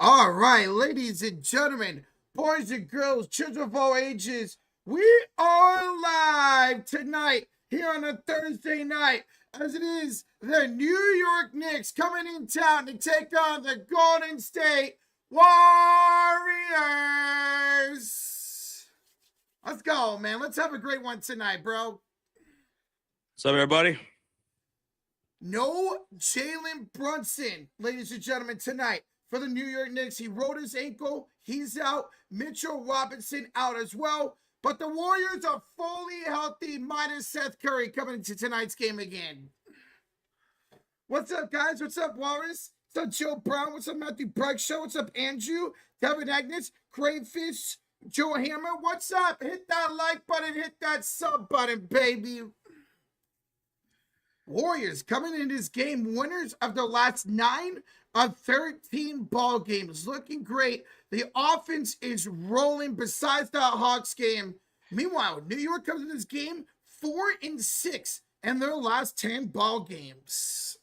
All right, ladies and gentlemen, boys and girls, children of all ages, we are live tonight here on a Thursday night, as it is the New York Knicks coming in town to take on the Golden State Warriors. Let's go, man. Let's have a great one tonight, bro. What's up, everybody? No Jalen Brunson, ladies and gentlemen, tonight for the New York Knicks. He rolled his ankle. He's out. Mitchell Robinson out as well. But the Warriors are fully healthy, minus Seth Curry coming into tonight's game again. What's up, guys? What's up, Walrus? What's up, Joe Brown? What's up, Matthew Show? What's up, Andrew? Devin Agnes? Crayfish? Joe Hammer? What's up? Hit that like button. Hit that sub button, baby. Warriors coming in this game winners of the last 9 of 13 ball games. Looking great. The offense is rolling besides that Hawks game. Meanwhile, New York comes in this game 4-6 in their last 10 ball games.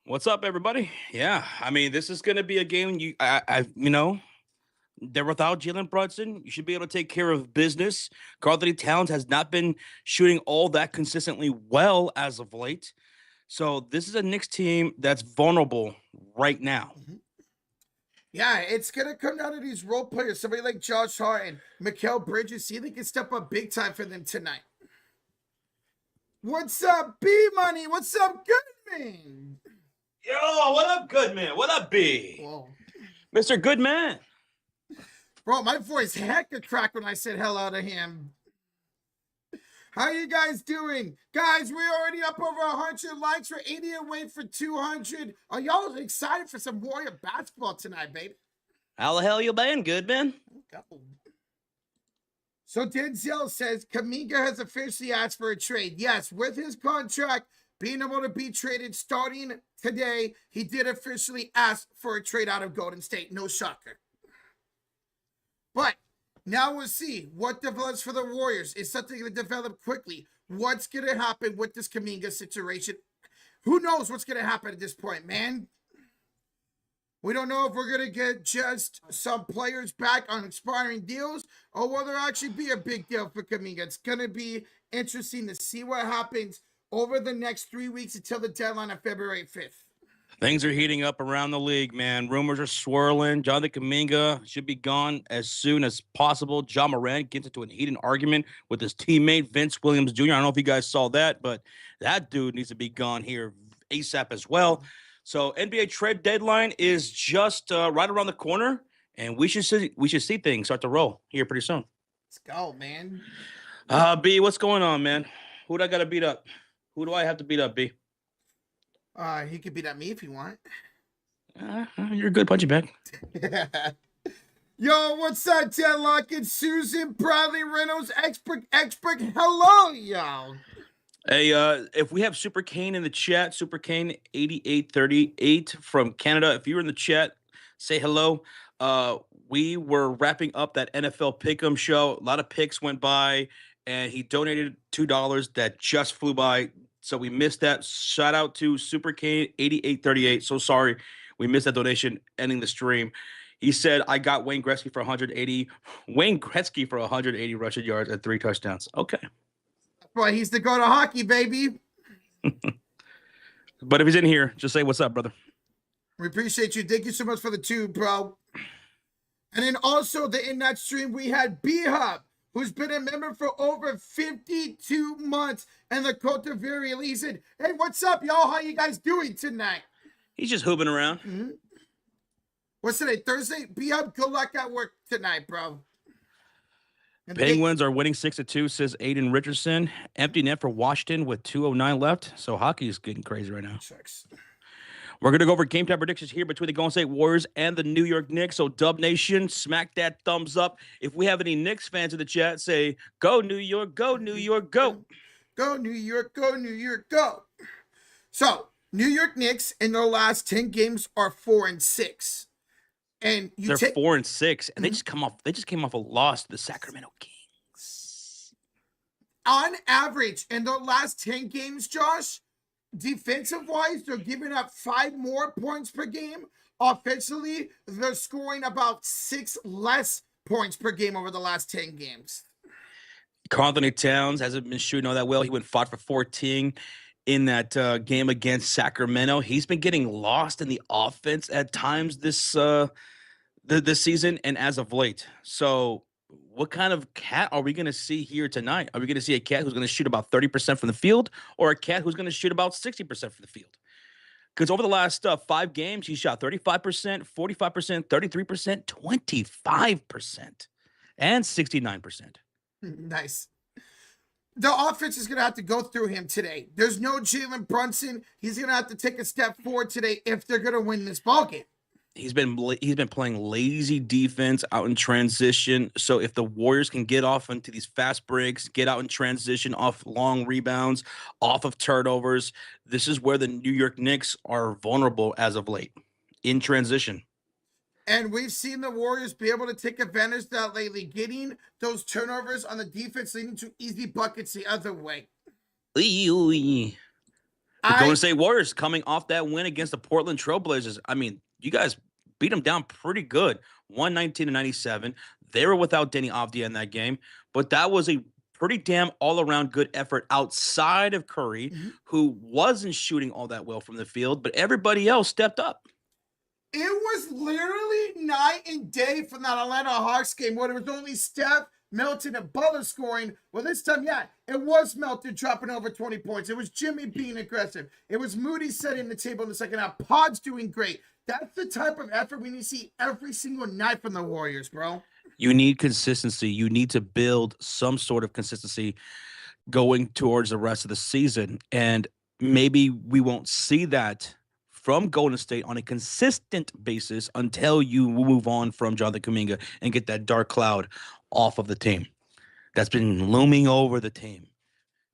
What's up, everybody? Yeah, I mean, this is going to be a game they're without Jalen Brunson. You should be able to take care of business. Karl-Anthony Towns has not been shooting all that consistently well as of late. So this is a Knicks team that's vulnerable right now. Yeah, it's going to come down to these role players. Somebody like Josh Hart and Mikal Bridges. See, they can step up big time for them tonight. What's up, B-Money? What's up, Goodman? Yo, what up, Goodman? What up, B? Whoa. Mr. Goodman. Bro, my voice hecka cracked when I said hello to him. How you guys doing? Guys, we're already up over 100 likes. We're 80 away for 200. Are y'all excited for some Warrior basketball tonight, baby? How the hell you been, Goodman? So Denzel says Kuminga has officially asked for a trade. Yes, with his contract being able to be traded starting today, he did officially ask for a trade out of Golden State. No shocker. But now we'll see what develops for the Warriors. Is something going to develop quickly? What's going to happen with this Kuminga situation? Who knows what's going to happen at this point, man? We don't know if we're going to get just some players back on expiring deals, or will there actually be a big deal for Kuminga. It's going to be interesting to see what happens over the next 3 weeks until the deadline of February 5th. Things are heating up around the league, man. Rumors are swirling. Jonathan Kuminga should be gone as soon as possible. John Morant gets into a heated argument with his teammate, Vince Williams Jr. I don't know if you guys saw that, but that dude needs to be gone here ASAP as well. So NBA trade deadline is just right around the corner, and we should see things start to roll here pretty soon. Let's go, man. B, what's going on, man? Who do I got to beat up? Who do I have to beat up, B? He could beat up me if you want. You're a good punching bag. Yo, what's up, Ted Lockett, Susan, Bradley Reynolds, expert. Hello, y'all. Hey, if we have Super Kane in the chat, Super Kane 8838 from Canada. If you're in the chat, say hello. We were wrapping up that NFL Pick'em show. A lot of picks went by, and he donated $2 that just flew by. So we missed that. Shout out to Super Kane 8838. So sorry we missed that donation ending the stream. He said, I got Wayne Gretzky for 180. Wayne Gretzky for 180 rushing yards and 3 touchdowns. Okay. Boy, he's the go to hockey, baby. But if he's in here, just say what's up, brother. We appreciate you. Thank you so much for the tube, bro. And then also in that stream, we had B-Hub, who's been a member for over 52 months, and the Cote d'Ivoire Legion. Hey, what's up, y'all? How you guys doing tonight? He's just hooping around. Mm-hmm. What's today? Thursday? B-Hub, good luck at work tonight, bro. And Penguins are winning 6-2, says Aiden Richardson. Empty net for Washington with 2:09 left. So hockey is getting crazy right now. Checks. We're going to go over game time predictions here between the Golden State Warriors and the New York Knicks. So Dub Nation, smack that thumbs up. If we have any Knicks fans in the chat, say, go New York, go New York, go. Go New York, go New York, go. So New York Knicks in their last 10 games are 4-6. And they're 4-6, and they just came off a loss to the Sacramento Kings. On average, in their last 10 games, Josh, Defensive-wise, they're giving up 5 more points per game. Offensively, they're scoring about 6 less points per game over the last 10 games. Karl-Anthony Towns hasn't been shooting all that well. He went 5 for 14 in that game against Sacramento. He's been getting lost in the offense at times this season and as of late. So what kind of cat are we going to see here tonight? Are we going to see a cat who's going to shoot about 30% from the field, or a cat who's going to shoot about 60% from the field? Because over the last 5 games, he shot 35%, 45%, 33%, 25%, and 69%. Nice. The offense is going to have to go through him today. There's no Jalen Brunson. He's going to have to take a step forward today if they're going to win this ballgame. He's been playing lazy defense out in transition. So if the Warriors can get off into these fast breaks, get out in transition, off long rebounds, off of turnovers, this is where the New York Knicks are vulnerable as of late, in transition. And we've seen the Warriors be able to take advantage of that lately, getting those turnovers on the defense leading to easy buckets the other way. The Golden State Warriors coming off that win against the Portland Trailblazers. I mean, you guys beat them down pretty good, 119-97. They were without Denny Avdia in that game, but that was a pretty damn all-around good effort outside of Curry, who wasn't shooting all that well from the field, but everybody else stepped up. It was literally night and day from that Atlanta Hawks game where it was only Steph, Melton, and Butler scoring. Well, this time, yeah, it was Melton dropping over 20 points. It was Jimmy being aggressive. It was Moody setting the table in the second half. Pod's doing great. That's the type of effort we need to see every single night from the Warriors, bro. You need consistency. You need to build some sort of consistency going towards the rest of the season. And maybe we won't see that from Golden State on a consistent basis until you move on from Jonathan Kuminga and get that dark cloud off of the team that's been looming over the team.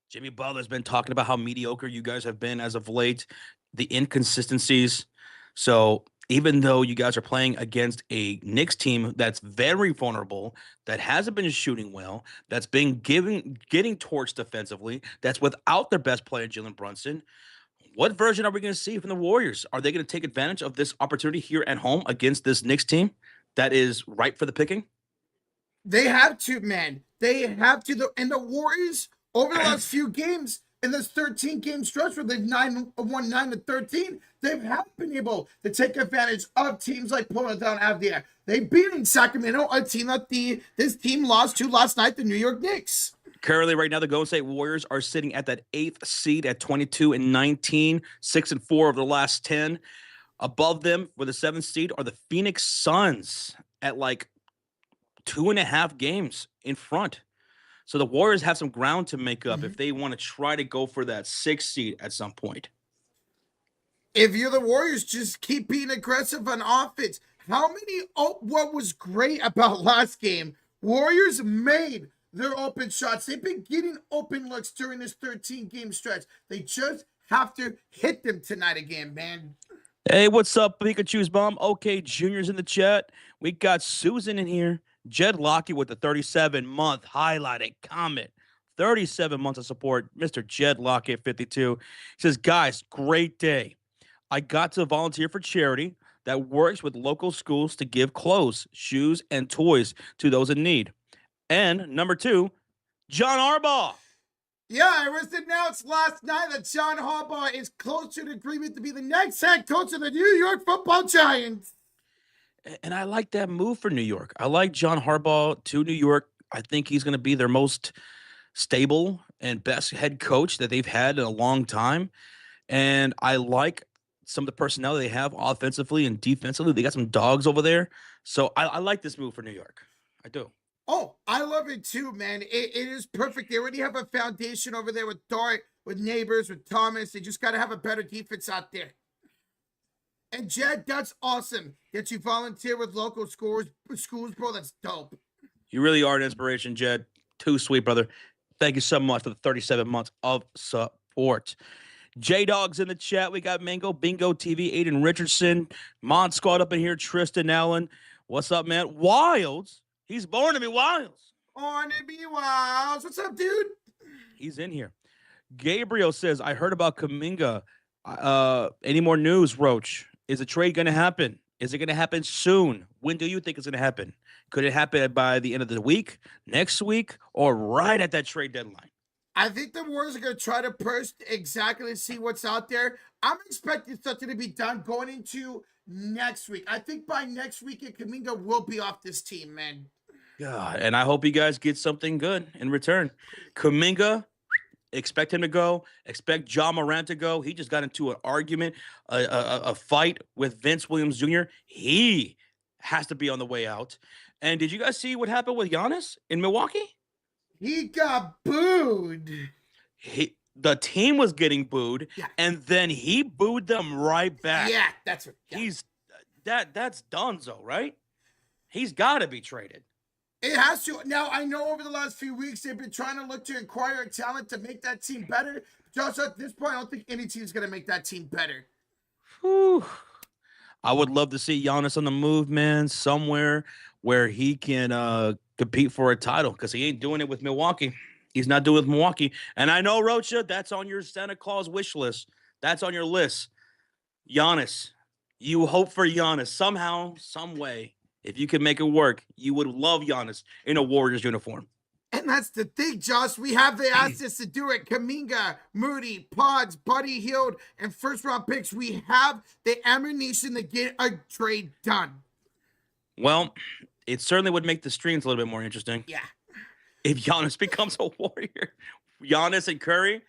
Jimmy Butler's been talking about how mediocre you guys have been as of late, the inconsistencies. So even though you guys are playing against a Knicks team that's very vulnerable, that hasn't been shooting well, that's been getting torched defensively, that's without their best player, Jalen Brunson, what version are we going to see from the Warriors? Are they going to take advantage of this opportunity here at home against this Knicks team that is ripe for the picking? They have to, man. They have to. And the Warriors, over the last few games, in this 13-game stretch where they've won 9 to 13, they have been able to take advantage of teams like pulling down Avdia. They beat in Sacramento, a team that this team lost to last night, the New York Knicks. Currently, right now, the Golden State Warriors are sitting at that 8th seed at 22-19, 6-4 of the last 10. Above them, for the 7th seed, are the Phoenix Suns at like 2.5 games in front. So the Warriors have some ground to make up if they want to try to go for that 6th seed at some point. If you're the Warriors, just keep being aggressive on offense. What was great about last game, Warriors made their open shots. They've been getting open looks during this 13-game stretch. They just have to hit them tonight again, man. Hey, what's up, Pikachu's mom? Okay, Junior's in the chat. We got Susan in here. Jed Lockie with the 37-month highlighted comment. 37 months of support. Mr. Jed Lockie at 52. He says, guys, great day. I got to volunteer for charity that works with local schools to give clothes, shoes, and toys to those in need. And number 2, John Harbaugh. Yeah, it was announced last night that John Harbaugh is close to an agreement to be the next head coach of the New York Football Giants. And I like that move for New York. I like John Harbaugh to New York. I think he's going to be their most stable and best head coach that they've had in a long time. And I like some of the personnel they have offensively and defensively. They got some dogs over there. So I like this move for New York. I do. Oh, I love it too, man. It is perfect. They already have a foundation over there with Dart, with Neighbors, with Thomas. They just got to have a better defense out there. And Jed, that's awesome that you volunteer with local schools, bro. That's dope. You really are an inspiration, Jed. Too sweet, brother. Thank you so much for the 37 months of support. J-Dog's in the chat. We got Mango, Bingo TV, Aiden Richardson, Mod Squad up in here, Tristan Allen. What's up, man? Wilds. He's born to be Wilds. Born to be Wilds. What's up, dude? He's in here. Gabriel says, I heard about Kaminga. Any more news, Roach? Is a trade going to happen? Is it going to happen soon? When do you think it's going to happen? Could it happen by the end of the week, next week, or right at that trade deadline? I think the Warriors are going to try to push exactly to see what's out there. I'm expecting something to be done going into next week. I think by next weekend, Kaminga will be off this team, man. God, and I hope you guys get something good in return. Kaminga, expect him to go. Expect John Morant to go. He just got into an argument, a fight with Vince Williams Jr. He has to be on the way out. And did you guys see what happened with Giannis in Milwaukee? He got booed. The team was getting booed, Yeah. and then he booed them right back. Yeah, that's what. Yeah. That's Dunzo, right? He's got to be traded. It has to. Now, I know over the last few weeks, they've been trying to look to acquire talent to make that team better. Just at this point, I don't think any team is going to make that team better. Whew. I would love to see Giannis on the move, man, somewhere where he can compete for a title, because he ain't doing it with Milwaukee. He's not doing it with Milwaukee. And I know, Rocha, that's on your Santa Claus wish list. That's on your list. Giannis, you hope for Giannis somehow, some way. If you could make it work, you would love Giannis in a Warriors uniform. And that's the thing, Josh. We have the assets to do it. Kaminga, Moody, Pods, Buddy Hield, and first-round picks. We have the ammunition to get a trade done. Well, it certainly would make the streams a little bit more interesting. Yeah. If Giannis becomes a Warrior. Giannis and Curry.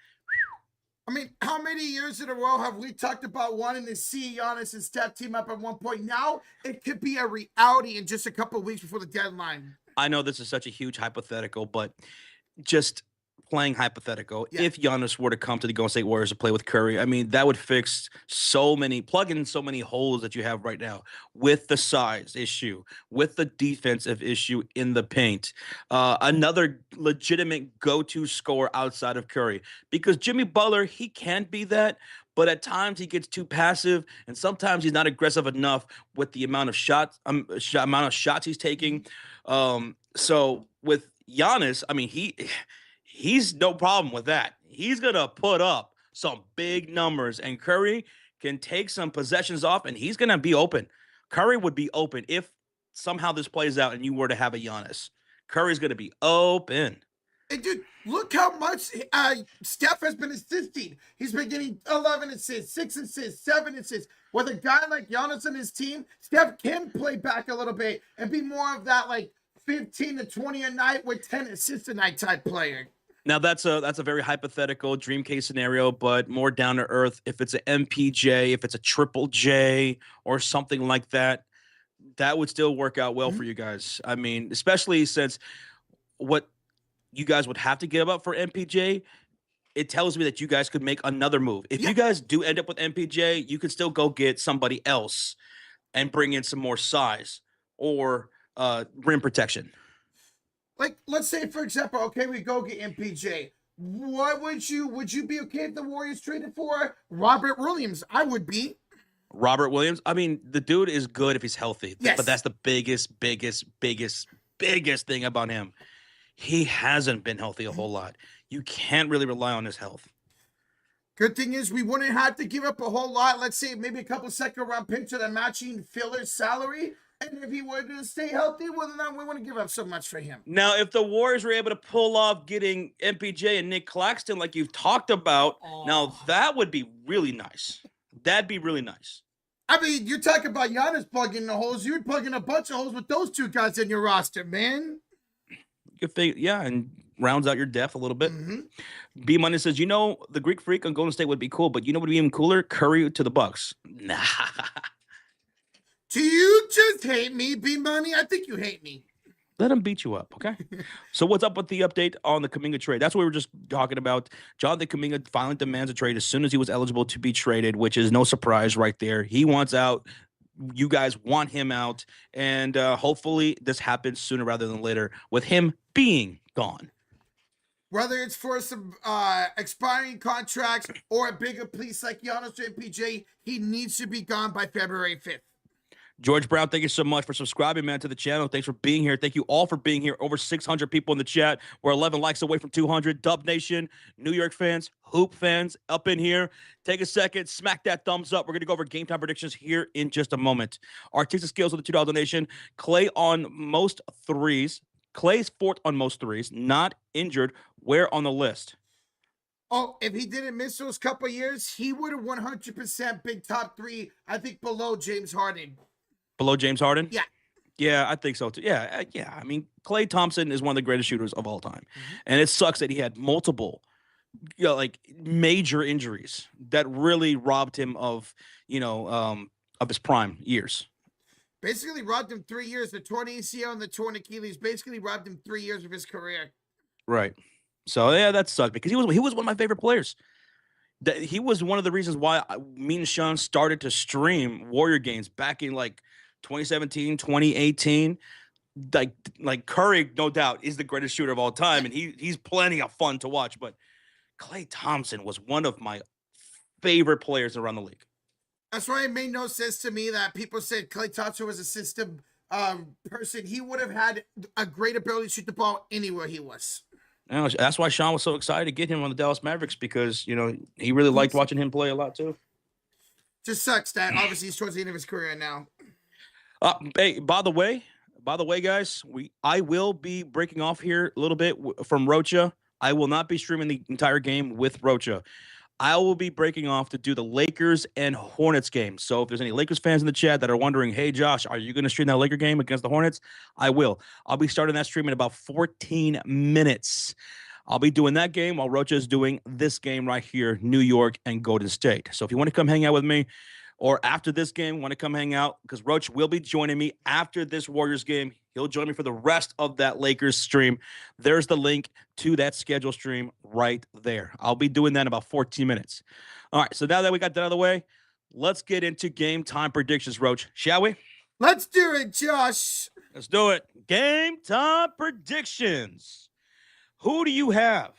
I mean, how many years in a row have we talked about wanting to see Giannis and Steph team up at one point? Now it could be a reality in just a couple of weeks before the deadline. I know this is such a huge hypothetical, but just playing hypothetical, Yeah. if Giannis were to come to the Golden State Warriors to play with Curry, I mean, that would plug in so many holes that you have right now with the size issue, with the defensive issue in the paint, another legitimate go-to scorer outside of Curry, because Jimmy Butler, he can be that, but at times he gets too passive, and sometimes he's not aggressive enough with the amount of shots he's taking. So with Giannis, I mean, he's no problem with that. He's gonna put up some big numbers, and Curry can take some possessions off, and he's gonna be open. Curry would be open if somehow this plays out and you were to have a Giannis. Curry's gonna be open. And dude, look how much Steph has been assisting. He's been getting 11 assists, 6 assists, 7 assists. With a guy like Giannis and his team, Steph can play back a little bit and be more of that like 15 to 20 a night with 10 assists a night type player. Now that's a very hypothetical dream case scenario, but more down to earth. If it's an MPJ, if it's a Triple J or something like that, that would still work out well for you guys. I mean, especially since what you guys would have to give up for MPJ, it tells me that you guys could make another move. If you guys do end up with MPJ, you could still go get somebody else and bring in some more size or rim protection. Like, let's say, for example, okay, we go get MPJ. What would you be okay if the Warriors traded for Robert Williams? I would be. Robert Williams, I mean, the dude is good if he's healthy. Yes. But that's the biggest thing about him. He hasn't been healthy a whole lot. You can't really rely on his health. Good thing is we wouldn't have to give up a whole lot. Let's say maybe a couple second-round picks at a matching filler's salary. And if he were to stay healthy, well, then we wouldn't give up so much for him. Now, if the Warriors were able to pull off getting MPJ and Nick Claxton like you've talked about, now that would be really nice. That'd be really nice. I mean, you're talking about Giannis plugging the holes. You're plugging a bunch of holes with those two guys in your roster, man. Yeah, and rounds out your depth a little bit. Mm-hmm. B Money says, the Greek Freak on Golden State would be cool, but you know what would be even cooler? Curry to the Bucks. Nah. Do you just hate me, B-Money? I think you hate me. Let him beat you up, okay? So what's up with the update on the Kuminga trade? That's what we were just talking about. Jonathan Kuminga finally demands a trade as soon as he was eligible to be traded, which is no surprise right there. He wants out. You guys want him out. And hopefully this happens sooner rather than later with him being gone. Whether it's for some expiring contracts or a bigger piece like Giannis or MPJ, he needs to be gone by February 5th. George Brown, thank you so much for subscribing, man, to the channel. Thanks for being here. Thank you all for being here. Over 600 people in the chat. We're 11 likes away from 200. Dub Nation, New York fans, Hoop fans, up in here. Take a second, smack that thumbs up. We're going to go over game time predictions here in just a moment. Artistic skills of the $2 donation. Clay on most threes. Clay's fourth on most threes. Not injured. Where on the list? Oh, if he didn't miss those couple years, he would have 100% been top 3, I think, below James Harden. Below James Harden? Yeah. Yeah, I think so too. Yeah. I mean, Klay Thompson is one of the greatest shooters of all time. And it sucks that he had multiple like major injuries that really robbed him of, of his prime years. Basically robbed him 3 years. The torn ACL and the torn Achilles basically robbed him 3 years of his career. Right. So yeah, that sucked because he was one of my favorite players. He was one of the reasons why me and Sean started to stream Warrior games back in like 2017, 2018. Like Curry, no doubt, is the greatest shooter of all time, and he's plenty of fun to watch. But Klay Thompson was one of my favorite players around the league. That's why it made no sense to me that people said Klay Thompson was a system person. He would have had a great ability to shoot the ball anywhere he was. That's why Sean was so excited to get him on the Dallas Mavericks because, he really liked watching him play a lot too. Just sucks that obviously he's towards the end of his career now. Hey, by the way, guys, I will be breaking off here a little bit from Rocha. I will not be streaming the entire game with Rocha. I will be breaking off to do the Lakers and Hornets game. So if there's any Lakers fans in the chat that are wondering, hey, Josh, are you going to stream that Laker game against the Hornets? I will. I'll be starting that stream in about 14 minutes. I'll be doing that game while Rocha is doing this game right here, New York and Golden State. So if you want to come hang out with me, or after this game, want to come hang out, because Roach will be joining me after this Warriors game. He'll join me for the rest of that Lakers stream. There's the link to that schedule stream right there. I'll be doing that in about 14 minutes. All right, so now that we got that out of the way, let's get into game time predictions, Roach, shall we? Let's do it, Josh. Let's do it. Game time predictions. Who do you have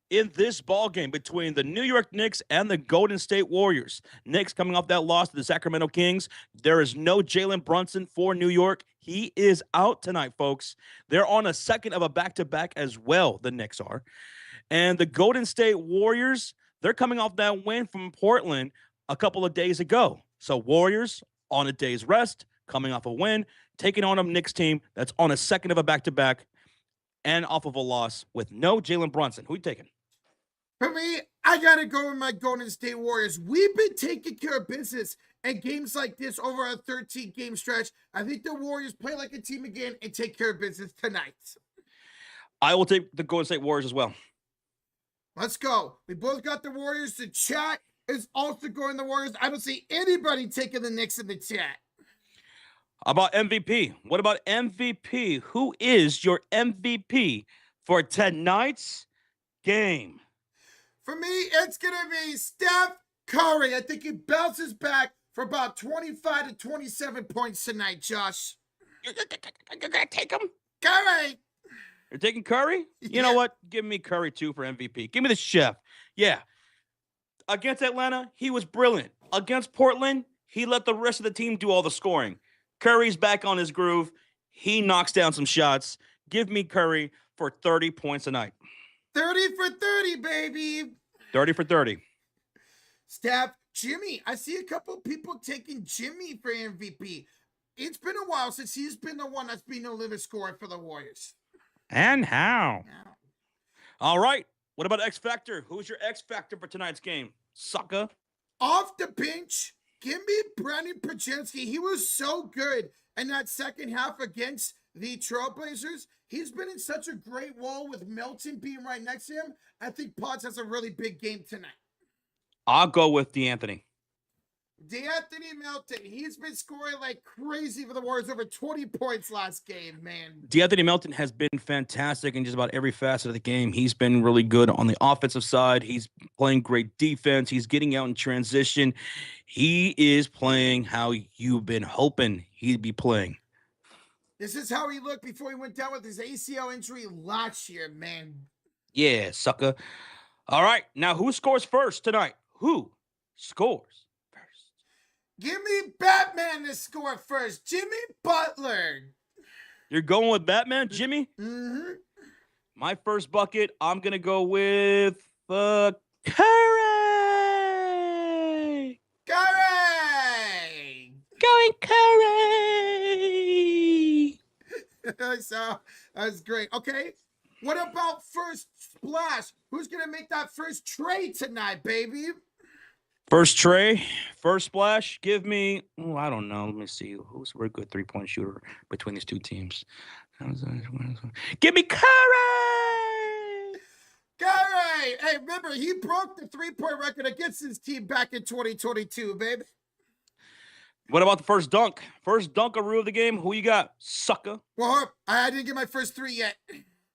in this ball game between the New York Knicks and the Golden State Warriors? Knicks coming off that loss to the Sacramento Kings. There is no Jalen Brunson for New York. He is out tonight, folks. They're on a second of a back-to-back as well, the Knicks are. And the Golden State Warriors, they're coming off that win from Portland a couple of days ago. So Warriors on a day's rest, coming off a win, taking on a Knicks team that's on a second of a back-to-back and off of a loss with no Jalen Brunson. Who are you taking? For me, I got to go with my Golden State Warriors. We've been taking care of business in games like this over a 13-game stretch. I think the Warriors play like a team again and take care of business tonight. I will take the Golden State Warriors as well. Let's go. We both got the Warriors. The chat is also going the Warriors. I don't see anybody taking the Knicks in the chat. How about MVP? What about MVP? Who is your MVP for tonight's game? For me, it's going to be Steph Curry. I think he bounces back for about 25 to 27 points tonight, Josh. You're going to take him? Curry. You're taking Curry? You know what? Give me Curry, too, for MVP. Give me the chef. Yeah. Against Atlanta, he was brilliant. Against Portland, he let the rest of the team do all the scoring. Curry's back on his groove. He knocks down some shots. Give me Curry for 30 points tonight. 30 for 30, baby. 30 for 30. Steph, Jimmy. I see a couple people taking Jimmy for MVP. It's been a while since he's been the one that's been the limit scorer for the Warriors. And how? All right. What about X Factor? Who's your X Factor for tonight's game? Sucker. Off the bench, give me Brandon Pajinski. He was so good in that second half against the Trailblazers. He's been in such a great role with Melton being right next to him. I think Potts has a really big game tonight. I'll go with DeAnthony. DeAnthony Melton. He's been scoring like crazy for the Warriors, over 20 points last game, man. DeAnthony Melton has been fantastic in just about every facet of the game. He's been really good on the offensive side. He's playing great defense. He's getting out in transition. He is playing how you've been hoping he'd be playing. This is how he looked before he went down with his ACL injury last year, man. Yeah, sucker. All right, now who scores first tonight? Who scores first? Give me Batman to score first. Jimmy Butler. You're going with Batman, Jimmy? Mm-hmm. My first bucket, I'm going to go with Curry. Curry. Going Curry. So that's great. Okay. What about first splash? Who's gonna make that first trade tonight, baby? First tray, first splash. Give me, I don't know. Let me see. Who's a good 3-point shooter between these two teams? Give me Curry. Curry. Hey, remember, he broke the 3-point record against his team back in 2022, baby. What about the first dunk? First dunkaroo of the game. Who you got, sucker? Well, I didn't get my first 3 yet.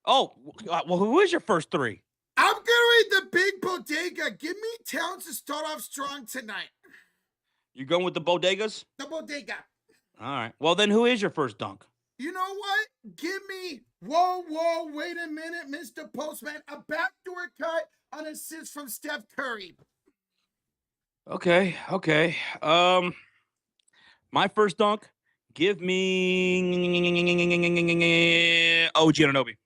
Oh, well, who is your first 3? I'm gonna read the big bodega. Give me Towns to start off strong tonight. You going with the bodegas? The bodega. All right. Well, then who is your first dunk? You know what? Give me, whoa, wait a minute, Mr. Postman. A backdoor cut, an assist from Steph Curry. Okay. My first dunk, give me OG Anunoby.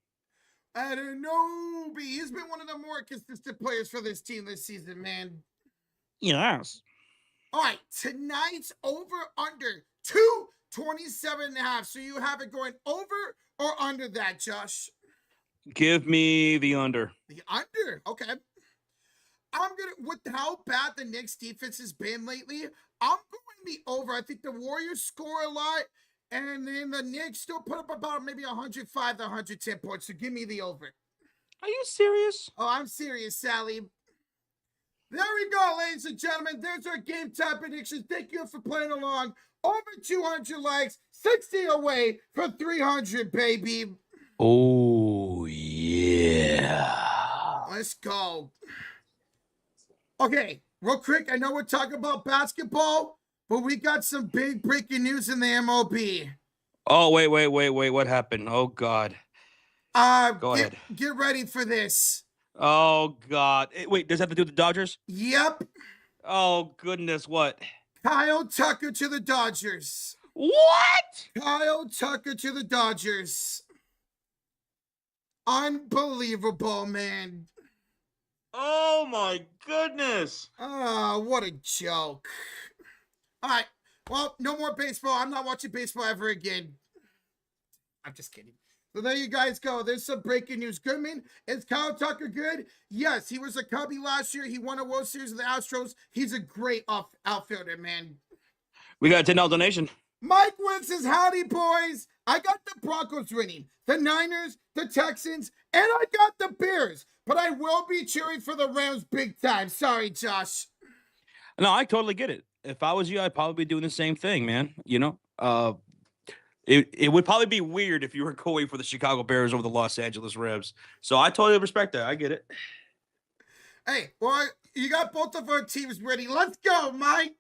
Anunoby. He's been one of the more consistent players for this team this season, man. Yes. All right, tonight's over-under, 227.5. So you have it going over or under that, Josh? Give me the under. The under, okay. With how bad the Knicks defense has been lately, I'm going the over. I think the Warriors score a lot, and then the Knicks still put up about maybe 105 to 110 points. So give me the over. Are you serious? Oh, I'm serious, Sally. There we go, ladies and gentlemen. There's our game time predictions. Thank you for playing along. Over 200 likes, 60 away from 300, baby. Oh, yeah. Let's go. Okay, real quick, I know we're talking about basketball, but we got some big breaking news in the MLB. Oh, wait. What happened? Oh, God. Go ahead. Get ready for this. Oh, God. Wait, does that have to do with the Dodgers? Yep. Oh, goodness. What? Kyle Tucker to the Dodgers. What? Kyle Tucker to the Dodgers. Unbelievable, man. Oh my goodness. Oh, what a joke. All right. Well, no more baseball. I'm not watching baseball ever again. I'm just kidding. So there you guys go. There's some breaking news. Goodman, is Kyle Tucker good? Yes, he was a Cubby last year. He won a World Series with the Astros. He's a great outfielder, man. We got a $10 donation. Mike Wynn says, howdy, boys. I got the Broncos winning, the Niners, the Texans, and I got the Bears. But I will be cheering for the Rams big time. Sorry, Josh. No, I totally get it. If I was you, I'd probably be doing the same thing, man. You know, it would probably be weird if you were going for the Chicago Bears over the Los Angeles Rams. So I totally respect that. I get it. Hey, well, you got both of our teams ready. Let's go, Mike.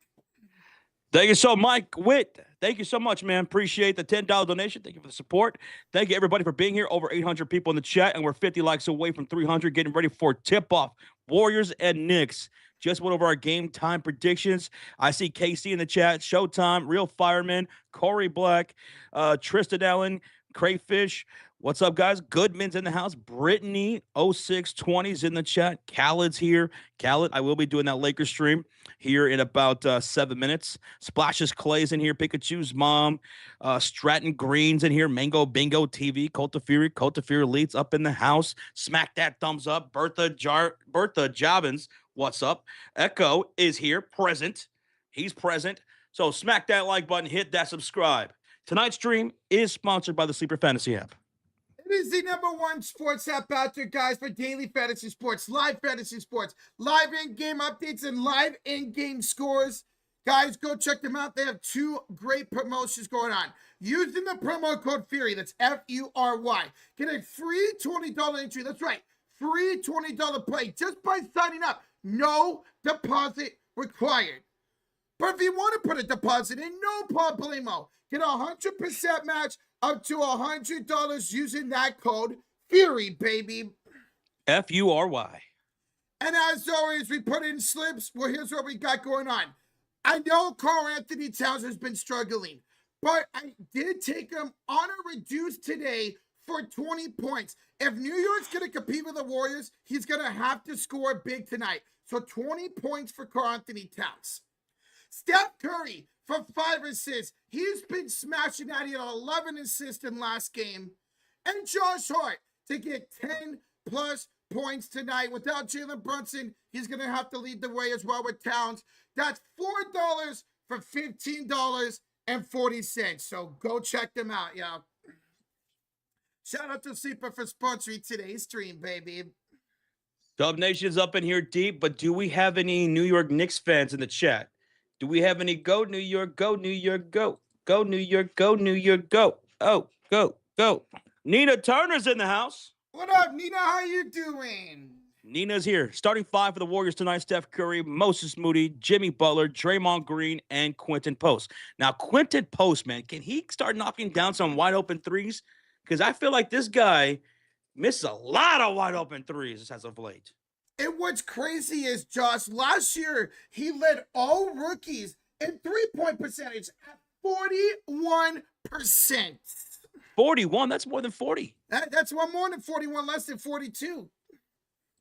Thank you so much, Mike Witt. Thank you so much, man. Appreciate the $10 donation. Thank you for the support. Thank you, everybody, for being here. Over 800 people in the chat, and we're 50 likes away from 300, getting ready for tip-off. Warriors and Knicks. Just went over our game time predictions. I see KC in the chat, Showtime, Real Fireman, Corey Black, Tristan Allen, Crayfish. What's up, guys? Goodman's in the house. Brittany 0620's in the chat. Khaled's here. Khaled, I will be doing that Lakers stream here in about 7 minutes. Splashes Clay's in here. Pikachu's mom. Stratton Green's in here. Mango Bingo TV. Cult of Fury Leads up in the house. Smack that thumbs up. Bertha Jobbins. What's up? Echo is here, present. He's present. So smack that like button, hit that subscribe. Tonight's stream is sponsored by the Sleeper Fantasy app. It is the #1 sports app out there, guys, for daily fantasy sports, live in-game updates, and live in-game scores. Guys, go check them out. They have 2 great promotions going on. Using the promo code FURY, that's F-U-R-Y, get a free $20 entry. That's right, free $20 play just by signing up. No deposit required. But if you want to put a deposit in, no problemo. Get a 100% match up to $100 using that code FURY, baby. F-U-R-Y. And as always, we put in slips. Well, here's what we got going on. I know Karl-Anthony Towns has been struggling, but I did take him on a reduce today for 20 points. If New York's going to compete with the Warriors, he's going to have to score big tonight. So 20 points for Karl-Anthony Towns. Steph Curry for 5 assists. He's been smashing out. He had 11 assists in last game. And Josh Hart to get 10 plus points tonight. Without Jalen Brunson, he's going to have to lead the way as well with Towns. That's $4 for $15.40. So go check them out, y'all. Shout out to Sleeper for sponsoring today's stream, baby. Dub Nation's up in here deep, but do we have any New York Knicks fans in the chat? Do we have any go New York, go New York, go? Go New York, go New York, go. Oh, go, go. Nina Turner's in the house. What up, Nina? How you doing? Nina's here. Starting 5 for the Warriors tonight: Steph Curry, Moses Moody, Jimmy Butler, Draymond Green, and Quentin Post. Now, Quentin Post, man, can he start knocking down some wide open threes? Because I feel like this guy misses a lot of wide open threes as of late. And what's crazy is, Josh, last year, he led all rookies in three-point percentage at 41%. 41, that's more than 40. That's one more than 41, less than 42.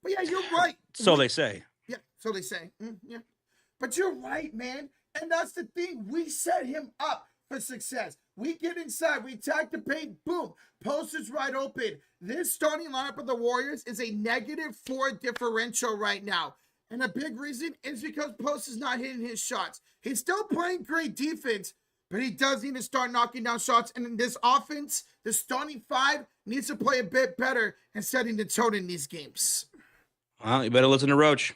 But yeah, you're right. So they say. Yeah, so they say. Yeah. But you're right, man. And that's the thing. We set him up for success. We get inside. We attack the paint. Boom. Post is right open. This starting lineup of the Warriors is a -4 differential right now. And a big reason is because Post is not hitting his shots. He's still playing great defense, but he does need to start knocking down shots. And in this offense, the starting 5 needs to play a bit better and setting the tone in these games. Well, you better listen to Roach.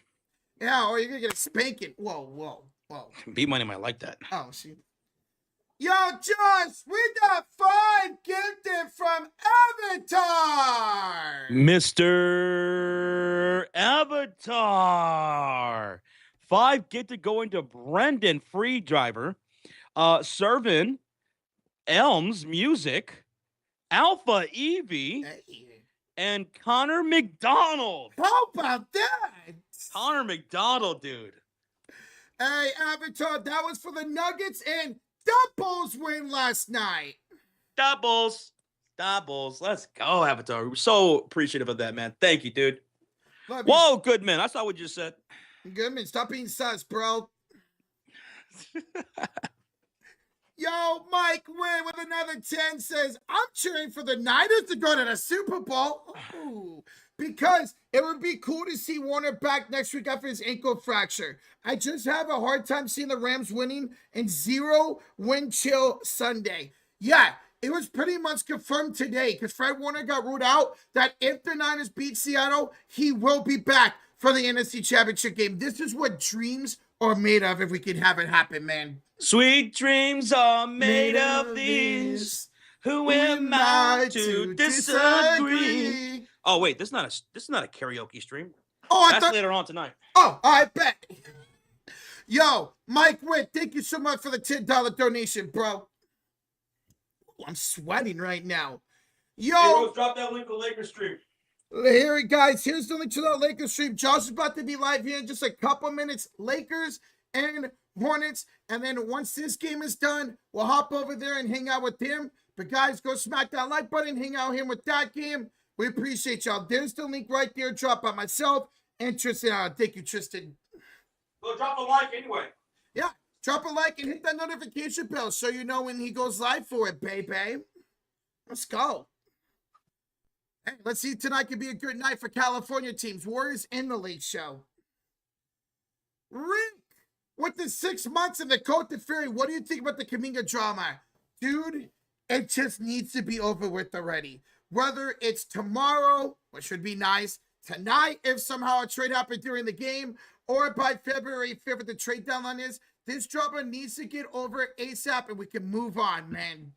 Yeah, or you're going to get a spanking. Whoa. Beat Money might like that. Oh, shoot. Yo, Josh, we got 5 gifted from Avatar. Mr. Avatar. 5 gifted going to Brendan Free Driver, Servin, Elms Music, Alpha Evie, Hey, and Connor McDonald. how about that? Connor McDonald, dude. Hey, Avatar, that was for the Nuggets and Doubles win last night. Doubles. Let's go, Avatar. We're so appreciative of that, man. Thank you, dude. Love you. Whoa, Goodman. I saw what you said. Goodman, stop being sus, bro. Yo, Mike Wynn with another 10 says, I'm cheering for the Niners to go to the Super Bowl. Ooh, because it would be cool to see Warner back next week after his ankle fracture. I just have a hard time seeing the Rams winning and 0 wind chill Sunday. Yeah, it was pretty much confirmed today because Fred Warner got ruled out that if the Niners beat Seattle, he will be back for the NFC Championship game. This is what dreams are made of if we can have it happen, man. Sweet dreams are made of these. Who am I to disagree? Oh wait, this is not a karaoke stream. Oh, That's later on tonight. Oh, I bet. Yo, Mike Witt, thank you so much for the $10 donation, bro. Ooh, I'm sweating right now. Yo, Hey, Rose, drop that link to Lakers stream. here, guys. Here's the link to the Lakers stream. Josh is about to be live here in just a couple minutes. Lakers and Hornets. And then once this game is done, we'll hop over there and hang out with him. But guys, go smack that like button, hang out here with that game. We appreciate y'all. There's the link right there. Drop by myself and Tristan. Thank you, Tristan. Well, drop a like anyway. Yeah, drop a like and hit that notification bell so you know when he goes live for it, baby. Let's go. Hey, let's see. Tonight could be a good night for California teams. Warriors in the late show. Rick, with the 6 months in the Côte d'Ivoire, what do you think about the Kaminga drama? Dude, it just needs to be over with already. Whether it's tomorrow, which would be nice, tonight, if somehow a trade happened during the game, or by February 5th, what the trade deadline is, this drama needs to get over ASAP and we can move on, man.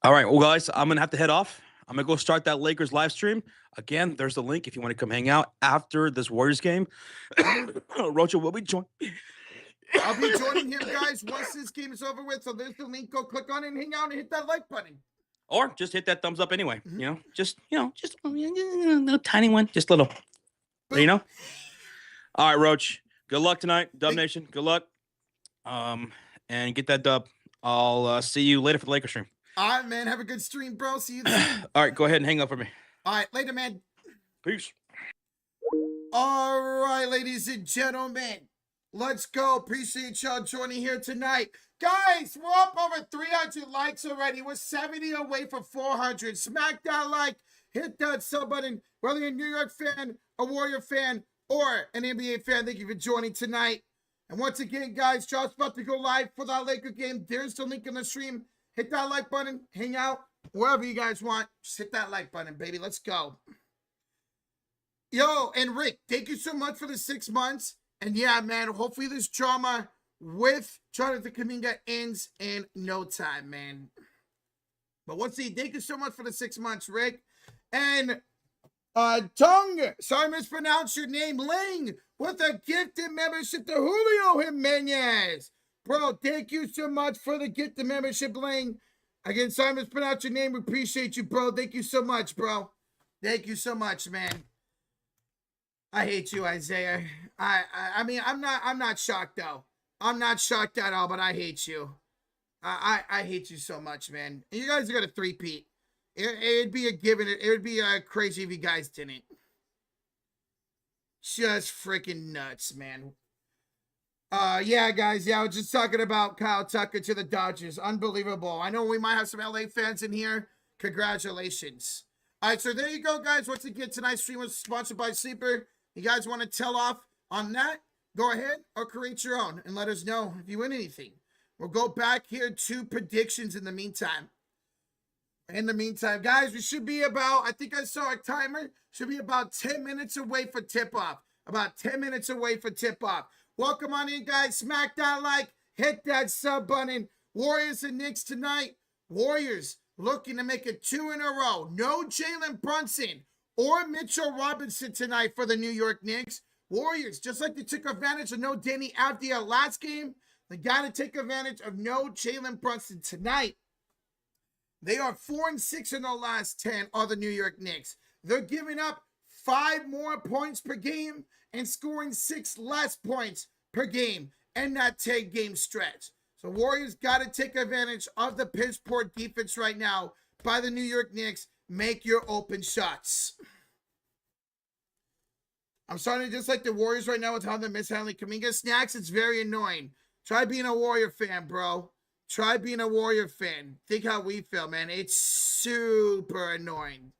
All right, well, guys, I'm going to have to head off. I'm going to go start that Lakers live stream. Again, there's the link if you want to come hang out after this Warriors game. Rocha will be joining. I'll be joining him, guys, once this game is over with. So there's the link. Go click on it and hang out and hit that like button. Or just hit that thumbs up anyway. Just a little tiny one. Just little. All right, Roach. Good luck tonight. Dub Nation, good luck. and get that dub. I'll see you later for the Lakers stream. All right, man. Have a good stream, bro. See you soon. All right, go ahead and hang up for me. All right, later, man. Peace. All right, ladies and gentlemen, let's go. Appreciate y'all joining here tonight. Guys, we're up over 300 likes already. We're 70 away from 400. Smack that like, hit that sub button. Whether you're a New York fan, a Warrior fan, or an NBA fan, thank you for joining tonight. And once again, guys, Josh's about to go live for that Laker game. There's the link in the stream. Hit that like button, hang out, wherever you guys want. Just hit that like button, baby. Let's go. Yo, and Rick, thank you so much for the 6 months. And yeah, man, hopefully this drama with Jonathan Kuminga ends in no time, man. But we'll see. Thank you so much for the 6 months, Rick. And Tung, sorry I mispronounced your name, Ling, with a gifted membership to Julio Jimenez. Bro, thank you so much for the gifted membership, Ling. Again, sorry I mispronounced your name. We appreciate you, bro. Thank you so much, bro. Thank you so much, man. I hate you, Isaiah. I mean, I'm not shocked though. I'm not shocked at all, but I hate you. I hate you so much, man. And you guys are gonna three-peat. It'd be a given. It would be crazy if you guys didn't. Just freaking nuts, man. Yeah, guys. Yeah, I was just talking about Kyle Tucker to the Dodgers. Unbelievable. I know we might have some LA fans in here. Congratulations. All right, so there you go, guys. Once again, tonight's stream was sponsored by Sleeper. You guys want to tell off on that? Go ahead or create your own and let us know if you win anything. We'll go back here to predictions in the meantime. In the meantime, guys, we should be about, I think I saw a timer, should be about 10 minutes away for tip-off. About 10 minutes away for tip-off. Welcome on in, guys. Smack that like, hit that sub button. Warriors and Knicks tonight. Warriors looking to make it 2 in a row. No Jalen Brunson or Mitchell Robinson tonight for the New York Knicks. Warriors, just like they took advantage of no Danny Avdija last game, they got to take advantage of no Jalen Brunson tonight. They are 4-6 in the last 10 are the New York Knicks. They're giving up 5 more points per game and scoring 6 less points per game in that 10-game stretch. So Warriors got to take advantage of the piss poor defense right now by the New York Knicks. Make your open shots. I'm starting to dislike the Warriors right now with how they're mishandling Kuminga. Snacks, it's very annoying. Try being a Warrior fan, bro. Try being a Warrior fan. Think how we feel, man. It's super annoying.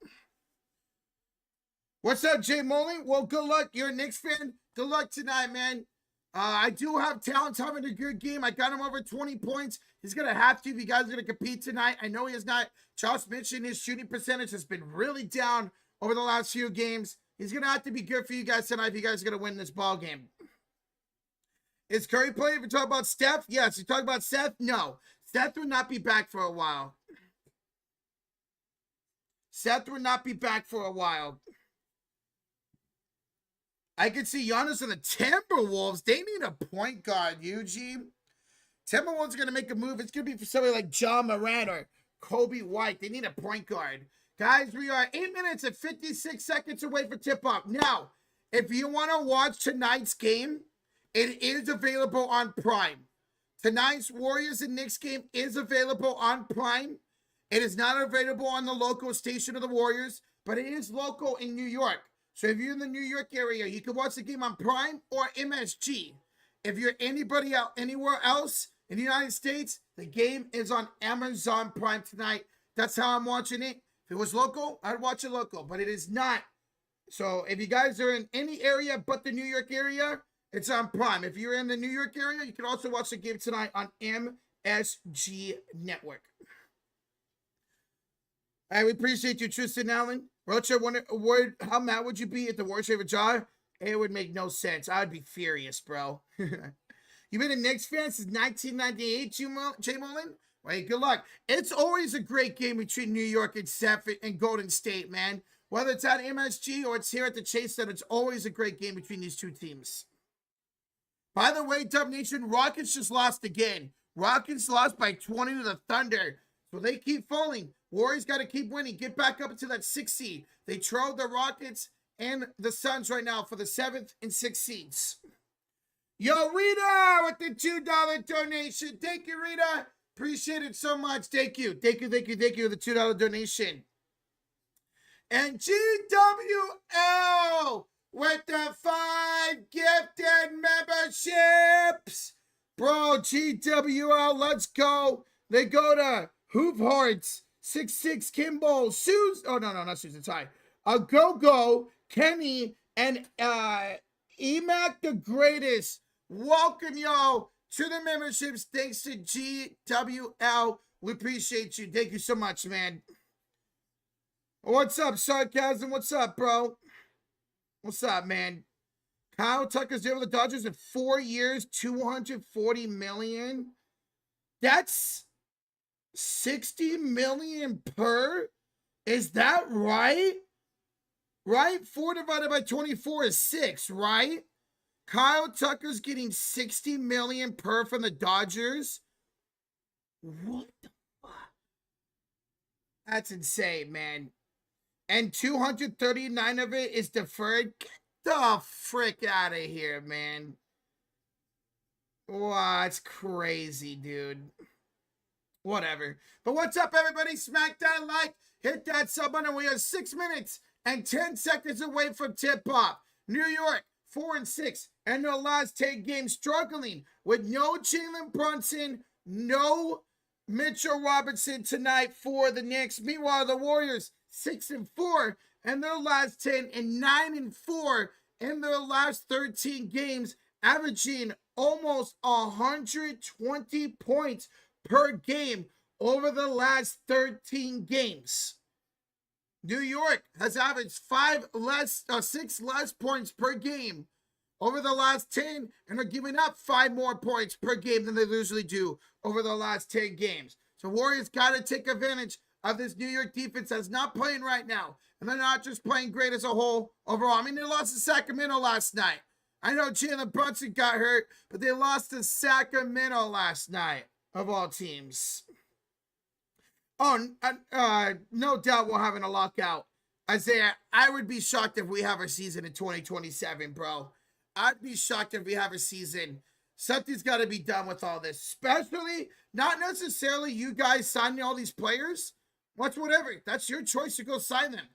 What's up, Jay Moley? Well, good luck. You're a Knicks fan. Good luck tonight, man. I do have Towns having a good game. I got him over 20 points. He's going to have to if you guys are going to compete tonight. I know he is not. Josh mentioned his shooting percentage has been really down over the last few games. He's going to have to be good for you guys tonight if you guys are going to win this ball game. Is Curry playing? If you talk about Steph, yes. You talk about Seth, no. Seth will not be back for a while. Seth will not be back for a while. I can see Giannis and the Timberwolves. They need a point guard, Eugene. Timberwolves are going to make a move. It's going to be for somebody like John Moran or Kobe White. They need a point guard. Guys, we are 8 minutes and 56 seconds away for tip-off. Now, if you want to watch tonight's game, it is available on Prime. Tonight's Warriors and Knicks game is available on Prime. It is not available on the local station of the Warriors, but it is local in New York. So if you're in the New York area, you can watch the game on Prime or MSG. If you're anybody out anywhere else in the United States, the game is on Amazon Prime tonight. That's how I'm watching it. If it was local, I'd watch it local, but it is not. So if you guys are in any area but the New York area, it's on Prime. If you're in the New York area, you can also watch the game tonight on MSG Network. All right, we appreciate you, Tristan Allen. Rocha, how mad would you be if the Warriors have a jar? It would make no sense. I'd be furious, bro. You've been a Knicks fan since 1998, Jay Mullen? Wait, good luck. It's always a great game between New York and Seth and Golden State, man. Whether it's at MSG or it's here at the Chase Center, it's always a great game between these two teams. By the way, Dub Nation, Rockets just lost again. Rockets lost by 20 to the Thunder. So they keep falling. Warriors got to keep winning. Get back up into that 6th seed. They trail the Rockets and the Suns right now for the 7th and 6th seeds. Yo, Rita with the $2 donation. Thank you, Rita. Appreciate it so much. Thank you. Thank you with the $2 donation. And GWL with the 5 gifted memberships. Bro, GWL, let's go. They go to Hoop Hearts, 66 Kimball, Susan. Oh, no, not Susan. Sorry. Go, Kenny, and Emac the Greatest. Welcome, y'all, to the memberships. Thanks to GWL. We appreciate you. Thank you so much, man. What's up, Sarcasm? What's up, bro? What's up, man? Kyle Tucker's there with the Dodgers in 4 years, $240 million. That's $60 million per. Is that right? Right? 4 divided by 24 is 6, right? Kyle Tucker's getting $60 million per from the Dodgers. What the fuck? That's insane, man. And 239 of it is deferred. Get the frick out of here, man. Wow, that's crazy, dude. Whatever. But what's up, everybody? Smack that like, hit that sub button. We are 6 minutes and 10 seconds away from tip-off. New York, 4-6, and their last 10 games struggling with no Jalen Brunson, no Mitchell Robinson tonight for the Knicks. Meanwhile, the Warriors, 6-4, and their last 10, and 9-4 in their last 13 games, averaging almost 120 points per game over the last 13 games. New York has averaged 6 less points per game over the last 10, and are giving up 5 more points per game than they usually do over the last 10 games. So Warriors got to take advantage of this New York defense that's not playing right now. And they're not just playing great as a whole overall. I mean, they lost to Sacramento last night. I know Jalen Brunson got hurt, but they lost to Sacramento last night, of all teams. Oh, no doubt we're having a lockout. Isaiah, I would be shocked if we have a season in 2027, bro. I'd be shocked if we have a season. Something's got to be done with all this. Especially, not necessarily you guys signing all these players. Whatever. That's your choice to go sign them.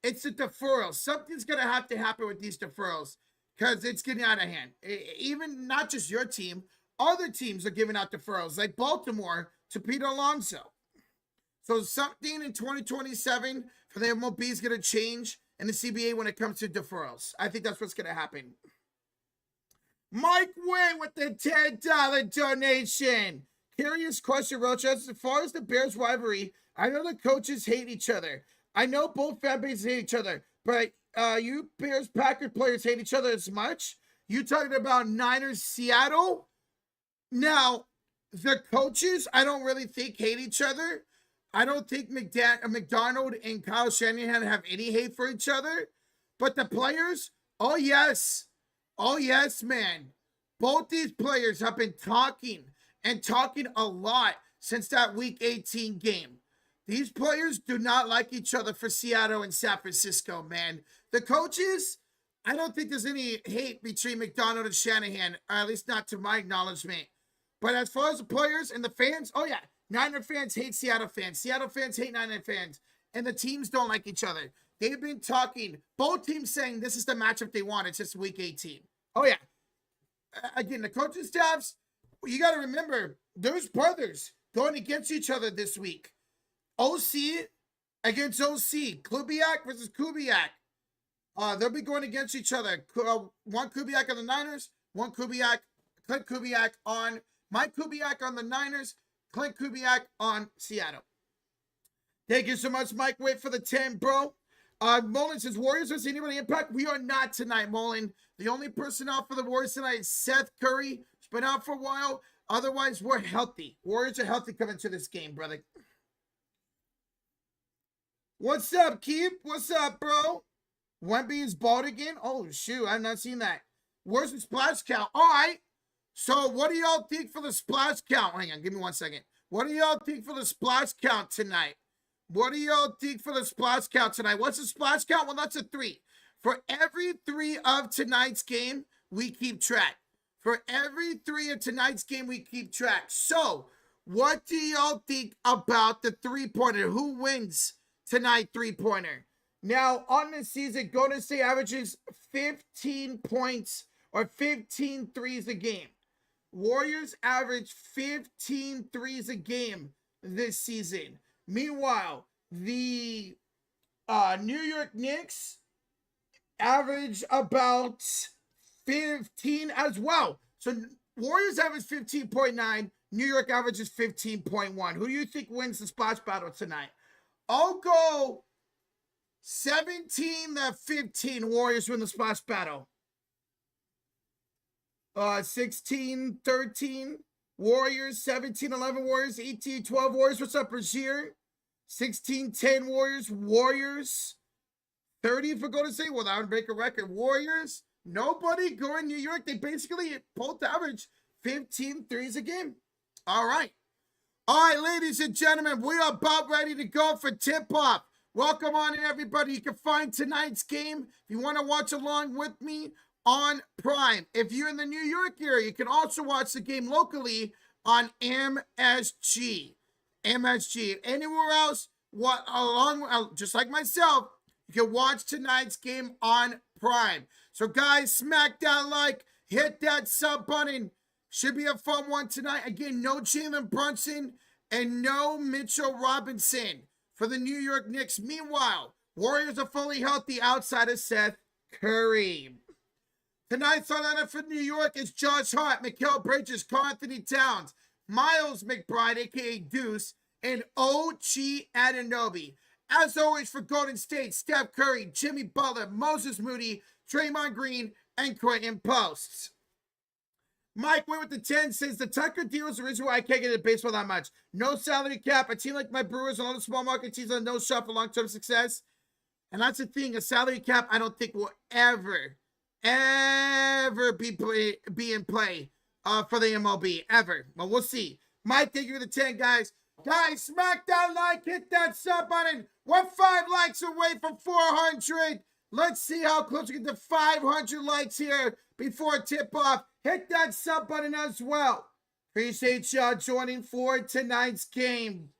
It's a deferral. Something's going to have to happen with these deferrals because it's getting out of hand. Even not just your team, other teams are giving out deferrals, like Baltimore to Pete Alonso. So something in 2027 for the MLB is going to change in the CBA when it comes to deferrals. I think that's what's going to happen. Mike Way with the $10 donation. Curious question, Roach. As far as the Bears rivalry, I know the coaches hate each other. I know both fan bases hate each other, but you Bears Packers players hate each other as much. You talking about Niners Seattle? Now, the coaches, I don't really think hate each other. I don't think McDonald and Kyle Shanahan have any hate for each other. But the players, oh yes. Oh yes, man. Both these players have been talking a lot since that Week 18 game. These players do not like each other for Seattle and San Francisco, man. The coaches, I don't think there's any hate between McDonald and Shanahan, or at least not to my acknowledgement. But as far as the players and the fans, oh yeah, Niner fans hate Seattle fans. Seattle fans hate Niner fans. And the teams don't like each other. They've been talking, both teams saying this is the matchup they want. It's just Week 18. Oh yeah. Again, the coaching staffs, you got to remember, there's brothers going against each other this week. OC against OC. Kubiak versus Kubiak. They'll be going against each other. One Kubiak on the Niners, one Kubiak, Clint Kubiak on, Mike Kubiak on the Niners, Clint Kubiak on Seattle. Thank you so much, Mike. Wait for the 10, bro. Mullen says, Warriors versus anybody impact? We are not tonight, Mullen. The only person out for the Warriors tonight is Seth Curry. He's been out for a while. Otherwise, we're healthy. Warriors are healthy coming to this game, brother. What's up, Keith? What's up, bro? Wemby is bald again? Oh, shoot. I've not seen that. Where's the splash count? All right. So what do y'all think for the splash count? Hang on. Give me 1 second. What do y'all think for the splash count tonight? What do y'all think for the splash count tonight? What's the splash count? Well, that's a 3. For every 3 of tonight's game, we keep track. For every 3 of tonight's game, we keep track. So, what do y'all think about the three-pointer? Who wins tonight three-pointer? Now, on the season, Golden State averages 15 points or 15 threes a game. Warriors average 15 threes a game this season. Meanwhile, the New York Knicks average about 15 as well. So Warriors average 15.9. New York averages 15.1. Who do you think wins the splash battle tonight? I'll go 17-15. Warriors win the splash battle. 16-13. Warriors. 17-11 Warriors. 18-12 Warriors. What's up, Brazier? 16-10 Warriors. Warriors. 30 for Golden State. Well, that would break a record. Warriors. Nobody going New York. They basically both average 15 threes a game. All right. All right, ladies and gentlemen, we are about ready to go for tip-off. Welcome on in, everybody. You can find tonight's game if you want to watch along with me on Prime. If you're in the New York area, you can also watch the game locally on MSG. Anywhere else, just like myself, you can watch tonight's game on Prime. So, guys, smack that like, hit that sub button. Should be a fun one tonight. Again, no Jalen Brunson and no Mitchell Robinson for the New York Knicks. Meanwhile, Warriors are fully healthy outside of Seth Curry. Tonight's lineup for New York is Josh Hart, Mikal Bridges, Karl-Anthony Towns, Miles McBride, a.k.a. Deuce, and OG Anunoby. As always for Golden State, Steph Curry, Jimmy Butler, Moses Moody, Draymond Green, and Quentin Post. Mike went with the 10, says the Tucker deal is the reason why I can't get into baseball that much. No salary cap. A team like my Brewers and all the small market teams on no shot for long-term success. And that's the thing. A salary cap I don't think will ever be in play for the MLB. Ever. Well, we'll see. Mike, thank you for the 10, guys. Guys, smack that like, hit that sub button. We're 5 likes away from 400. Let's see how close we get to 500 likes here before tip-off. Hit that sub button as well. Appreciate y'all joining for tonight's game.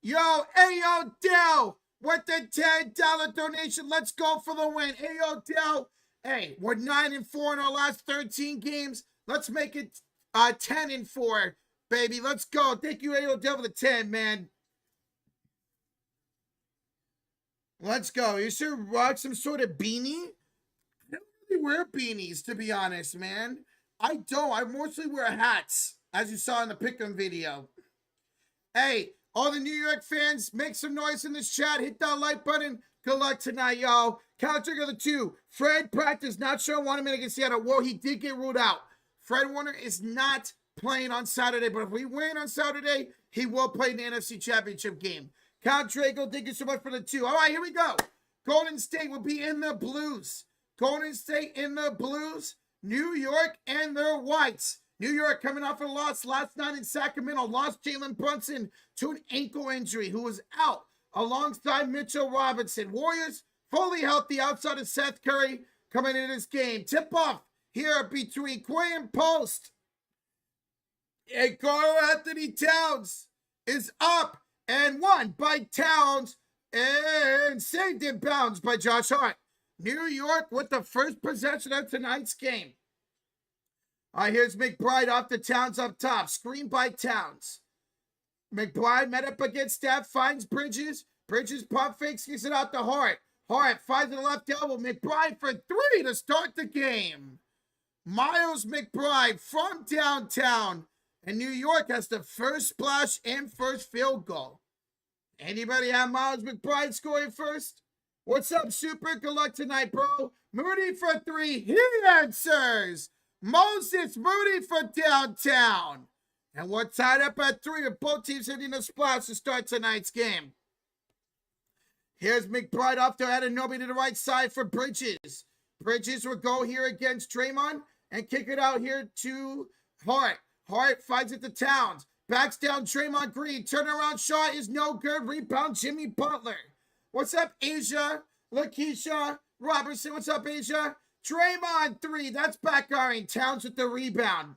Yo, Ayo Dell with the $10 donation. Let's go for the win. Ayo Dell. Hey, we're 9-4 in our last 13 games. Let's make it 10-4, baby. Let's go. Thank you, Ayo Dell, for the 10, man. Let's go. You should rock some sort of beanie. I don't really wear beanies, to be honest, man. I don't. I mostly wear hats, as you saw in the Pick'em video. Hey, all the New York fans, make some noise in this chat. Hit that like button. Good luck tonight, y'all. Counter the 2. Fred practiced. Not sure 1 minute against Seattle. Whoa, he did get ruled out. Fred Warner is not playing on Saturday, but if we win on Saturday, he will play in the NFC Championship game. Count Drago, thank you so much for the 2. All right, here we go. Golden State will be in the blues. Golden State in the blues. New York and their whites. New York coming off a loss last night in Sacramento. Lost Jalen Brunson to an ankle injury, who was out alongside Mitchell Robinson. Warriors fully healthy outside of Seth Curry coming into this game. Tip-off here between Quentin Post and Karl-Anthony Towns is up and won by Towns and saved in bounds by Josh Hart. New York with the first possession of tonight's game. All right, here's McBride off the Towns up top. Screen by Towns. McBride met up against Steph, finds Bridges. Bridges pump fakes, gets it out to Hart. Hart finds the left elbow. McBride for 3 to start the game. Miles McBride from downtown. And New York has the first splash and first field goal. Anybody have Miles McBride scoring first? What's up, Super? Good luck tonight, bro. Moody for 3. He answers. Moses Moody for downtown. And we're tied up at 3 with both teams hitting a splash to start tonight's game. Here's McBride off to Anunoby to the right side for Bridges. Bridges will go here against Draymond and kick it out here to Hart. Hart finds it to Towns. Backs down Draymond Green. Turnaround shot is no good. Rebound Jimmy Butler. What's up, Asia? Lakeisha Robertson. What's up, Asia? Draymond 3. That's backfiring. Towns with the rebound.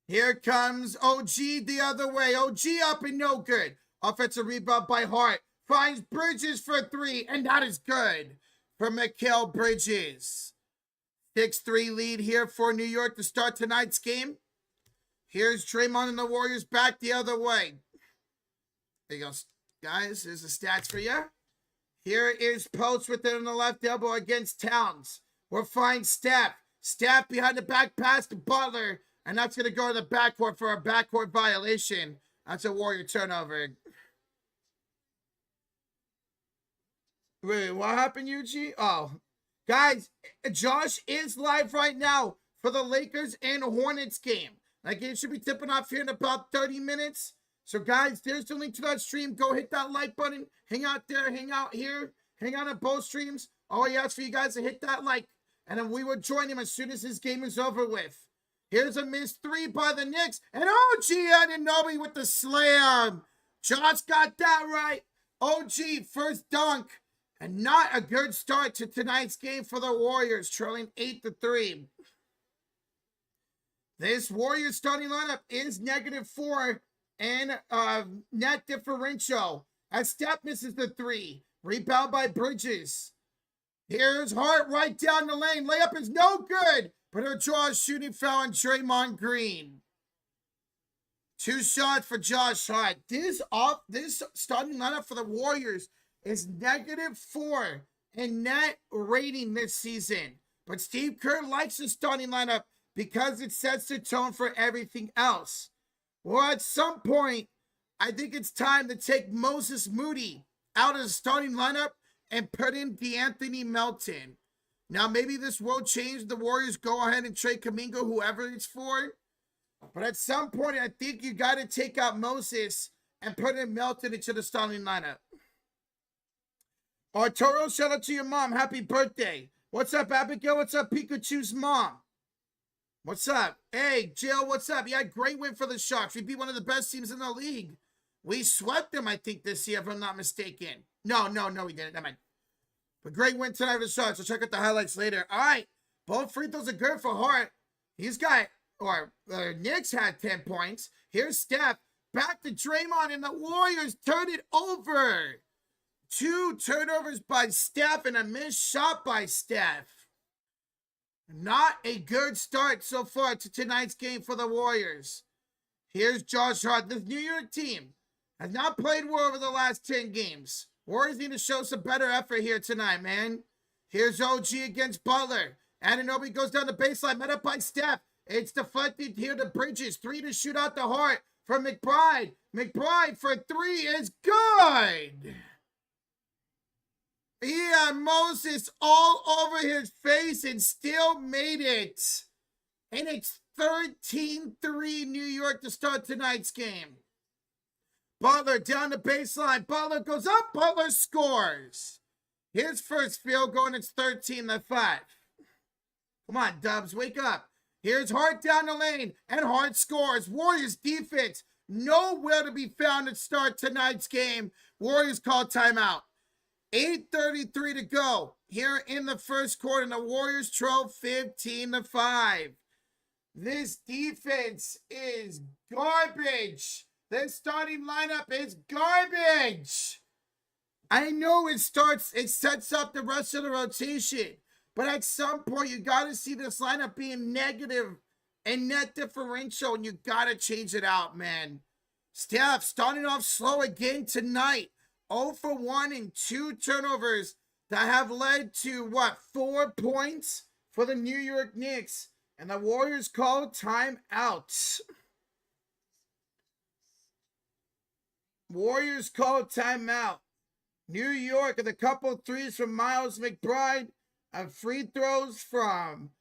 Here comes OG the other way. OG up and no good. Offensive rebound by Hart. Finds Bridges for 3, and that is good for Mikal Bridges. 6-3 lead here for New York to start tonight's game. Here's Draymond and the Warriors back the other way. There you go, guys. Here's the stats for you. Here is Post with it on the left elbow against Towns. We'll find Steph. Steph behind the back pass to Butler. And that's going to go to the backcourt for a backcourt violation. That's a Warrior turnover. Wait, what happened, Yuji? Oh, guys, Josh is live right now for the Lakers and Hornets game. That game should be tipping off here in about 30 minutes. So, guys, there's the link to that stream. Go hit that like button. Hang out there. Hang out here. Hang out on both streams. All he asks for you guys to hit that like. And then we will join him as soon as his game is over with. Here's a missed 3 by the Knicks. And OG Anunoby with the slam. Josh got that right. OG, first dunk. And not a good start to tonight's game for the Warriors, trailing 8-3. This Warriors starting lineup is -4 and net differential. As Steph misses the 3. Rebound by Bridges. Here's Hart right down the lane. Layup is no good, but he'll draw a shooting foul on Draymond Green. 2 shots for Josh Hart. This starting lineup for the Warriors is -4 in net rating this season. But Steve Kerr likes the starting lineup because it sets the tone for everything else. Well, at some point, I think it's time to take Moses Moody out of the starting lineup and put in DeAnthony Melton. Now, maybe this will change. The Warriors go ahead and trade Kuminga, whoever it's for. But at some point, I think you got to take out Moses and put in Melton into the starting lineup. Arturo, shout out to your mom. Happy birthday. What's up, Abigail? What's up, Pikachu's mom? What's up? Hey, Jill, what's up? Yeah, great win for the Sharks. We beat one of the best teams in the league. We swept them, I think, this year, if I'm not mistaken. No, we didn't. Never mind. But great win tonight for the Sharks. I'll check out the highlights later. All right. Both free throws are good for Hart. He's got, Knicks had 10 points. Here's Steph. Back to Draymond, and the Warriors turn it over. 2 turnovers by Steph and a missed shot by Steph. Not a good start so far to tonight's game for the Warriors. Here's Josh Hart. This New York team has not played well over the last 10 games. Warriors need to show some better effort here tonight, man. Here's OG against Butler. Anunoby goes down the baseline, met up by Steph. It's deflected here to Bridges. 3 to shoot out the Hart from McBride. McBride for 3 is good. He had Moses all over his face and still made it. And it's 13-3 New York to start tonight's game. Butler down the baseline. Butler goes up. Butler scores. His first field goal, and it's 13-5. Come on, Dubs, wake up. Here's Hart down the lane, and Hart scores. Warriors defense nowhere to be found to start tonight's game. Warriors call timeout. 8:33 to go here in the first quarter, and the Warriors trail 15-5. This defense is garbage. This starting lineup is garbage. I know it sets up the rest of the rotation, but at some point you got to see this lineup being negative and net differential, and you got to change it out, man. Steph starting off slow again tonight. 0 for 1 and 2 turnovers that have led to, 4 points for the New York Knicks. And the Warriors call timeout. Warriors call timeout. New York with a couple threes from Miles McBride. And free throws from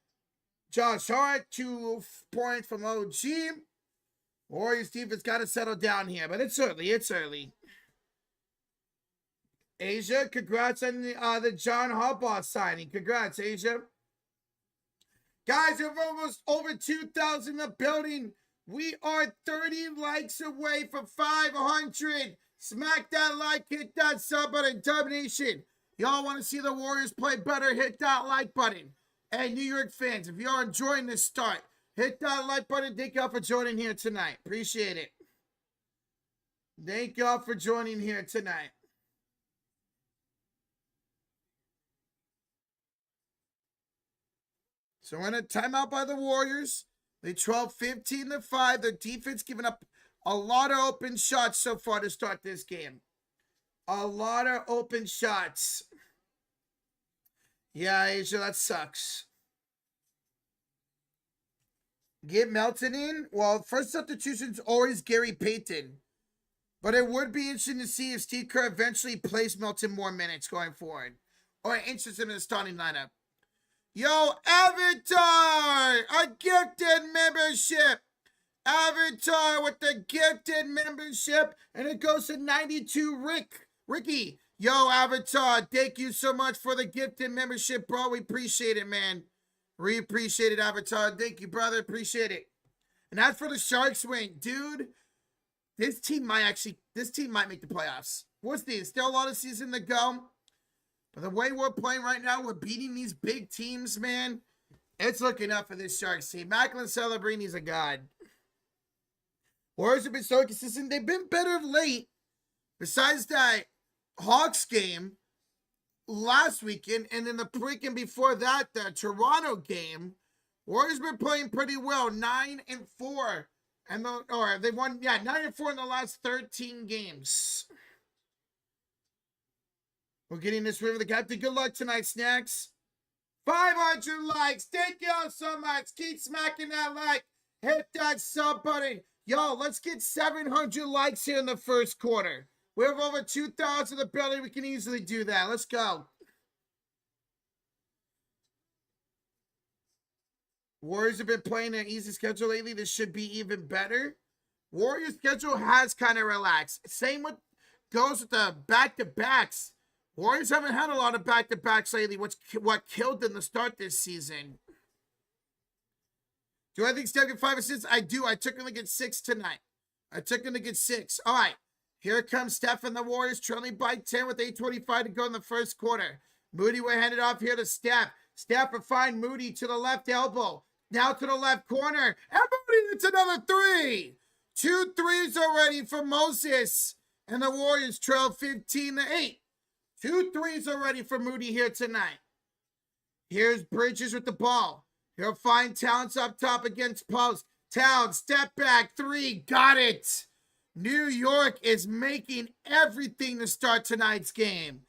Josh Hart. 2 points from OG. Warriors defense got to settle down here. But it's early. Asia, congrats on the John Harbaugh signing. Congrats, Asia. Guys, we're almost over 2,000 in the building. We are 30 likes away from 500. Smack that like, hit that sub button, Dub Nation. Y'all want to see the Warriors play better? Hit that like button. Hey, New York fans, if you're enjoying this start, hit that like button. Thank y'all for joining here tonight. Appreciate it. Thank y'all for joining here tonight. So we're in a timeout by the Warriors. They 12-15-5. Their defense giving up a lot of open shots so far to start this game. A lot of open shots. Yeah, Asia, that sucks. Get Melton in? Well, first substitution's always Gary Payton. But it would be interesting to see if Steve Kerr eventually plays Melton more minutes going forward. Or interested in the starting lineup. Yo, Avatar! A gifted membership! Avatar with the gifted membership. And it goes to 92 Ricky. Yo, Avatar, thank you so much for the gifted membership, bro. We appreciate it, man. We appreciate it, Avatar. Thank you, brother. Appreciate it. And as for the Sharks win, dude, this team might make the playoffs. What's this? Still a lot of season to go. But the way we're playing right now, we're beating these big teams, man. It's looking up for this Sharks team. Macklin Celebrini's a god. Warriors have been so consistent. They've been better of late. Besides that Hawks game last weekend, and then the weekend before that, the Toronto game, Warriors been playing pretty well, 9-4, they won, 9-4 in the last 13 games. We're getting this rid of the captain. Good luck tonight, Snacks. 500 likes. Thank y'all so much. Keep smacking that like. Hit that sub button. Yo, let's get 700 likes here in the first quarter. We have over 2,000 in the building. We can easily do that. Let's go. Warriors have been playing an easy schedule lately. This should be even better. Warriors' schedule has kind of relaxed. Same with goes with the back-to-backs. Warriors haven't had a lot of back-to-backs lately, what killed them to start this season. Do I think Steph get 5 assists? I do. I took him to get 6 tonight. I took him to get 6. All right. Here comes Steph and the Warriors, trailing by 10 with 8:25 to go in the first quarter. Moody will hand it off here to Steph. Steph will find Moody to the left elbow. Now to the left corner. And Moody, it's another 3. 2 threes already for Moses. And the Warriors trail 15-8. 2 threes already for Moody here tonight. Here's Bridges with the ball. He'll find Towns up top against post. Towns, step back, 3, got it. New York is making everything to start tonight's game.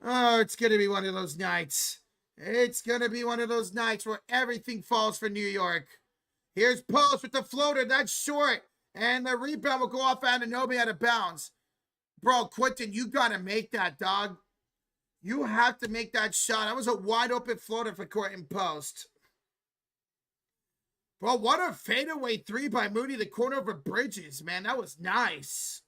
Oh, it's going to be one of those nights. It's going to be one of those nights where everything falls for New York. Here's Post with the floater. That's short. And the rebound will go off Anunoby out of bounds. Bro, Quentin, you got to make that, dog. You have to make that shot. That was a wide open floater for Quentin Post. Bro, what a fadeaway 3 by Moody. The corner over Bridges, man. That was nice.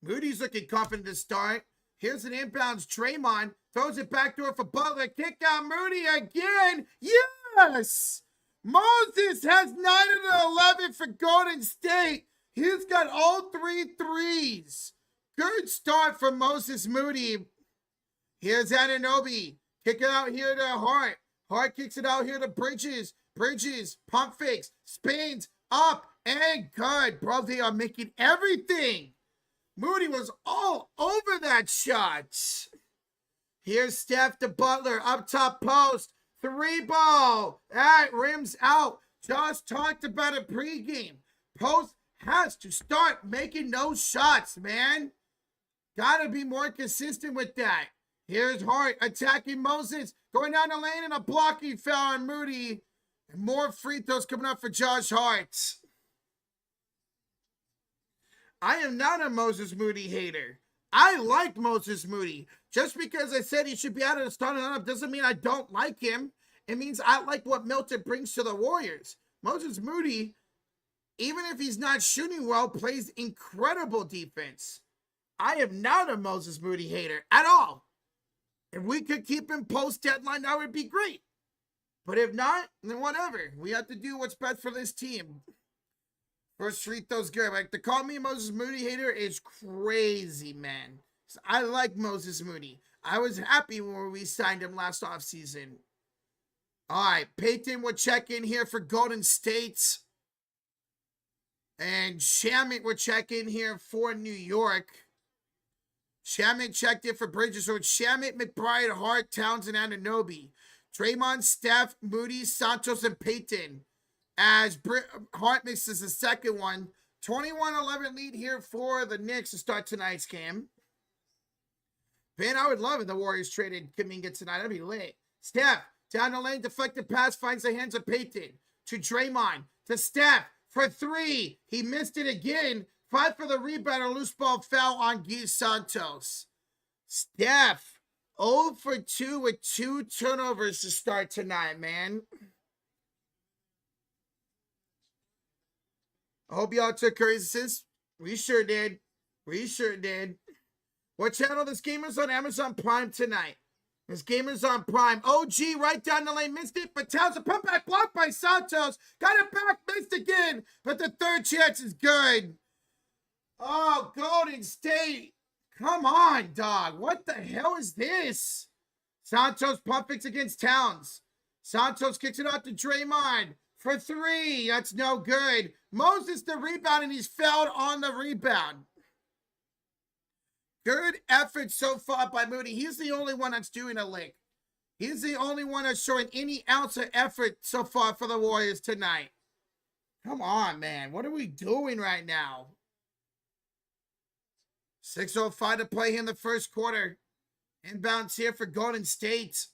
Moody's looking confident to start. Here's an inbounds. Draymond throws it back door for Butler. Kick out Moody again. Yes! Moses has 9 of the 11 for Golden State. He's got all 3 threes. Good start for Moses Moody. Here's Anunoby. Kick it out here to Hart. Hart kicks it out here to Bridges. Bridges, pump fakes, spins, up, and good. Bro, they are making everything. Moody was all over that shot. Here's Steph to Butler, up top post. 3 ball. That rims out. Just talked about it pregame. Post has to start making those shots, man. Gotta be more consistent with that. Here's Hart attacking Moses. Going down the lane and a blocking foul on Moody. And more free throws coming up for Josh Hart. I am not a Moses Moody hater. I like Moses Moody. Just because I said he should be out of the starting lineup doesn't mean I don't like him. It means I like what Milton brings to the Warriors. Moses Moody, even if he's not shooting well, plays incredible defense. I am not a Moses Moody hater at all. If we could keep him post-deadline, that would be great. But if not, then whatever. We have to do what's best for this team. First free throw's good. Like, to call me a Moses Moody hater is crazy, man. I like Moses Moody. I was happy when we signed him last offseason. All right, Peyton will check in here for Golden State. And Shamit will check in here for New York. Shamit checked in for Bridges. So it's Shamit, McBride, Hart, Townsend, and Anunoby. Draymond, Steph, Moody, Santos, and Peyton. As Hart mixes the second one. 21-11 lead here for the Knicks to start tonight's game. Man, I would love it. The Warriors traded Kuminga tonight. That'd be lit. Steph, down the lane, deflected pass, finds the hands of Peyton. To Draymond, to Steph, for three. He missed it again. Fight for the rebound. A loose ball foul on Guy Santos. Steph, 0 for 2 with 2 turnovers to start tonight, man. I hope y'all took Curry's assist. We sure did. We sure did. What channel this game is on? Amazon Prime tonight. This game is on Prime. OG right down the lane. Missed it, but Townsend put back blocked by Santos. Got it back, missed again. But the third chance is good. Oh, Golden State. Come on, dog. What the hell is this? Santos pump fakes against Towns. Santos kicks it out to Draymond for three. That's no good. Moses the rebound, and he's fouled on the rebound. Good effort so far by Moody. He's the only one that's doing a lick. He's the only one that's showing any ounce of effort so far for the Warriors tonight. Come on, man. What are we doing right now? 6:05 to play here in the first quarter. Inbounds here for Golden State.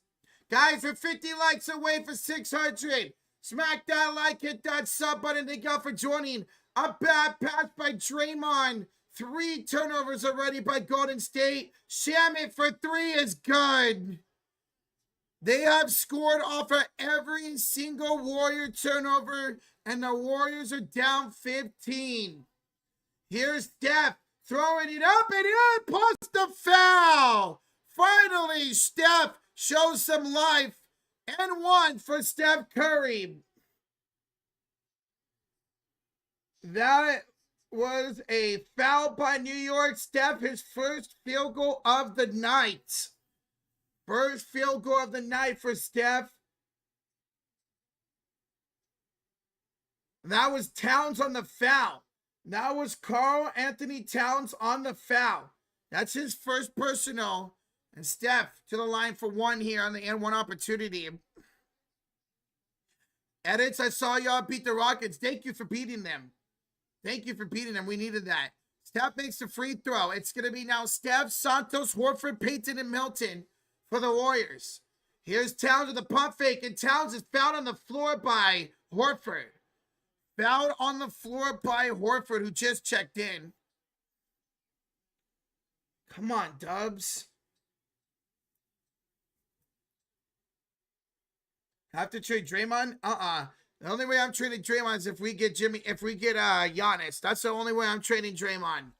Guys, we're 50 likes away for 600. Smack that like, hit that sub button. Thank y'all for joining. A bad pass by Draymond. 3 turnovers already by Golden State. Shamit for 3 is good. They have scored off of every single Warrior turnover, and the Warriors are down 15. Here's Steph throwing it up and in, plus the foul. Finally, Steph shows some life, and 1 for Steph Curry. That was a foul by New York. Steph, his first field goal of the night. First field goal of the night for Steph. That was Towns on the foul. That was Karl-Anthony Towns on the foul. That's his first personal. And Steph to the line for 1 here on the N1 opportunity. Edits, I saw y'all beat the Rockets. Thank you for beating them. Thank you for beating them. We needed that. Steph makes the free throw. It's going to be now Steph, Santos, Horford, Peyton, and Milton for the Warriors. Here's Towns with the pump fake, and Towns is fouled on the floor by Horford. Fouled on the floor by Horford, who just checked in. Come on, Dubs. Have to trade Draymond? The only way I'm trading Draymond is if we get Giannis. That's the only way I'm trading Draymond.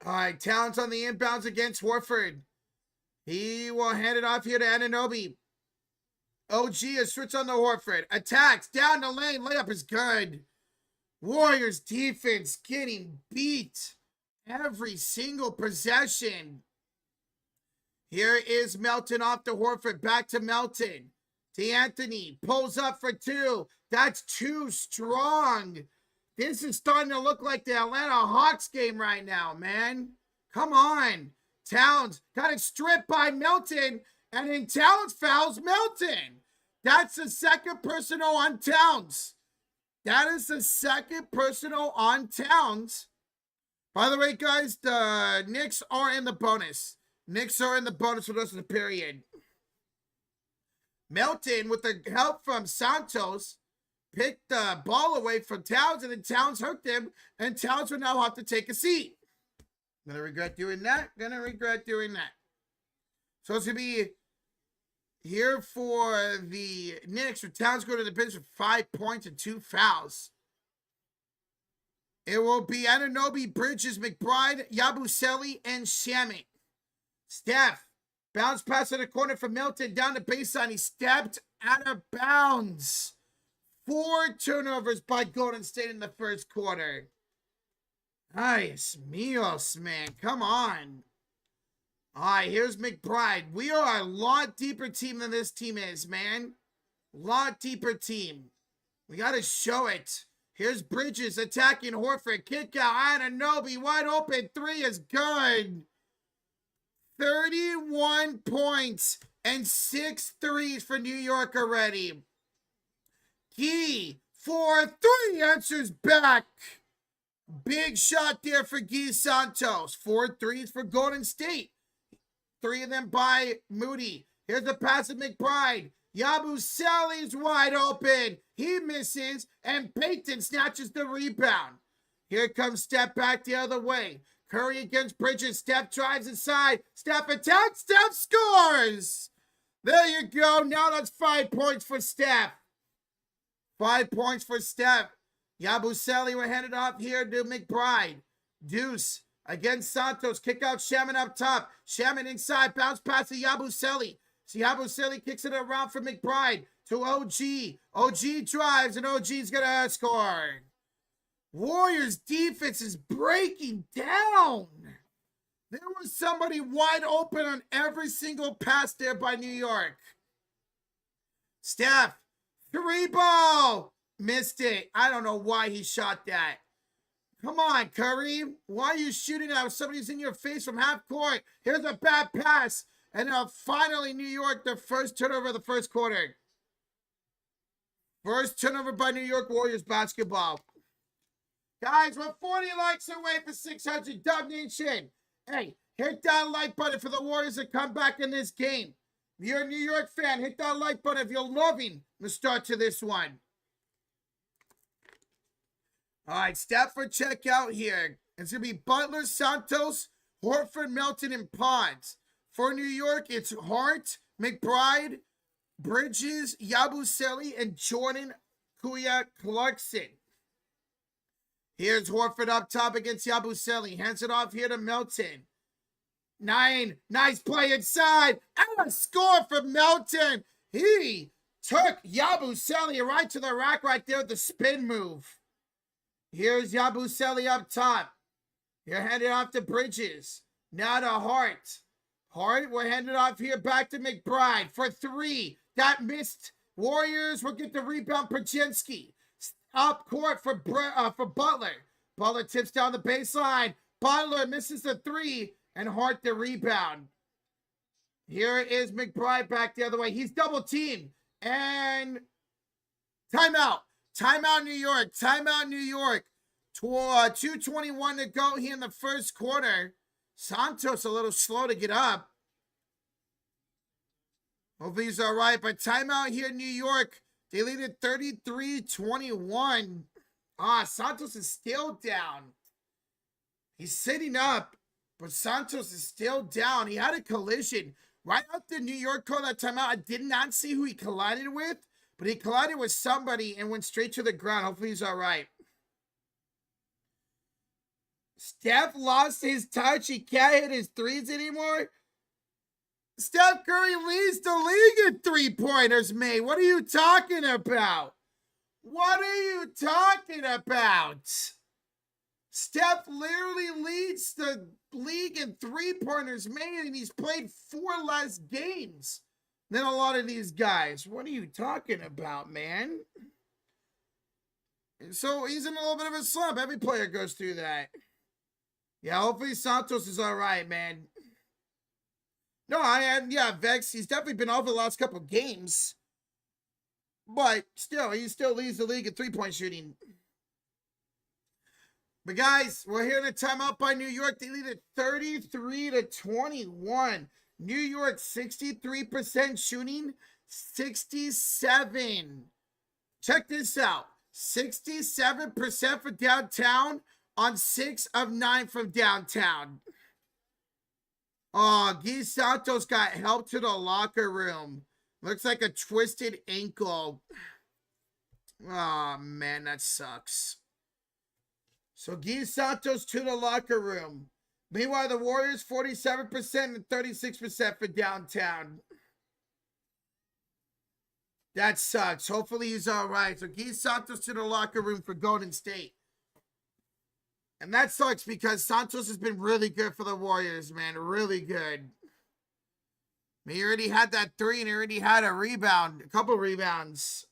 All right, Towns on the inbounds against Horford. He will hand it off here to Anunoby. OG is switch on the Horford. Attacks down the lane. Layup is good. Warriors defense getting beat every single possession. Here is Melton off to Horford. Back to Melton. D'Anthony pulls up for 2. That's too strong. This is starting to look like the Atlanta Hawks game right now, man. Come on. Towns got it stripped by Melton, and then Towns fouls Melton. That's the second personal on Towns. That is the second personal on Towns. By the way, guys, the Knicks are in the bonus. Knicks are in the bonus for the rest of the period. Melton, with the help from Santos, picked the ball away from Towns, and then Towns hooked him, and Towns will now have to take a seat. Gonna regret doing that. So it's gonna be here for the Knicks, with Towns going to the bench with 5 points and 2 fouls. It will be Anunoby, Bridges, McBride, Yabusele, and Shamit. Steph, bounce pass in the corner for Milton, down the baseline. He stepped out of bounds. 4 turnovers by Golden State in the first quarter. Nice. Mios, man. Come on. All right, here's McBride. We are a lot deeper team than this team is, man. Lot deeper team. We got to show it. Here's Bridges attacking Horford. Kick out. Anunoby wide open. 3 is good. 31 points and 6 threes for New York already. Key for 3 answers back. Big shot there for Guy Santos. 4 threes for Golden State. 3 of them by Moody. Here's the pass of McBride. Yabusele's wide open. He misses, and Payton snatches the rebound. Here comes Steph back the other way. Curry against Bridges. Steph drives inside. Steph attacks. Steph scores. There you go. Now that's 5 points for Steph. 5 points for Steph. Yabusele will hand it off here to McBride. Deuce against Santos. Kick out Shaman up top. Shaman inside. Bounce pass to Yabusele. See, Yabusele kicks it around for McBride to OG. OG drives, and OG's going to score. Warriors defense is breaking down. There was somebody wide open on every single pass there by New York. Steph, 3 ball. Missed it. I don't know why he shot that. Come on, Curry. Why are you shooting out? Somebody's in your face from half court. Here's a bad pass. And finally, New York, their first turnover of the first quarter. First turnover by New York Warriors basketball. Guys, we're 40 likes away for 600. Dub Nation. Hey, hit that like button for the Warriors to come back in this game. If you're a New York fan, hit that like button if you're loving the start to this one. All right, Steph for checkout here. It's going to be Butler, Santos, Horford, Melton, and Ponds. For New York, it's Hart, McBride, Bridges, Yabusele, and Jordan Kuya Clarkson. Here's Horford up top against Yabusele. Hands it off here to Melton. 9. Nice play inside. And a score for Melton. He took Yabusele right to the rack right there with the spin move. Here's Yabusele up top. You're handed off to Bridges. Now to Hart. Hart will hand it off here back to McBride for 3. That missed. Warriors will get the rebound. Pajinski. Up court for Butler. Butler tips down the baseline. Butler misses the 3. And Hart the rebound. Here is McBride back the other way. He's double teamed. And timeout. Timeout, New York. Timeout, New York. 2:21 to go here in the first quarter. Santos a little slow to get up. Hopefully he's all right. But timeout here in New York. They lead at 33-21. Santos is still down. He's sitting up, but Santos is still down. He had a collision. Right after New York called that timeout, I did not see who he collided with, but he collided with somebody and went straight to the ground. Hopefully he's all right. Steph lost his touch. He can't hit his threes anymore. Steph Curry leads the league in three-pointers, mate. What are you talking about? What are you talking about? Steph literally leads the league in three-pointers, mate, and he's played 4 less games than a lot of these guys. What are you talking about, man? So he's in a little bit of a slump. Every player goes through that. Yeah, hopefully Santos is all right, man. No, Vex, he's definitely been off the last couple games. But still, he still leads the league in three-point shooting. But guys, we're here in a timeout by New York. They lead at 33-21. New York, 63% shooting, 67. Check this out. 67% for downtown on 6 of 9 from downtown. Oh, Guy Santos got help to the locker room. Looks like a twisted ankle. Oh, man, that sucks. So Guy Santos to the locker room. Meanwhile, the Warriors, 47% and 36% for downtown. That sucks. Hopefully he's all right. So Guy Santos to the locker room for Golden State. And that sucks because Santos has been really good for the Warriors, man. Really good. He already had that 3 and he already had a couple rebounds.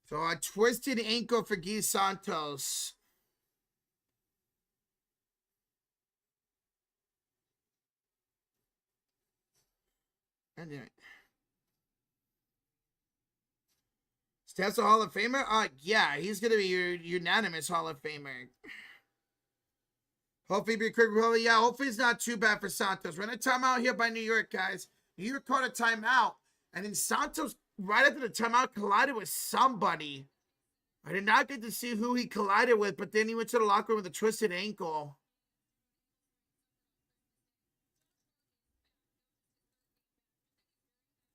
So a twisted ankle for Guy Santos. Anyway. Steph's a Hall of Famer? Yeah, he's going to be your unanimous Hall of Famer. Hopefully be quick. Yeah, hopefully it's not too bad for Santos. We're in a timeout here by New York, guys. New York caught a timeout. And then Santos, right after the timeout, collided with somebody. I did not get to see who he collided with, but then he went to the locker room with a twisted ankle.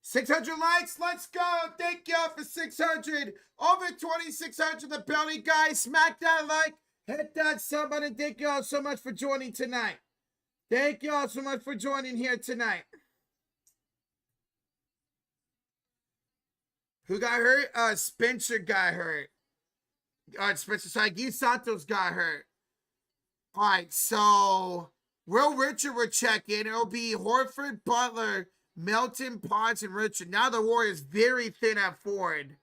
$600 likes. Let's go. Thank y'all for 600. Over 2,600 the belly, guys. Smack that like. Hit that sub button. Thank y'all so much for joining tonight. Thank y'all so much for joining here tonight. Who got hurt? Spencer got hurt. Spencer, sorry, Guy Santos got hurt. All right, so Will Richard will check in. It'll be Horford, Butler, Melton, Potts, and Richard. Now the Warriors very thin at forward.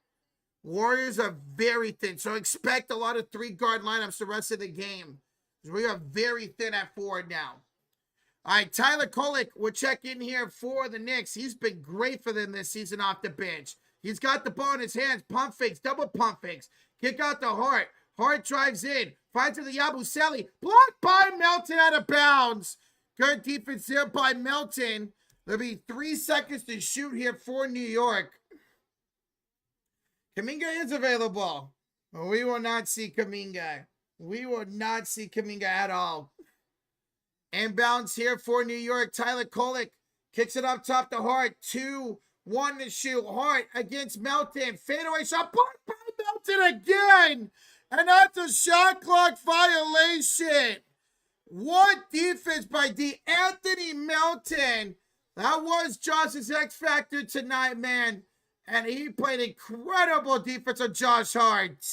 Warriors are very thin, so expect a lot of 3-guard lineups the rest of the game. We are very thin at forward now. All right, Tyler Kolek will check in here for the Knicks. He's been great for them this season off the bench. He's got the ball in his hands. Pump fakes, double pump fakes. Kick out the Hart. Hart drives in. Finds to the Yabusele. Blocked by Melton out of bounds. Good defense here by Melton. There'll be 3 seconds to shoot here for New York. Kuminga is available. We will not see Kuminga. We will not see Kuminga at all. Inbounds here for New York. Tyler Kolek kicks it up top to Hart. 2-1 to shoot. Hart against Melton. Fadeaway shot. Blocked by Melton again. And that's a shot clock violation. What defense by Anthony Melton. That was Josh's X Factor tonight, man. And he played incredible defense on Josh Hart.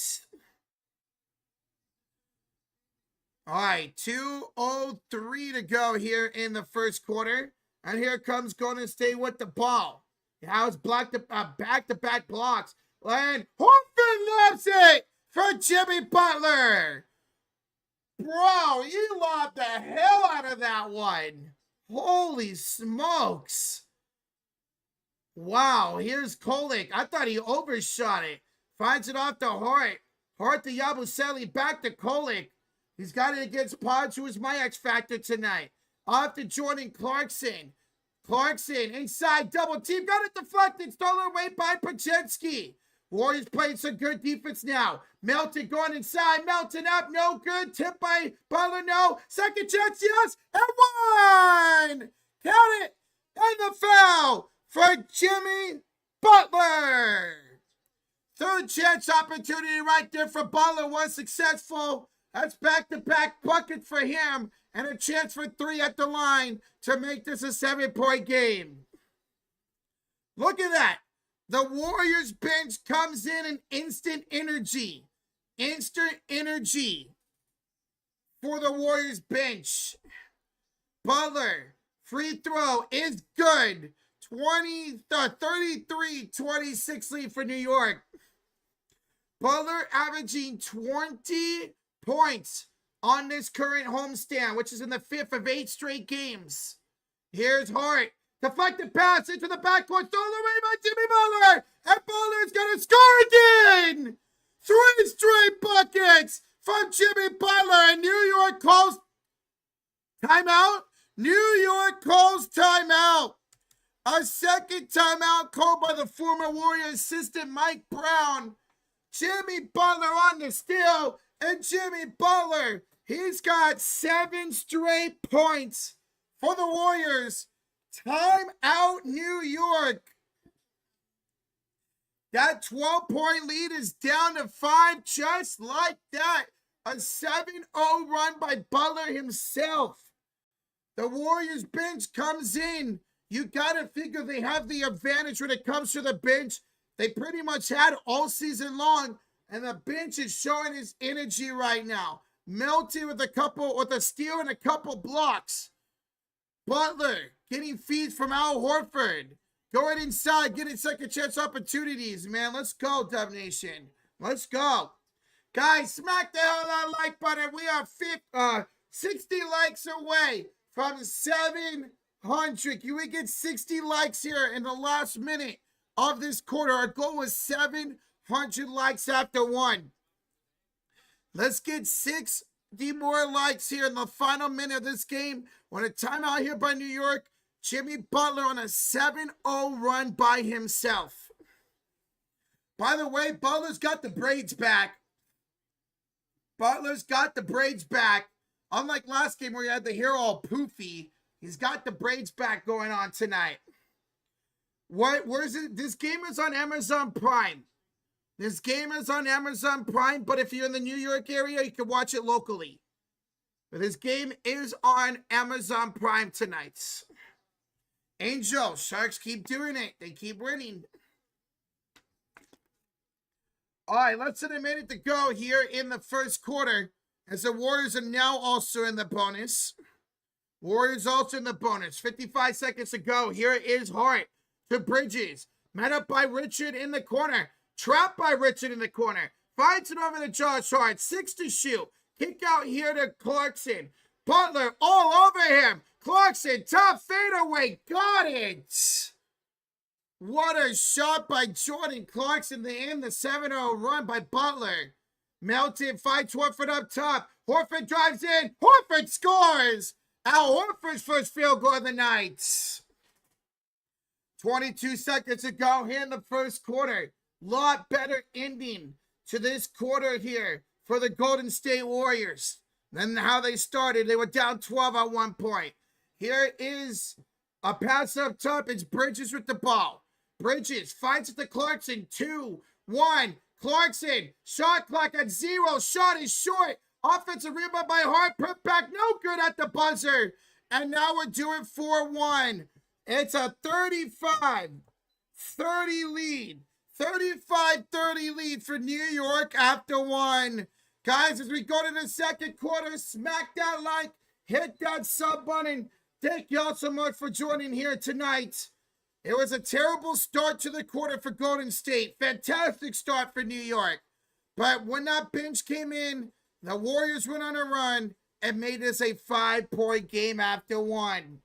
All right, 2:03 to go here in the first quarter. And here comes Golden State with the ball. Now it's blocked back-to-back blocks. And Horford loves it for Jimmy Butler. Bro, he lobbed the hell out of that one. Holy smokes. Wow, here's Kolek. I thought he overshot it. Finds it off to Hart. Hart to Yabusele. Back to Kolek. He's got it against Podge, who is my X Factor tonight. Off to Jordan Clarkson. Clarkson inside. Double team. Got it deflected. Stolen away by Pajensky. Warriors playing some good defense now. Melton going inside. Melton up. No good. Tip by Butler. No. Second chance. Yes. And one. Count it. And the foul for Jimmy Butler. Third chance opportunity right there for Butler. Was successful. That's back-to-back bucket for him. And a chance for 3 at the line to make this a 7-point game. Look at that. The Warriors bench comes in an instant energy. Instant energy for the Warriors bench. Butler, free throw is good. 33-26 lead for New York. Butler averaging 20 points on this current homestand, which is in the 5th of 8 straight games. Here's Hart. Deflected pass into the backcourt. Stolen away by Jimmy Butler. And Butler's going to score again. 3 straight buckets from Jimmy Butler. And New York calls timeout. New York calls timeout. A second timeout called by the former Warrior assistant Mike Brown. Jimmy Butler on the steal. And Jimmy Butler, he's got 7 straight points for the Warriors. Time out, New York. That 12-point lead is down to 5 just like that. A 7-0 run by Butler himself. The Warriors bench comes in. You got to figure they have the advantage when it comes to the bench. They pretty much had all season long. And the bench is showing its energy right now. Melton with a steal and a couple blocks. Butler getting feeds from Al Horford. Going inside, getting second chance opportunities, man. Let's go, Dub Nation. Let's go. Guys, smack the hell out of that like button. We are 60 likes away from 700. Can we get 60 likes here in the last minute of this quarter? Our goal was 700 likes after one. Let's get 60 more likes here in the final minute of this game. We're on a timeout here by New York. Jimmy Butler on a 7-0 run by himself. By the way, Butler's got the braids back. Butler's got the braids back. Unlike last game where he had the hair all poofy, he's got the braids back going on tonight. Where's it? This game is on Amazon Prime. This game is on Amazon Prime, but if you're in the New York area, you can watch it locally. But this game is on Amazon Prime tonight. Angel, Sharks keep doing it. They keep winning. All right, less than a minute to go here in the first quarter, as the Warriors are now also in the bonus. Warriors also in the bonus. 55 seconds to go. Here is Hart to Bridges. Met up by Richard in the corner. Trapped by Richard in the corner. Finds it over to Josh Hart. 6 to shoot. Kick out here to Clarkson. Butler all over him. Clarkson, top fadeaway. Got it. What a shot by Jordan Clarkson to end the 7-0 run by Butler. Melton fights Horford up top. Horford drives in. Horford scores. Al Horford's first field goal of the night. 22 seconds to go here in the first quarter. Lot better ending to this quarter here for the Golden State Warriors than how they started. They were down 12 at one point. Here is a pass up top. It's Bridges with the ball. Bridges fights it to Clarkson. 2-1. Clarkson. Shot clock at 0. Shot is short. Offensive rebound by Hart. Put back. No good at the buzzer. And now we're doing 4-1. It's a 35-30 lead. 35-30 lead for New York after one. Guys, as we go to the second quarter, smack that like, hit that sub button. Thank y'all so much for joining here tonight. It was a terrible start to the quarter for Golden State. Fantastic start for New York. But when that bench came in, the Warriors went on a run and made this a 5-point game after one.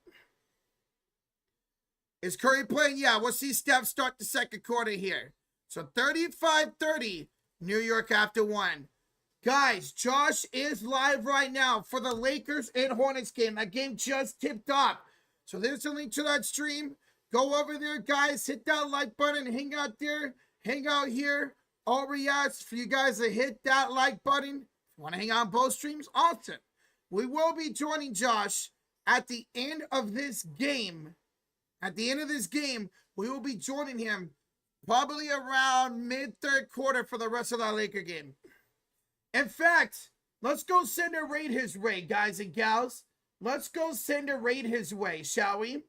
Is Curry playing? Yeah, we'll see Steph start the second quarter here. So 35-30, New York after one. Guys, Josh is live right now for the Lakers and Hornets game. That game just tipped off. So there's a link to that stream. Go over there, guys. Hit that like button. Hang out there. Hang out here. All we ask for you guys to hit that like button. If you want to hang out on both streams, awesome. We will be joining Josh at the end of this game. At the end of this game, we will be joining him probably around mid-third quarter for the rest of that Laker game. In fact, let's go send a raid his way, guys and gals. Let's go send a raid his way, shall we?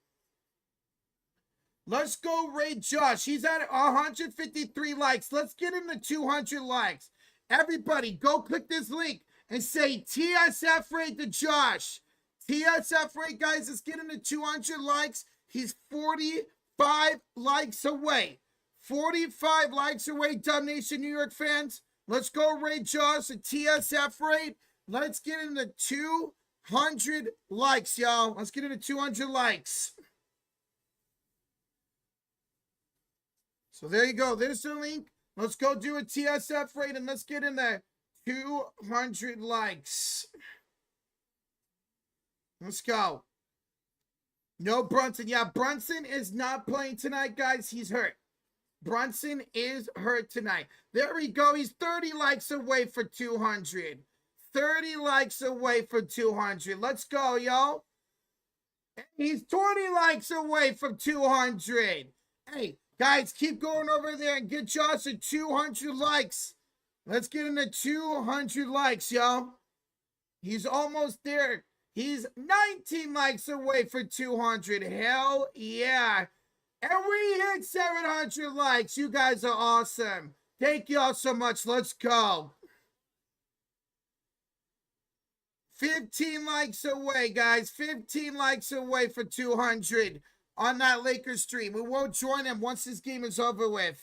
Let's go raid Josh. He's at 153 likes. Let's get him to 200 likes. Everybody, go click this link and say TSF raid to Josh. TSF raid, guys. Let's get him to 200 likes. He's 45 likes away. 45 likes away, Dub Nation New York fans. Let's go raid Josh, a TSF raid. Let's get him to 200 likes, y'all. Let's get him to 200 likes. So there you go. There's the link. Let's go do a TSF raid and let's get in there 200 likes. Let's go. No Brunson. Yeah, Brunson is not playing tonight, guys. He's hurt. Brunson is hurt tonight. There we go. He's 30 likes away for 200. 30 likes away for 200. Let's go, y'all. He's 20 likes away from 200. Hey, guys, keep going over there and get Josh to 200 likes. Let's get him to 200 likes, y'all. He's almost there. He's 19 likes away for 200. Hell yeah. And we hit 700 likes. You guys are awesome. Thank y'all so much. Let's go. 15 likes away, guys. 15 likes away for 200 on that Lakers stream. We won't join them once this game is over with.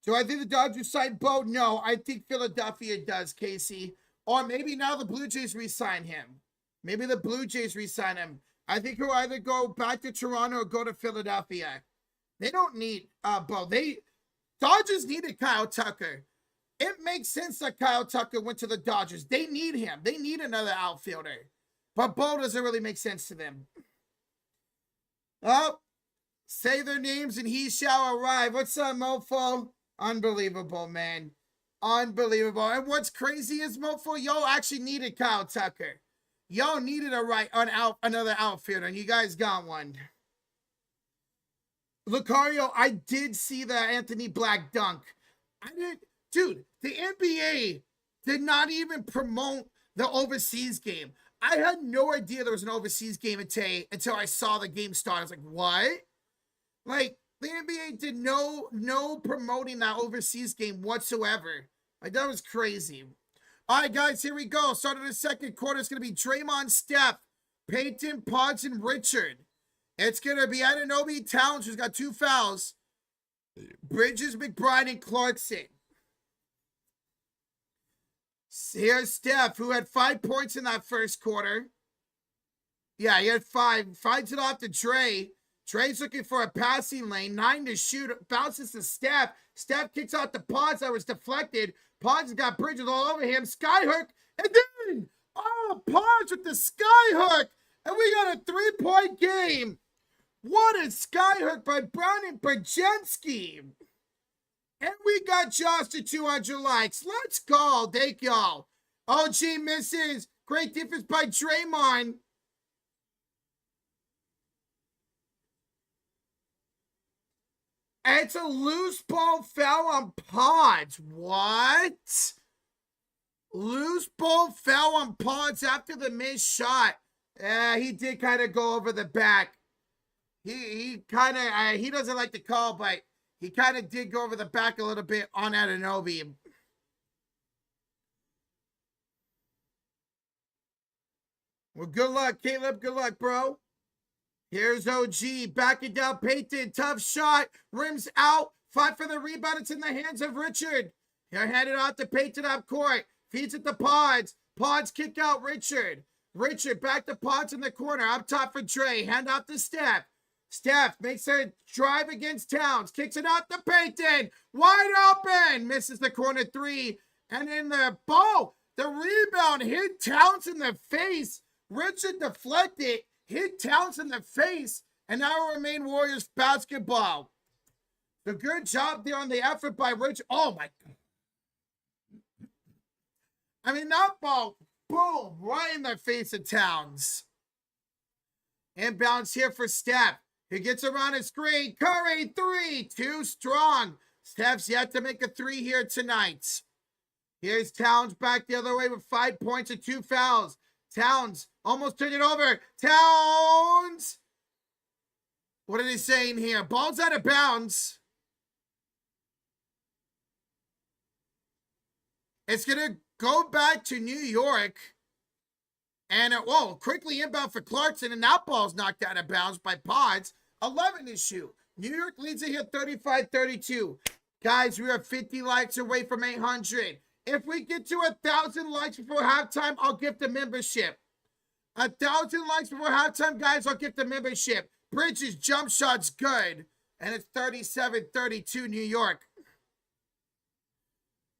Do I think the Dodgers sign Bo? No, I think Philadelphia does, Casey. Or maybe now the Blue Jays re-sign him. Maybe the Blue Jays re-sign him. I think he'll either go back to Toronto or go to Philadelphia. They don't need Bo. Dodgers needed Kyle Tucker. It makes sense that Kyle Tucker went to the Dodgers. They need him. They need another outfielder. But Bo doesn't really make sense to them. Oh, say their names and he shall arrive. What's up, mofo? Unbelievable, man. Unbelievable. And what's crazy is, mofo, y'all actually needed Kyle Tucker. Y'all needed another outfielder, and you guys got one. Lucario, I did see the Anthony Black dunk. Dude, the NBA did not even promote the overseas game. I had no idea there was an overseas game until I saw the game start. I was like, what? Like, the NBA did no promoting that overseas game whatsoever. Like, that was crazy. All right, guys, here we go. Start of the second quarter. It's going to be Draymond, Steph, Peyton, Pods, and Richard. It's going to be Anunoby, Towns, who's got 2 fouls. Bridges, McBride, and Clarkson. Here's Steph, who had 5 points in that first quarter. Yeah, he had 5. Finds it off to Dre. Dre's looking for a passing lane. 9 to shoot. Bounces to Steph. Steph kicks out the Pods that was deflected. Pods got Bridges all over him. Skyhook. And then, Pods with the skyhook. And we got a 3-point game. What a skyhook by Brown and Brzezinski. And we got Josh to 200 likes. Let's go. Thank y'all. OG misses. Great defense by Draymond. And it's a loose ball foul on Pods. What? Loose ball foul on Pods after the missed shot. He did kind of go over the back. He kind of, he doesn't like the call, but he kind of did go over the back a little bit on Anunoby. Well, good luck, Caleb. Good luck, bro. Here's OG. Backing down Peyton. Tough shot. Rims out. Fight for the rebound. It's in the hands of Richard. He'll hand it off to Peyton up court. Feeds it to Pods. Pods kick out Richard. Richard back to Pods in the corner. Up top for Dre. Hand off to Steph. Steph makes a drive against Towns. Kicks it out to Peyton. Wide open. Misses the corner 3. And in the ball, the rebound hit Towns in the face. Richard deflected. Hit Towns in the face. And now will remain Warriors basketball. The good job there on the effort by Richard. Oh, my God. I mean, that ball, boom, right in the face of Towns. Inbounds here for Steph. He gets around his screen. Curry, 3, too strong. Steph's yet to make a 3 here tonight. Here's Towns back the other way with 5 points and 2 fouls. Towns almost turned it over. Towns! What are they saying here? Ball's out of bounds. It's going to go back to New York. And, quickly inbound for Clarkson, and that ball's knocked out of bounds by Pods. 11 to shoot. New York leads it here 35-32. Guys, we are 50 likes away from 800. If we get to 1,000 likes before halftime, I'll gift the membership. 1,000 likes before halftime, guys, I'll gift the membership. Bridges jump shot's good. And it's 37-32 New York.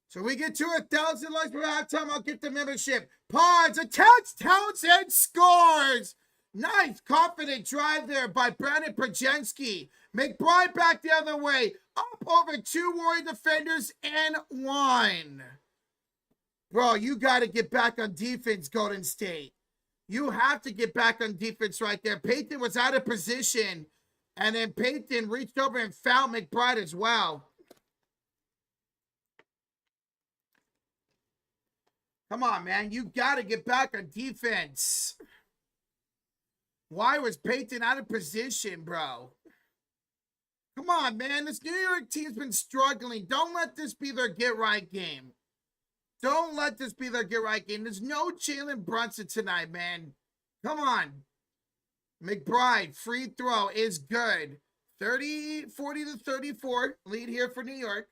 So we get to 1,000 likes before halftime, I'll get the membership. Pods attacks Townsend, scores. Nice, confident drive there by Brandon Brzezinski. McBride back the other way. Up over 2 Warrior defenders and 1. Bro, you got to get back on defense, Golden State. You have to get back on defense right there. Peyton was out of position. And then Peyton reached over and fouled McBride as well. Come on, man. You got to get back on defense. Why was Peyton out of position, bro? Come on, man. This New York team's been struggling. Don't let this be their get-right game. Don't let this be the get right game. There's no Jalen Brunson tonight, man. Come on. McBride, free throw is good. 40-34, lead here for New York.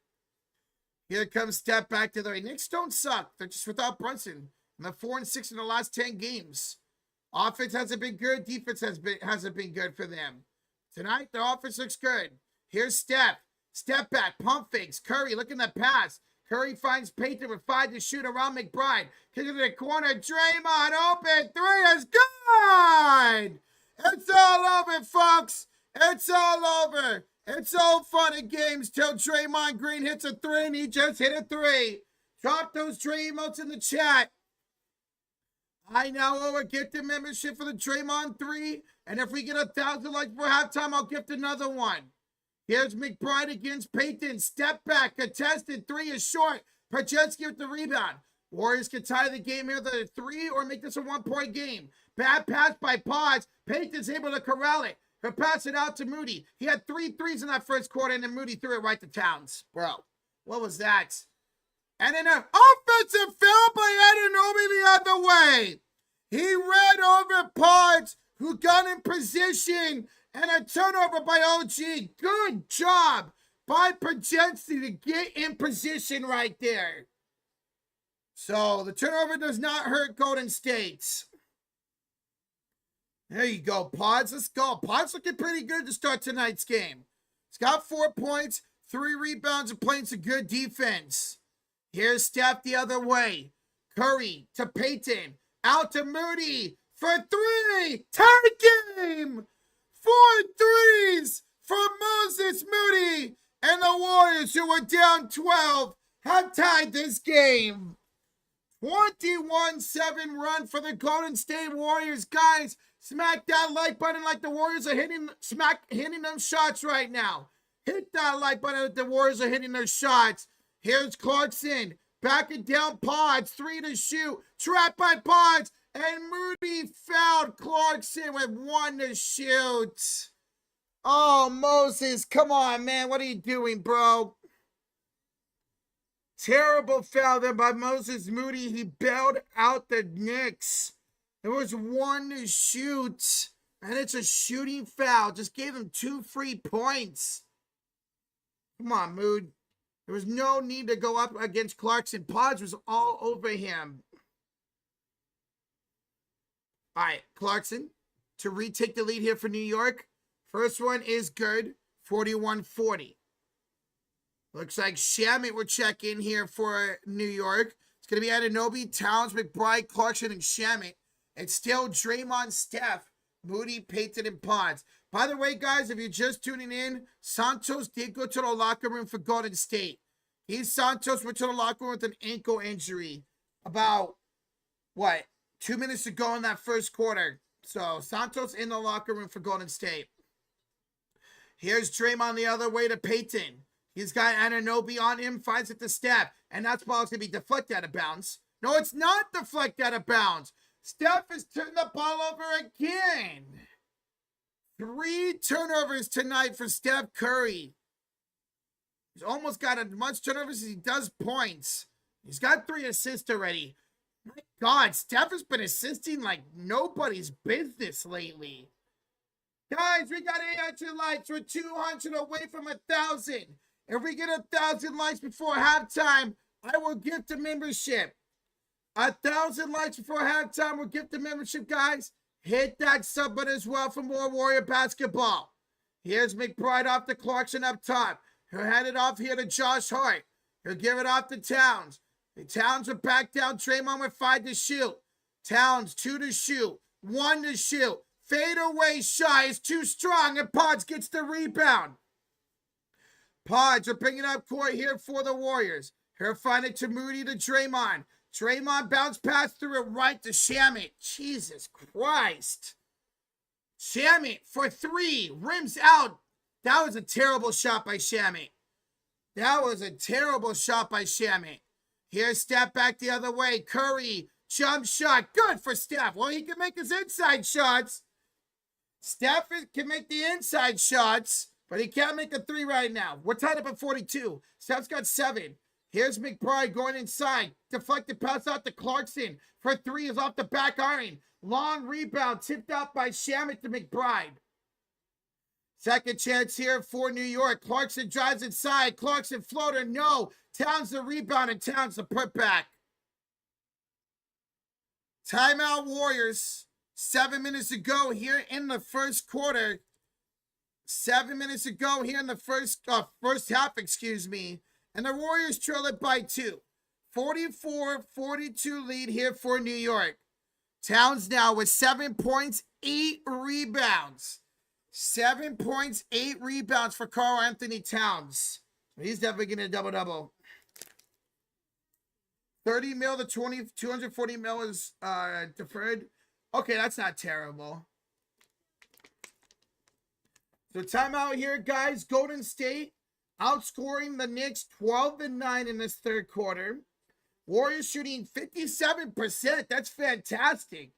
Here comes step back to the way. Knicks don't suck. They're just without Brunson. And they're 4-6 in the last 10 games. Offense hasn't been good. Defense hasn't been good for them. Tonight, the offense looks good. Here's Steph. Step back, pump fakes. Curry, look in the pass. Curry finds Payton with 5 to shoot around McBride. Kick it to the corner. Draymond open. 3 is good. It's all over, folks. It's all over. It's all fun and games till Draymond Green hits a 3, and he just hit a 3. Drop those Dray emotes in the chat. I now owe a gifted membership for the Draymond 3, and if we get 1,000 likes for halftime, I'll gift another one. Here's McBride against Payton. Step back, contested, 3 is short. Paczynski with the rebound. Warriors can tie the game here with a 3 or make this a 1-point game. Bad pass by Pods. Payton's able to corral it. He'll pass it out to Moody. He had 3 threes in that first quarter, and then Moody threw it right to Towns. Bro, what was that? And then an offensive foul by Anunoby the other way. He ran over Pods, who got in position, and a turnover by OG. Good job by Paczynski to get in position right there. So the turnover does not hurt Golden State. There you go, Pods. Let's go. Pods looking pretty good to start tonight's game. He's got 4 points, 3 rebounds, and playing some good defense. Here's Steph the other way. Curry to Payton. Out to Moody for 3. Tie game. 4 threes for Moses Moody. And the Warriors, who were down 12, have tied this game. 21-7 run for the Golden State Warriors. Guys, smack that like button like the Warriors are hitting them shots right now. Hit that like button like the Warriors are hitting their shots. Here's Clarkson. Backing down Pods. 3 to shoot. Trapped by Pods. And Moody fouled Clarkson with 1 to shoot. Oh, Moses. Come on, man. What are you doing, bro? Terrible foul there by Moses Moody. He bailed out the Knicks. There was 1 to shoot. And it's a shooting foul. Just gave him 2 free points. Come on, Mood. There was no need to go up against Clarkson. Pods was all over him. All right, Clarkson to retake the lead here for New York. First one is good, 41-40. Looks like Shamet will check in here for New York. It's going to be Anunoby, Towns, McBride, Clarkson, and Shamet. It's still Draymond, Steph, Moody, Payton, and Pods. By the way, guys, if you're just tuning in, Santos did go to the locker room for Golden State. Santos went to the locker room with an ankle injury about, 2 minutes ago in that first quarter. So, Santos in the locker room for Golden State. Here's Draymond the other way to Payton. He's got Anunoby on him, finds it to Steph. And that ball's going to be deflected out of bounds. No, it's not deflected out of bounds. Steph has turned the ball over again. 3 turnovers tonight for Steph Curry. He's almost got as much turnovers as he does points. He's got 3 assists already. My God, Steph has been assisting like nobody's business lately. Guys, we got 800 likes. We're 200 away from 1,000. If we get 1,000 likes before halftime, I will gift a membership. 1,000 likes before halftime, we'll gift a membership, guys. Hit that sub button as well for more Warrior basketball. Here's McBride off to Clarkson up top. He'll hand it off here to Josh Hart. He'll give it off to Towns. The Towns will back down. Draymond with 5 to shoot. Towns 2 to shoot. 1 to shoot. Fade away shot is too strong, and Pods gets the rebound. Pods are bringing up court here for the Warriors. He'll find it to Moody to Draymond. Draymond bounce pass through it right to Shamet. Jesus Christ. Shamet for 3. Rims out. That was a terrible shot by Shamet. That was a terrible shot by Shamet. Here's Steph back the other way. Curry, jump shot. Good for Steph. Well, he can make his inside shots. Steph can make the inside shots, but he can't make a 3 right now. We're tied up at 42. Steph's got 7. Here's McBride going inside. Deflected pass out to Clarkson. For three is off the back iron. Long rebound tipped out by Shamet to McBride. Second chance here for New York. Clarkson drives inside. Clarkson floater, no. Towns the rebound and Towns the putback. Timeout Warriors. 7 minutes to go here in the first quarter. 7 minutes to go here in the first half, excuse me. And the Warriors trail it by 2. 44-42 lead here for New York. Towns now with 7 points, 8 rebounds. 7 points, 8 rebounds for Karl-Anthony Towns. He's definitely getting a double-double. 30 mil to 240 mil is deferred. Okay, that's not terrible. So timeout here, guys. Golden State outscoring the Knicks 12-9 in this third quarter. Warriors shooting 57%. That's fantastic.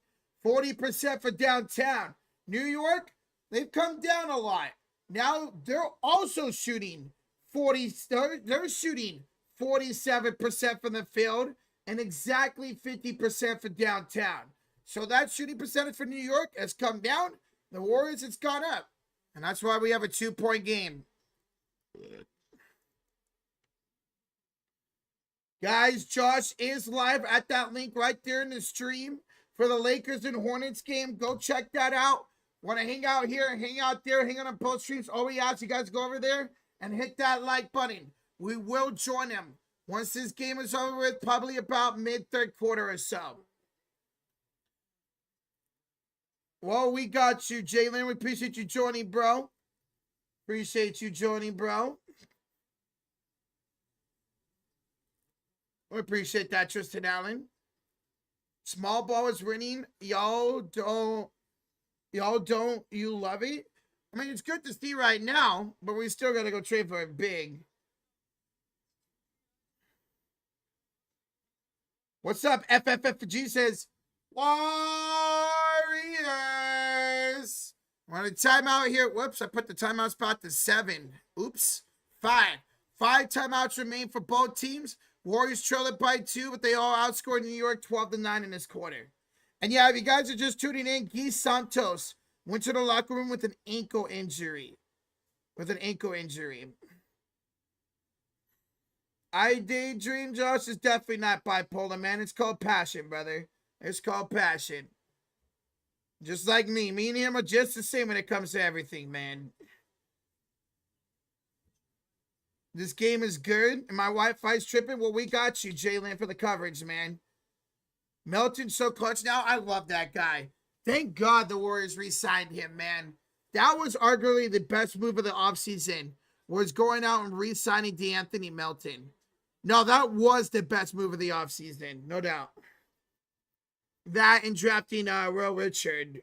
40% for downtown. New York, they've come down a lot. Now they're also shooting 40. They're shooting 47% from the field and exactly 50% for downtown. So that shooting percentage for New York has come down. The Warriors, it's gone up. And that's why we have a 2-point game. Guys, Josh is live at that link right there in the stream for the Lakers and Hornets game. Go check that out. Want to hang out here, hang out there, hang out on both streams. All we ask you guys to go over there and hit that like button. We will join them once this game is over with, probably about mid-third quarter or so. Well, we got you, Jalen. We appreciate you joining, bro. Appreciate you joining, bro. We appreciate that, Tristan Allen. Small ball is winning. Y'all don't, you love it? I mean, it's good to see right now, but we still got to go trade for a big. What's up? FFFG says, Warriors. We're on a timeout here. Whoops, I put the timeout spot to 7. Oops. 5. 5 timeouts remain for both teams. Warriors trail it by 2, but they all outscored New York 12-9 in this quarter. And yeah, if you guys are just tuning in, Guy Santos went to the locker room with an ankle injury. I daydream, Josh, is definitely not bipolar, man. It's called passion, brother. It's called passion. Just like me. Me and him are just the same when it comes to everything, man. This game is good. And my Wi-Fi's tripping. Well, we got you, Jalen, for the coverage, man. Melton's so clutch now. I love that guy. Thank God the Warriors re-signed him, man. That was arguably the best move of the offseason, was going out and re-signing D'Anthony Melton. No, that was the best move of the offseason, no doubt. That and drafting Will Richard.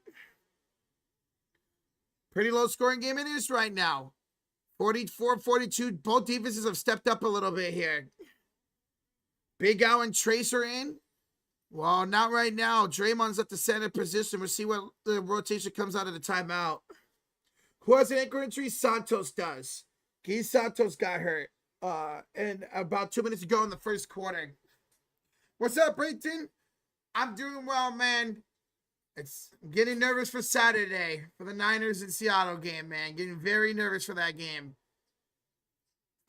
Pretty low scoring game it is right now. 44-42. Both defenses have stepped up a little bit here. Big Al and Tracer in. Well, not right now. Draymond's at the center position. We'll see what the rotation comes out of the timeout. Who has an ankle injury? Santos does. Guy Santos got hurt. And about 2 minutes ago in the first quarter. What's up, Brayton? I'm doing well, man. It's getting nervous for Saturday for the Niners and Seattle game, man. Getting very nervous for that game.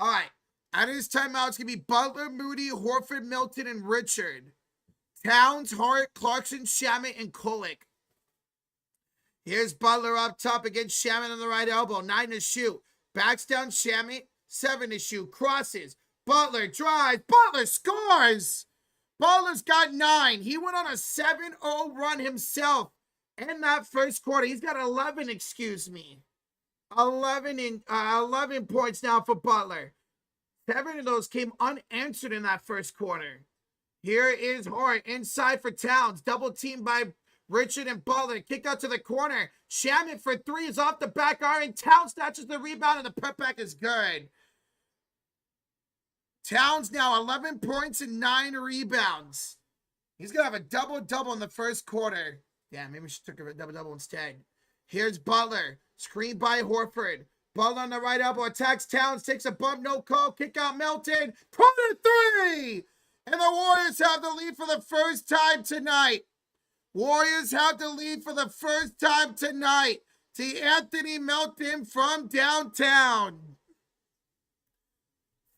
All right. Out of this timeout, it's going to be Butler, Moody, Horford, Milton, and Richard. Towns, Hart, Clarkson, Shamet, and Kulik. Here's Butler up top against Shamet on the right elbow. 9 to shoot. Backs down Shamet. 7 to shoot. Crosses. Butler drives. Butler scores. Butler's got 9. He went on a 7-0 run himself in that first quarter. He's got 11, excuse me. 11 points now for Butler. 7 of those came unanswered in that first quarter. Here is Hart inside for Towns. Double teamed by Richard and Butler. Kick out to the corner. Shamet for 3 is off the back iron. Towns snatches the rebound and the putback is good. Towns now 11 points and 9 rebounds. He's going to have a double-double in the first quarter. Yeah, maybe we should take a double-double instead. Here's Butler. Screened by Horford. Ball on the right elbow, attacks Towns, takes a bump, no call, kick out Melton, corner three! And the Warriors have the lead for the first time tonight. Warriors have the lead for the first time tonight. Karl-Anthony Melton from downtown.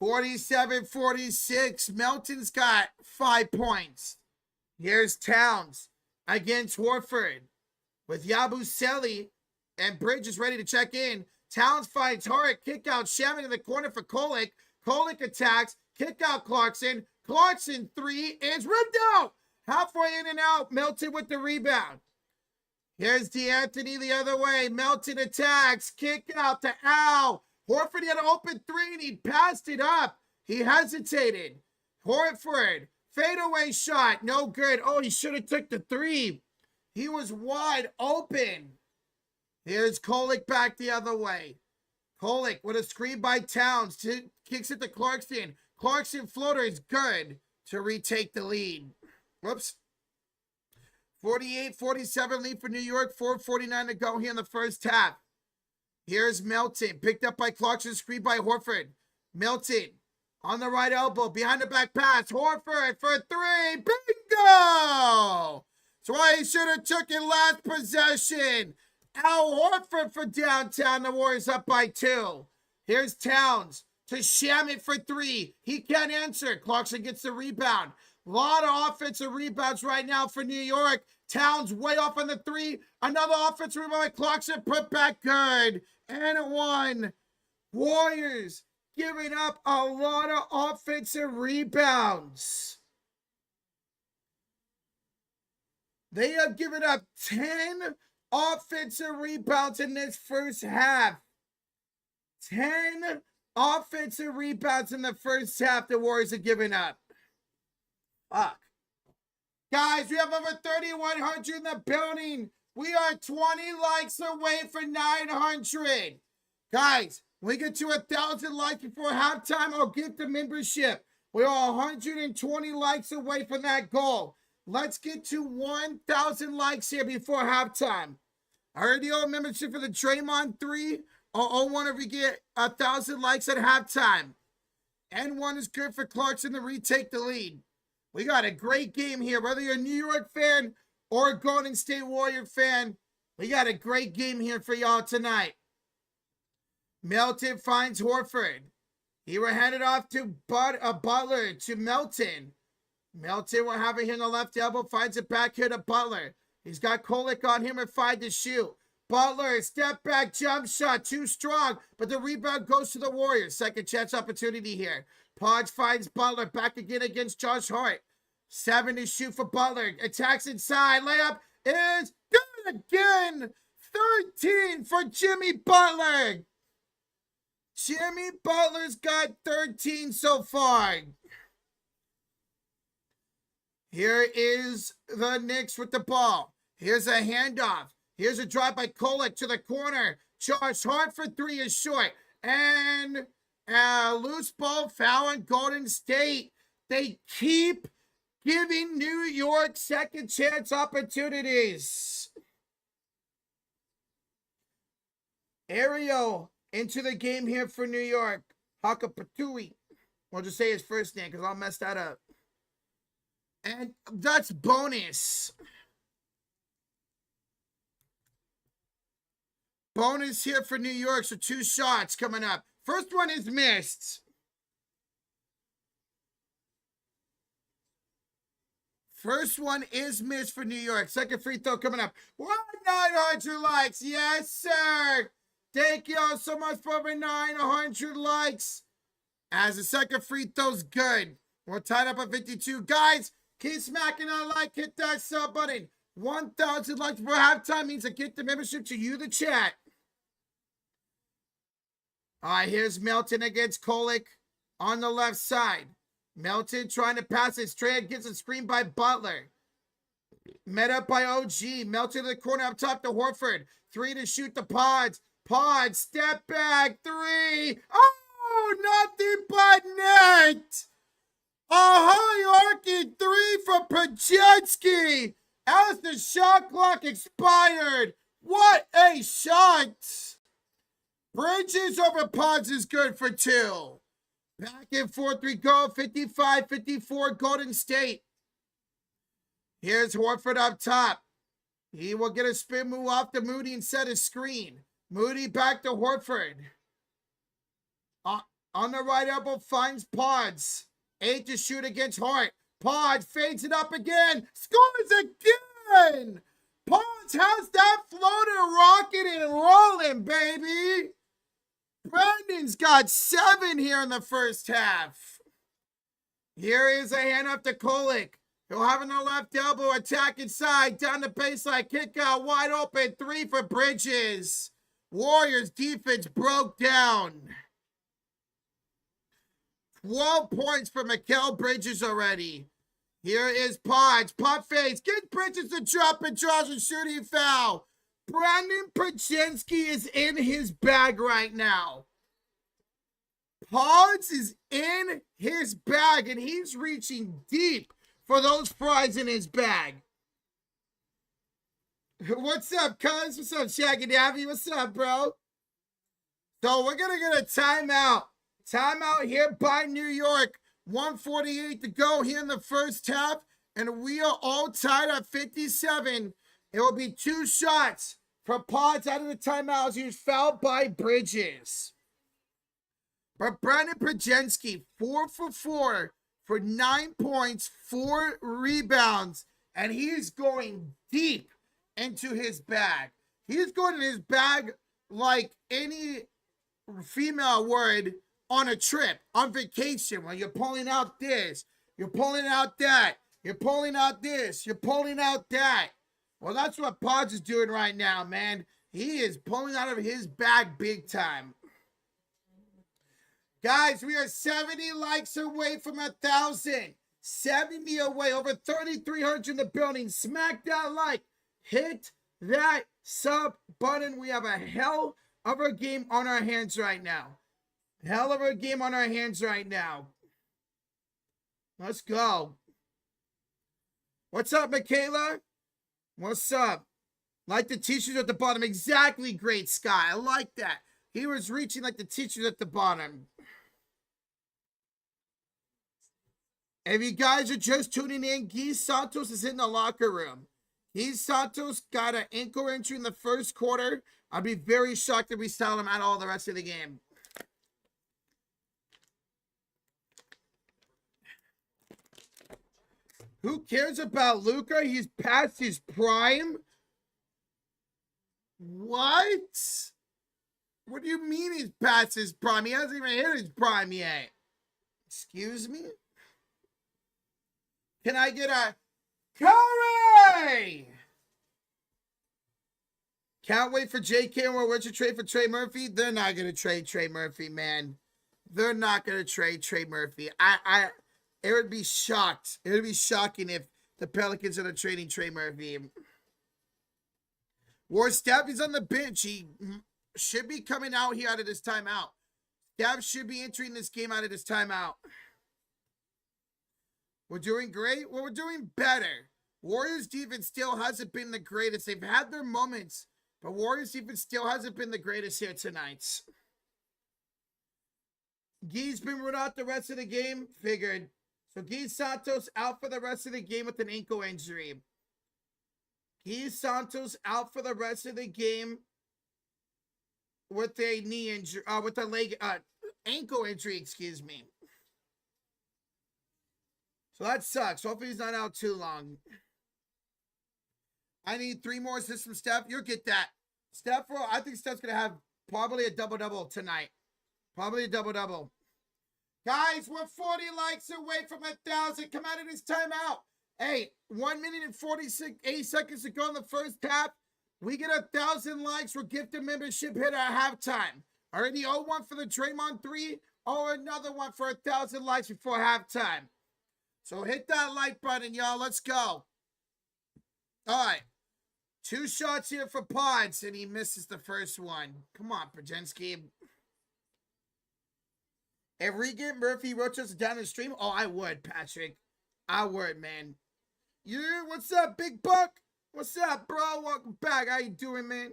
47-46. Melton's got 5 points. Here's Towns against Horford. With Yabusele and Bridges ready to check in. Towns finds Hart. Kick out Shaman in the corner for Kolek. Kolek attacks. Kick out Clarkson. Clarkson three is ripped out. Halfway in and out. Melton with the rebound. Here's Karl-Anthony the other way. Melton attacks. Kick out to Al. Horford had an open three and he passed it up. He hesitated. Horford. Fadeaway shot. No good. Oh, he should have took the three. He was wide open. Here's Kolek back the other way. Kolek with a screen by Towns. Kicks it to Clarkson. Clarkson floater is good to retake the lead. Whoops. 48-47 lead for New York. 4:49 to go here in the first half. Here's Melton. Picked up by Clarkson. Screen by Horford. Melton on the right elbow. Behind the back pass. Horford for three. Bingo! That's why he should have took it last possession. Al Horford for downtown. The Warriors up by 2. Here's Towns to Shamet for three. He can't answer. Clarkson gets the rebound. A lot of offensive rebounds right now for New York. Towns way off on the three. Another offensive rebound by Clarkson. Put back good. And a 1. Warriors giving up a lot of offensive rebounds. They have given up 10 offensive rebounds in this first half. 10 offensive rebounds in the first half the Warriors have given up. Fuck. Guys, we have over 3,100 in the building. We are 20 likes away for 900. Guys, when we get to 1,000 likes before halftime, I'll give the membership. We are 120 likes away from that goal. Let's get to 1,000 likes here before halftime. I heard the old membership for the Draymond 3. I'll want if we get 1,000 likes at halftime. N1 is good for Clarkson to retake the lead. We got a great game here. Whether you're a New York fan or a Golden State Warrior fan, we got a great game here for y'all tonight. Melton finds Horford. He will hand it off to Butler to Melton. Melton will have it here on the left elbow. Finds it back here to Butler. He's got Kolek on him at 5 to shoot. Butler, step back, jump shot, too strong, but the rebound goes to the Warriors. Second chance opportunity here. Podge finds Butler back again against Josh Hart. 7 to shoot for Butler. Attacks inside. Layup is good again. 13 for Jimmy Butler. Jimmy Butler's got 13 so far. Here is the Knicks with the ball. Here's a handoff. Here's a drive by Kolek to the corner. Josh Hart for three is short. And a loose ball foul on Golden State. They keep giving New York second chance opportunities. Ariel into the game here for New York. Hakapatui. We'll just say his first name because I'll mess that up. And that's bonus. Bonus here for New York. So 2 shots coming up. First one is missed. First one is missed for New York. Second free throw coming up. 900 likes. Yes, sir. Thank y'all so much for over 900 likes. As the second free throw's good. We're tied up at 52. Guys, keep smacking that like. Hit that sub button. 1,000 likes before halftime means I get the membership to you, the chat. All right, here's Melton against Kolek on the left side. Melton trying to pass it straight, gets a screen by Butler. Met up by OG. Melton to the corner up top to Horford. 3 to shoot the Pods. Pods, step back, 3. Oh, nothing but net. A hierarchy 3 for Pajetsky as the shot clock expired. What a shot. Bridges over Pods is good for 2. Back and forth we go. 55-54 Golden State. Here's Horford up top. He will get a spin move off to Moody and set a screen. Moody back to Horford. On the right elbow finds Pods. 8 to shoot against Hart. Pods fades it up again. Scores again. Pods has that floater rocking and rolling, baby. Brandon's got 7 here in the first half. Here is a hand up to Kolek. He'll have on the left elbow, attack inside, down the baseline, kick out, wide open, 3 for Bridges. Warriors defense broke down. 12 points for Mikal Bridges already. Here is Pods. Pop face. Gets Bridges to drop and draws a shooting foul. Brandon Pajinski is in his bag right now. Pods is in his bag, and he's reaching deep for those fries in his bag. What's up, cuz? What's up, Shaggy Davy? What's up, bro? So we're going to get a timeout. Timeout here by New York. 1:48 to go here in the first half. And we are all tied at 57. It will be 2 shots for Pods out of the timeout as he was fouled by Bridges. But Brandon Pajinski, 4 for 4 for 9 points, 4 rebounds. And he's going deep into his bag. He's going in his bag like any female would on a trip, on vacation, when you're pulling out this, you're pulling out that, you're pulling out this, you're pulling out that. Well, that's what Pods is doing right now, man. He is pulling out of his bag big time. Guys, we are 70 likes away from 1,000. 70 away, over 3,300 in the building. Smack that like. Hit that sub button. We have a hell of a game on our hands right now. Hell of a game on our hands right now. Let's go. What's up, Michaela? What's up? Like the t-shirts at the bottom. Exactly, Great Sky. I like that. He was reaching like the t-shirts at the bottom. If you guys are just tuning in, Guy Santos is in the locker room. Guy Santos got an ankle injury in the first quarter. I'd be very shocked if we saw him at all the rest of the game. Who cares about Luka? He's past his prime. What? What do you mean he's past his prime? He hasn't even hit his prime yet. Excuse me? Can I get a Curry? Can't wait for JK and we're to trade for Trey Murphy. They're not going to trade Trey Murphy, man. They're not going to trade Trey Murphy. It would be shocked. It would be shocking if the Pelicans are trading Trey Murphy. War Steph is on the bench. He should be coming out here out of this timeout. Steph should be entering this game out of this timeout. We're doing great. Well, we're doing better. Warriors defense still hasn't been the greatest. They've had their moments, but Warriors defense still hasn't been the greatest here tonight. Guy's been ruled out the rest of the game. Figured. So Guy Santos out for the rest of the game with an ankle injury. Guy Santos out for the rest of the game with a knee injury, with a leg, ankle injury, excuse me. So that sucks. Hopefully he's not out too long. I need 3 more assists from Steph. You'll get that. Steph, I think Steph's going to have probably a double-double tonight. Probably a double-double. Guys, we're 40 likes away from 1,000. Come out of this timeout. Hey, 1 minute and 8 seconds to go in the first half. We get 1,000 likes. We'll gift a membership hit at halftime. Already 0-1 for the Draymond 3. Oh, another one for 1,000 likes before halftime. So hit that like button, y'all. Let's go. All right. 2 shots here for Pods, and he misses the first one. Come on, Pajinski. If we get Murphy rotates down the stream, oh, I would, Patrick. I would, man. You, what's up, Big Buck? What's up, bro? Welcome back. How you doing, man?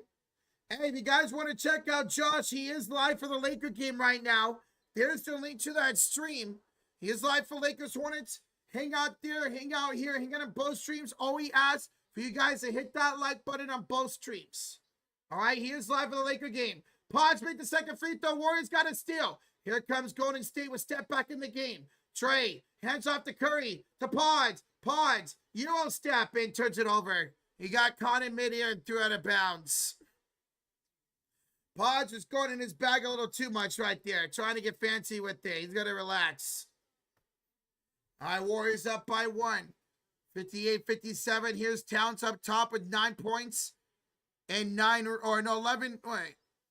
Hey, if you guys want to check out Josh, he is live for the Laker game right now. There's the link to that stream. He is live for Lakers Hornets. Hang out there, hang out here, hang out on both streams. All we ask for you guys to hit that like button on both streams. All right, he is live for the Laker game. Pods make the second free throw. Warriors got a steal. Here comes Golden State with step back in the game. Trey, hands off to Curry, to Pods. Pods, you don't step in, turns it over. He got caught in midair and threw out of bounds. Pods was going in his bag a little too much right there. Trying to get fancy with it. He's going to relax. All right, Warriors up by 1. 58-57. Here's Towns up top with 9 points. And 9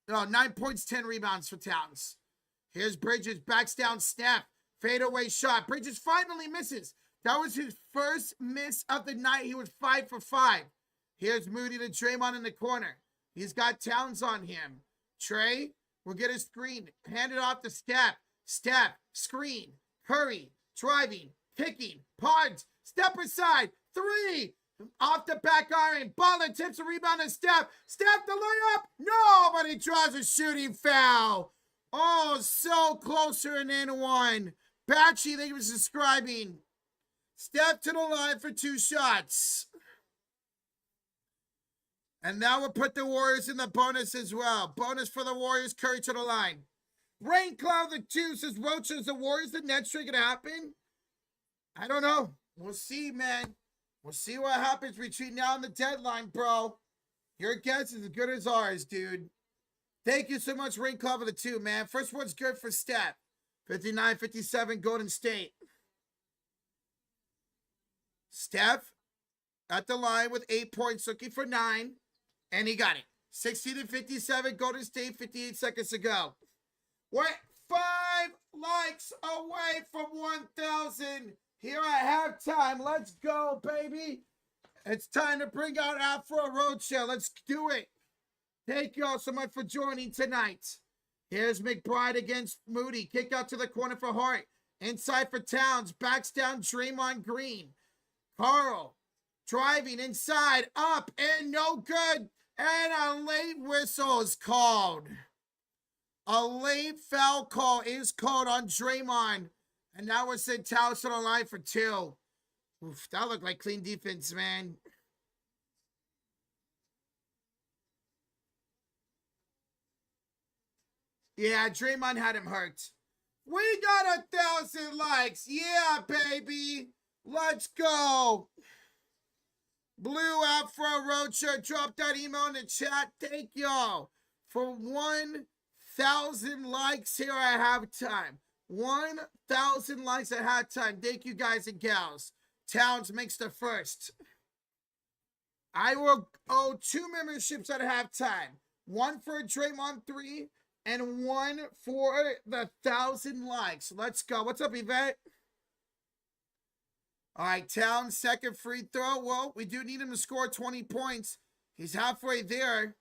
9 points, 10 rebounds for Towns. Here's Bridges. Backs down, snap. Fadeaway shot. Bridges finally misses. That was his first miss of the night. He was 5 for 5. Here's Moody to Draymond in the corner. He's got Towns on him. Trey will get a screen. Hand it off to Steph. Steph, screen. Curry, driving, kicking. Pods, step aside. 3. Off the back iron. Butler tips a rebound to Steph. Steph the layup. No, but he draws a shooting foul. Oh, so closer and in one. Batchy, they was describing. Steph to the line for 2 shots. And that will put the Warriors in the bonus as well. Bonus for the Warriors. Curry to the line. Rain Cloud the 2 says, Roach, is the Warriors the next trade gonna happen? I don't know. We'll see, man. We'll see what happens between now and the deadline, bro. Your guess is as good as ours, dude. Thank you so much, Rain Cloud for the 2, man. First one's good for Steph. 59-57, Golden State. Steph at the line with 8 points, looking for 9. And he got it. 60-57, Golden State, 58 seconds to go. We're 5 likes away from 1,000 here at halftime. Let's go, baby. It's time to bring out Afro Roadshow. Let's do it. Thank you all so much for joining tonight. Here's McBride against Moody. Kick out to the corner for Hart. Inside for Towns. Backs down Draymond Green. Karl driving inside, up, and no good. And a late whistle is called. A late foul call is called on Draymond. And that was sent Towns to the line for 2. Oof, that looked like clean defense, man. Yeah, Draymond had him hurt. We got 1,000 likes. Yeah, baby. Let's go. Blue Afro Roadshow. Drop that email in the chat. Thank y'all for 1,000 likes here at halftime. 1,000 likes at halftime. Thank you guys and gals. Towns makes the first. I will owe 2 memberships at halftime. 1 for Draymond 3 and 1 for the 1,000 likes. Let's go. What's up, Yvette? All right, Towns, second free throw. Well, we do need him to score 20 points. He's halfway there,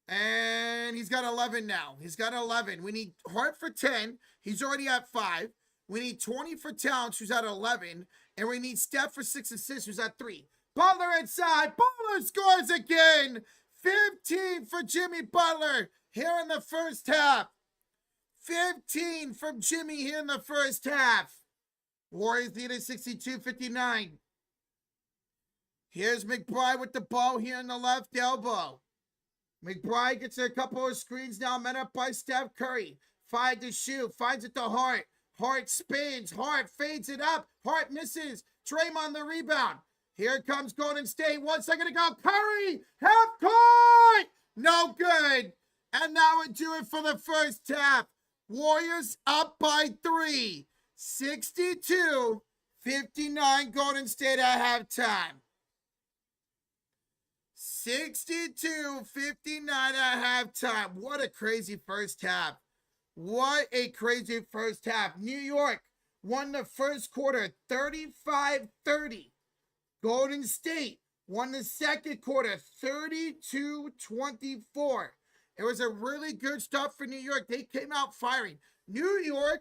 and he's got 11 now. He's got 11. We need Hart for 10. He's already at 5. We need 20 for Towns, who's at 11, and we need Steph for 6 assists, who's at 3. Butler inside. Butler scores again. 15 for Jimmy Butler here in the first half. 15 from Jimmy here in the first half. Warriors lead at 62-59. Here's McBride with the ball here in the left elbow. McBride gets a couple of screens now, met up by Steph Curry. 5 to shoot, finds it to Hart. Hart spins, Hart fades it up. Hart misses. Draymond the rebound. Here comes Golden State. 1 second to go. Curry, half court. No good. And that would do it for the first half. Warriors up by 3. 62-59 Golden State at halftime. 62-59 at halftime. What a crazy first half. What a crazy first half. New York won the first quarter 35-30. Golden State won the second quarter 32-24. It was a really good start for New York. They came out firing. New York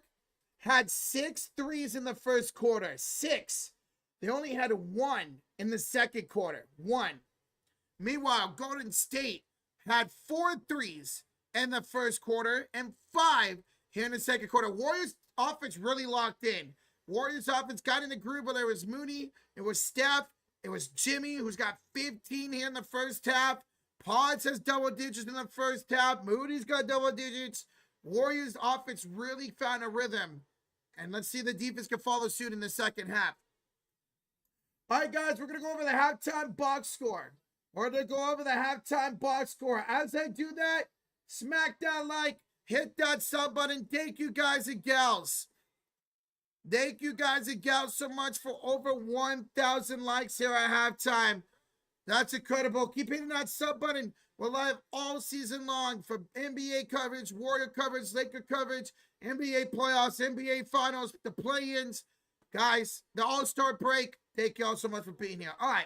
had 6 threes in the first quarter. 6. They only had 1 in the second quarter. 1. Meanwhile, Golden State had 4 threes in the first quarter and 5 here in the second quarter. Warriors offense really locked in. Warriors offense got in the groove, whether it was Moody, it was Steph, it was Jimmy, who's got 15 here in the first half. Pods has double digits in the first half. Moody's got double digits. Warriors offense really found a rhythm. And let's see if the defense can follow suit in the second half. All right, guys, we're going to go over the halftime box score. We're going to go over the halftime box score. As I do that, smack that like, hit that sub button. Thank you, guys and gals. Thank you, guys and gals, so much for over 1,000 likes here at halftime. That's incredible. Keep hitting that sub button. We're live all season long for NBA coverage, Warrior coverage, Laker coverage, NBA playoffs, NBA finals, the play-ins. Guys, the All-Star break. Thank you all so much for being here. All right,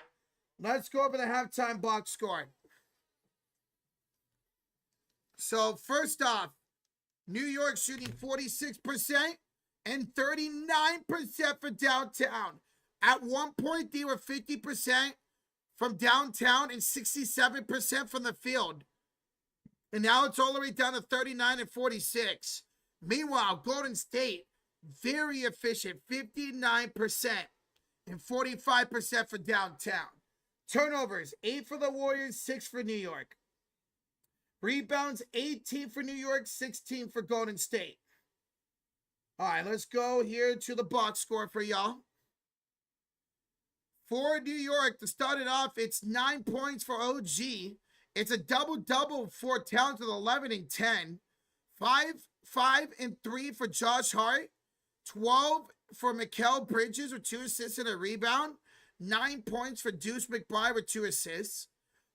let's go over the halftime box score. So, first off, New York shooting 46% and 39% for downtown. At one point, they were 50% from downtown and 67% from the field. And now it's all the way down to 39 and 46. Meanwhile, Golden State, very efficient, 59% and 45% for downtown. Turnovers, 8 for the Warriors, 6 for New York. Rebounds, 18 for New York, 16 for Golden State. All right, let's go here to the box score for y'all. For New York, to start it off, it's 9 points for OG. It's a double-double for Towns with 11 and 10. 5 and 3 for Josh Hart. 12 for Mikal Bridges with 2 assists and a rebound. 9 points for Deuce McBride with 2 assists.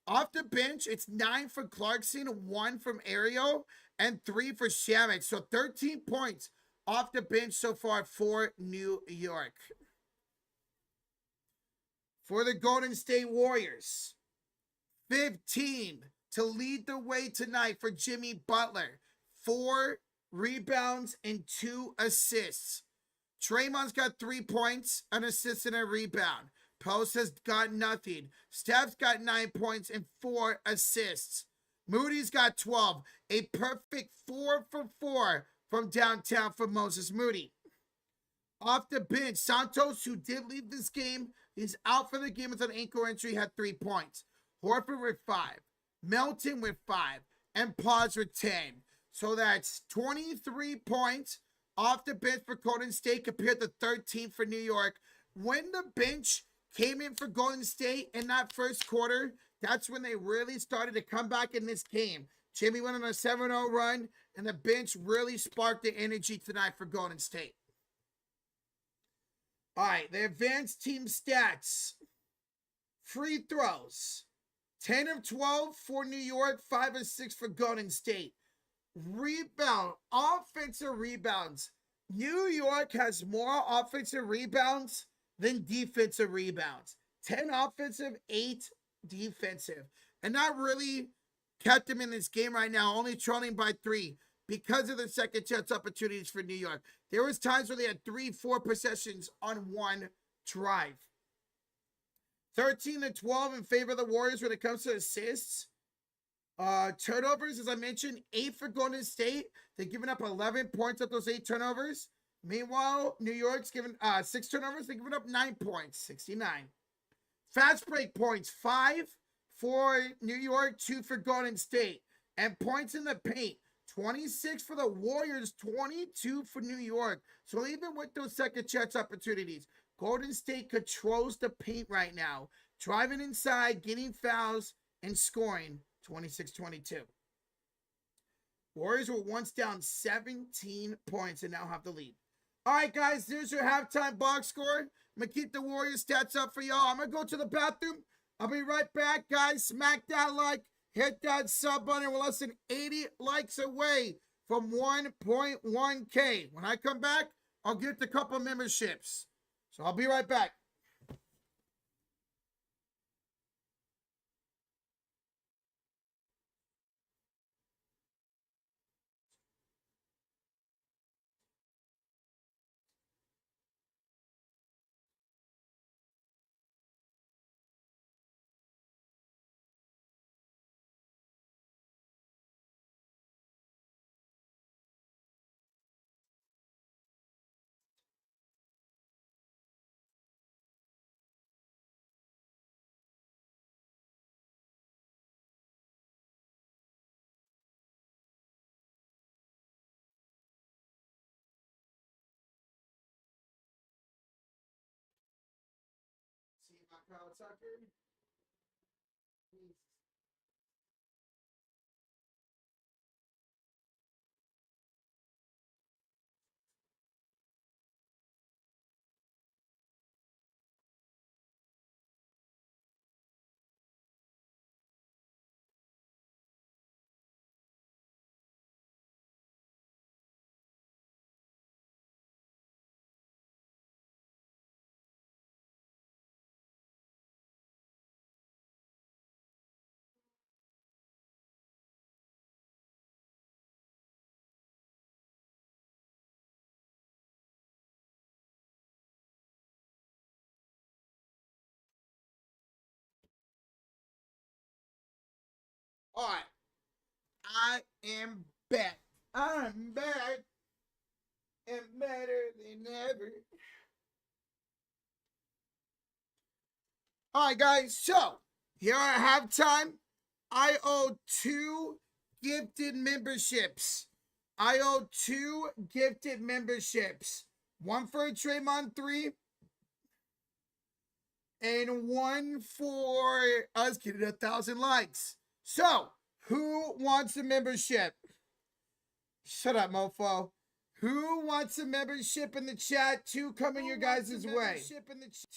Off the bench, it's 9 for Clarkson, 1 from Ariel, and 3 for Shamet. So 13 points off the bench so far for New York. For the Golden State Warriors, 15 to lead the way tonight for Jimmy Butler. 4 rebounds and 2 assists. Draymond's got 3 points, an assist, and a rebound. Post has got nothing. Steph's got 9 points and 4 assists. Moody's got 12. A perfect 4 for 4 from downtown for Moses Moody. Off the bench, Santos, who did leave this game, is out for the game with an ankle injury, had 3 points. Horford with 5. Melton with 5. And Pods with 10. So that's 23 points off the bench for Golden State compared to 13 for New York. When the bench came in for Golden State in that first quarter, that's when they really started to come back in this game. Jimmy went on a 7-0 run, and the bench really sparked the energy tonight for Golden State. All right, the advanced team stats. Free throws, 10 of 12 for New York, 5 of 6 for Golden State. Rebound, offensive rebounds. New York has more offensive rebounds than defensive rebounds. 10 offensive, 8 defensive. And that really kept them in this game right now, only trailing by 3 because of the second chance opportunities for New York. There was times where they had 3-4 possessions on one drive. 13 to 12 in favor of the Warriors when it comes to assists. Turnovers, as I mentioned, 8 for Golden State. They're giving up 11 points of those 8 turnovers. Meanwhile, New York's given 6 turnovers. They're giving up 9 points, 69. Fast break points, 5 for New York, 2 for Golden State. And points in the paint, 26 for the Warriors, 22 for New York. So even with those second chance opportunities, Golden State controls the paint right now, driving inside, getting fouls, and scoring 26-22. Warriors were once down 17 points and now have the lead. All right, guys, there's your halftime box score. I'm going to keep the Warriors stats up for y'all. I'm going to go to the bathroom. I'll be right back, guys. Smack that like, hit that sub button. We're less than 80 likes away from 1.1K. When I come back, I'll get a couple memberships. So I'll be right back. Kyle Tucker. All right. I am back. I'm back. And better than ever. All right, guys. So, here at halftime, I owe 2 gifted memberships. I owe 2 gifted memberships. One for Draymond 3 and one for us getting 1,000 likes. So, who wants a membership? Shut up, mofo. Who wants a membership in the chat? 2 coming your guys' way.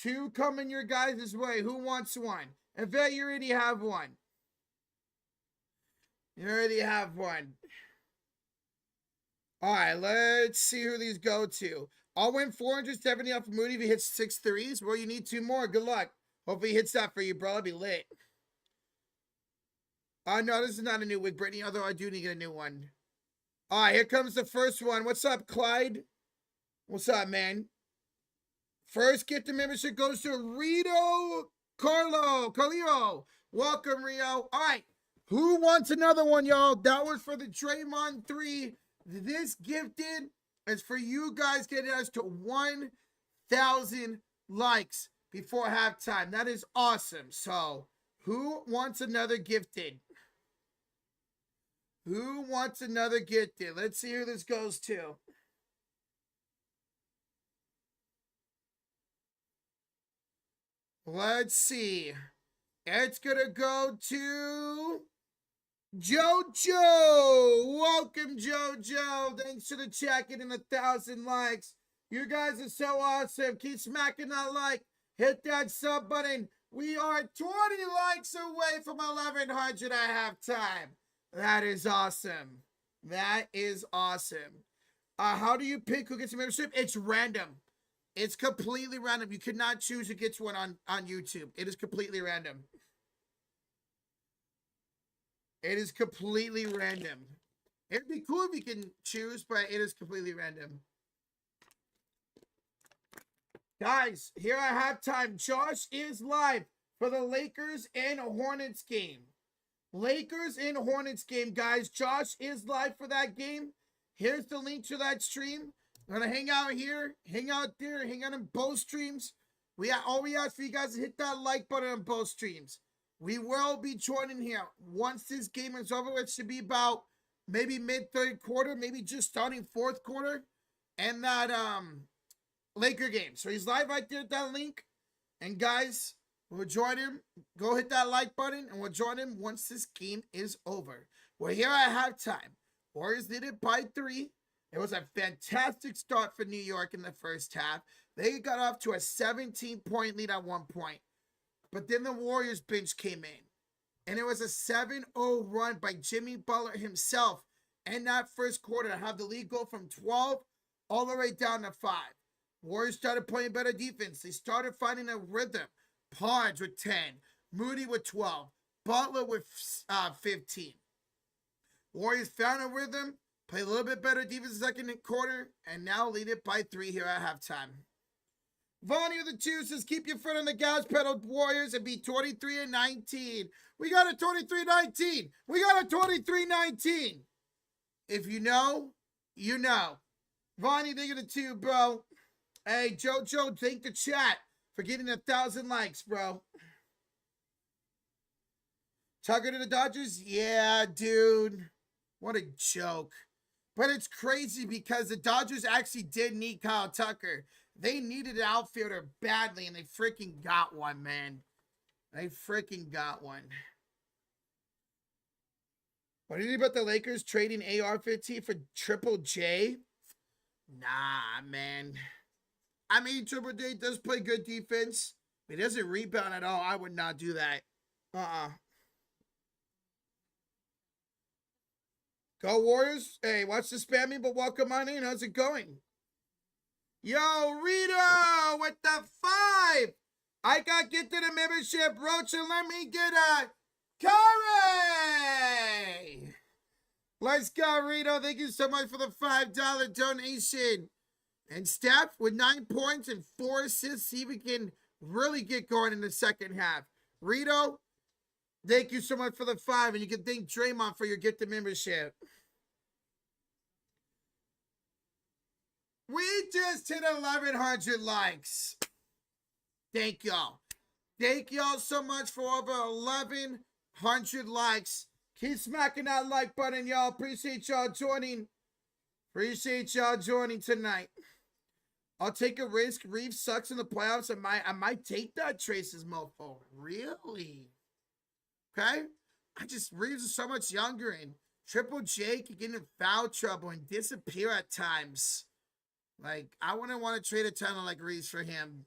2 coming your guys' way. Who wants one? I bet you already have one. You already have one. All right, let's see who these go to. I'll win 470 off of Moody if he hits 6 threes. Well, you need 2 more. Good luck. Hopefully he hits that for you, bro. I'll be lit. No, this is not a new wig, Brittany, although I do need to get a new one. All right, here comes the first one. What's up, Clyde? What's up, man? First gift of membership goes to Rito Carlio. Welcome, Rio. All right, who wants another one, y'all? That was for the Draymond 3. This gifted is for you guys getting us to 1,000 likes before halftime. That is awesome. So, who wants another gifted? Who wants another gifted? Let's see who this goes to. Let's see. It's going to go to Jojo. Welcome, Jojo. Thanks for the check in 1,000 likes. You guys are so awesome. Keep smacking that like. Hit that sub button. We are 20 likes away from 1,100 at halftime. That is awesome. That is awesome. How do you pick who gets a membership? It's random. It's completely random. You cannot choose who gets one on YouTube. It is completely random. It is completely random. It'd be cool if you can choose, but it is completely random. Guys, here at halftime, Josh is live for the Lakers and Hornets game. Lakers and Hornets game, guys. Josh is live for that game. Here's the link to that stream. I'm going to hang out here, hang out there, hang out in both streams. All we ask for you guys to hit that like button on both streams. We will be joining here once this game is over. It should be about maybe mid-third quarter, maybe just starting fourth quarter. And that Laker game. So he's live right there at that link. And guys, we'll join him. Go hit that like button and we'll join him once this game is over. We're here at halftime. Warriors did it by 3. It was a fantastic start for New York in the first half. They got off to a 17-point lead at one point. But then the Warriors bench came in. And it was a 7-0 run by Jimmy Butler himself in that first quarter to have the lead go from 12 all the way down to 5. Warriors started playing better defense. They started finding a rhythm. Podge with 10. Moody with 12. Butler with 15. Warriors found a rhythm. Play a little bit better defense in the second quarter. And now lead it by 3 here at halftime. Vonnie with the 2 says, keep your foot on the gas pedal, Warriors, and be 23-19. We got a 23-19. We got a 23-19. If you know, you know. Vonnie, thank you the 2, bro. Hey, Jojo, thank the chat for getting 1,000 likes, bro. Tucker to the Dodgers? Yeah, dude. What a joke. But it's crazy because the Dodgers actually did need Kyle Tucker. They needed an outfielder badly, and they freaking got one, man. I freaking got one. What do you think about the Lakers trading AR-15 for Triple J? Nah, man. I mean, Triple J does play good defense. He doesn't rebound at all. I would not do that. Go Warriors. Hey, watch the spamming, but welcome on in. How's it going? Yo, Rito with the 5. I got get to the membership, Roach, and let me get a Curry. Let's go, Rito. Thank you so much for the $5 donation. And Steph with 9 points and 4 assists. See if we can really get going in the second half. Rito, thank you so much for the 5. And you can thank Draymond for your gift of membership. We just hit 1,100 likes. Thank y'all. Thank y'all so much for over 1,100 likes. Keep smacking that like button, y'all. Appreciate y'all joining. Appreciate y'all joining tonight. I'll take a risk. Reeves sucks in the playoffs. I might take that Trace's mofo. Really? Okay? Reeves is so much younger, and Triple J can get in foul trouble and disappear at times. Like, I wouldn't want to trade a ton of like Reeves for him.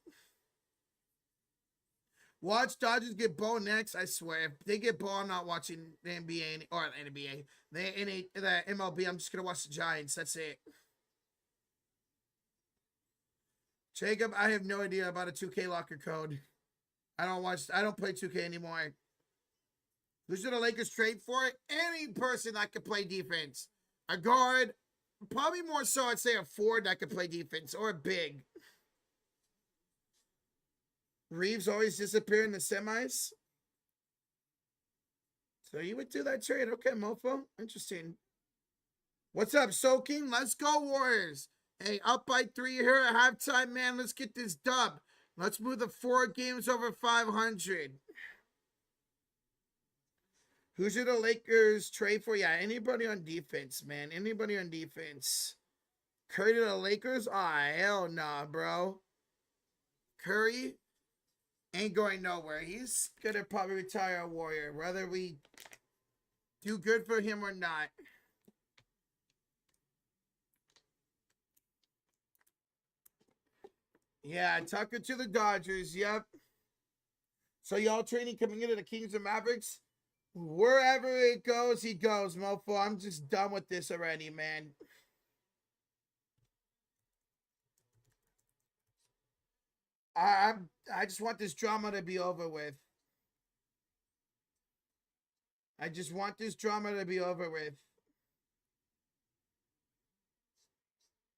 Watch Dodgers get Bo next. I swear, if they get Bo, I'm not watching the NBA or the NBA. The MLB. I'm just gonna watch the Giants. That's it. Jacob, I have no idea about a 2K locker code. I don't play 2K anymore. Who should the Lakers trade for? Any person that could play defense. A guard. Probably more so, I'd say a forward that could play defense. Or a big. Reeves always disappear in the semis. So you would do that trade. Okay, mofo. Interesting. What's up, Soaking? Let's go, Warriors. Hey, up by 3 here at halftime, man. Let's get this dub. Let's move the 4 games over 500. Who should the Lakers trade for? Yeah, anybody on defense, man. Anybody on defense. Curry to the Lakers? Ah, hell nah, bro. Curry ain't going nowhere. He's going to probably retire a Warrior, whether we do good for him or not. Yeah, Tucker to the Dodgers. Yep. So y'all trading coming into the Kings and Mavericks? Wherever it goes, he goes, mofo. I'm just done with this already, man. I just want this drama to be over with. I just want this drama to be over with.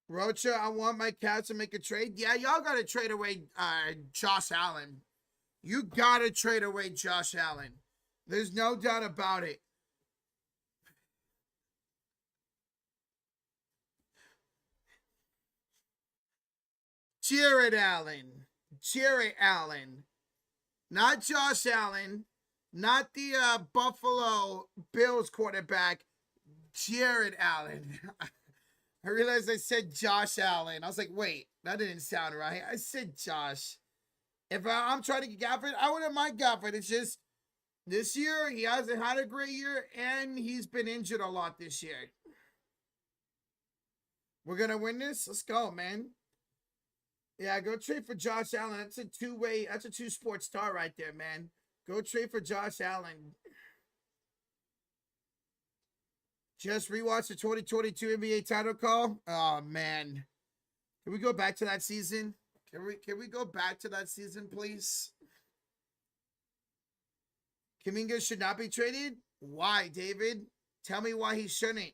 Rocha, I want my Cats to make a trade. Yeah, y'all got to trade away Josh Allen. You got to trade away Josh Allen. There's no doubt about it. Jared Allen. Jared Allen. Not Josh Allen. Not the Buffalo Bills quarterback. Jared Allen. I realized I said Josh Allen. I was like, wait, that didn't sound right. I said Josh. If I'm trying to get Gafford, I wouldn't mind Gafford. It's just this year, he hasn't had a great year, and he's been injured a lot this year. We're going to win this? Let's go, man. Yeah, go trade for Josh Allen. That's a two-way, that's a two-sport star right there, man. Go trade for Josh Allen. Just rewatch the 2022 NBA title call. Oh, man. Can we go back to that season? Can we go back to that season, please? Kuminga should not be traded? Why, David? Tell me why he shouldn't.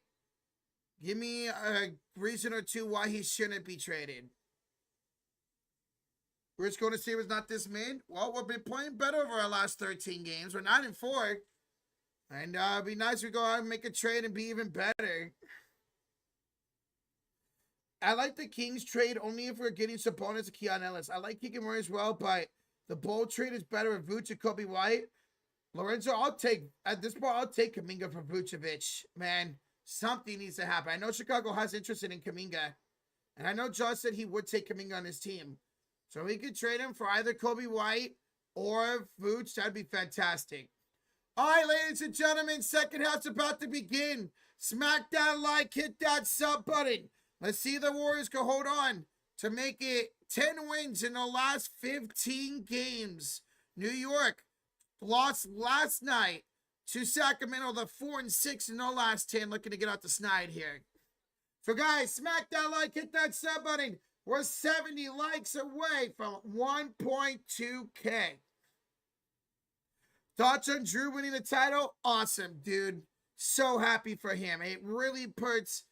Give me a reason or two why he shouldn't be traded. We're just going to see it was not this mid. Well, we've been playing better over our last 13 games. We're 9-4. And it'd be nice if we go out and make a trade and be even better. I like the Kings trade only if we're getting Sabonis and Keon Ellis. I like Keegan Murray as well, but the Bull trade is better with Vooch and Kobe White. Lorenzo, at this point, I'll take Kuminga for Vucevic. Man, something needs to happen. I know Chicago has interest in Kuminga. And I know Josh said he would take Kuminga on his team. So we could trade him for either Kobe White or Vooch. That'd be fantastic. All right, ladies and gentlemen, second half's about to begin. Smack that like, hit that sub button. Let's see the Warriors can hold on to make it 10 wins in the last 15 games. New York lost last night to Sacramento, the 4-6 in the last 10, looking to get out the snide here. So guys, smack that like, hit that sub button. We're 70 likes away from 1.2K. Thoughts on Drew winning the title? Awesome, dude. So happy for him. It really puts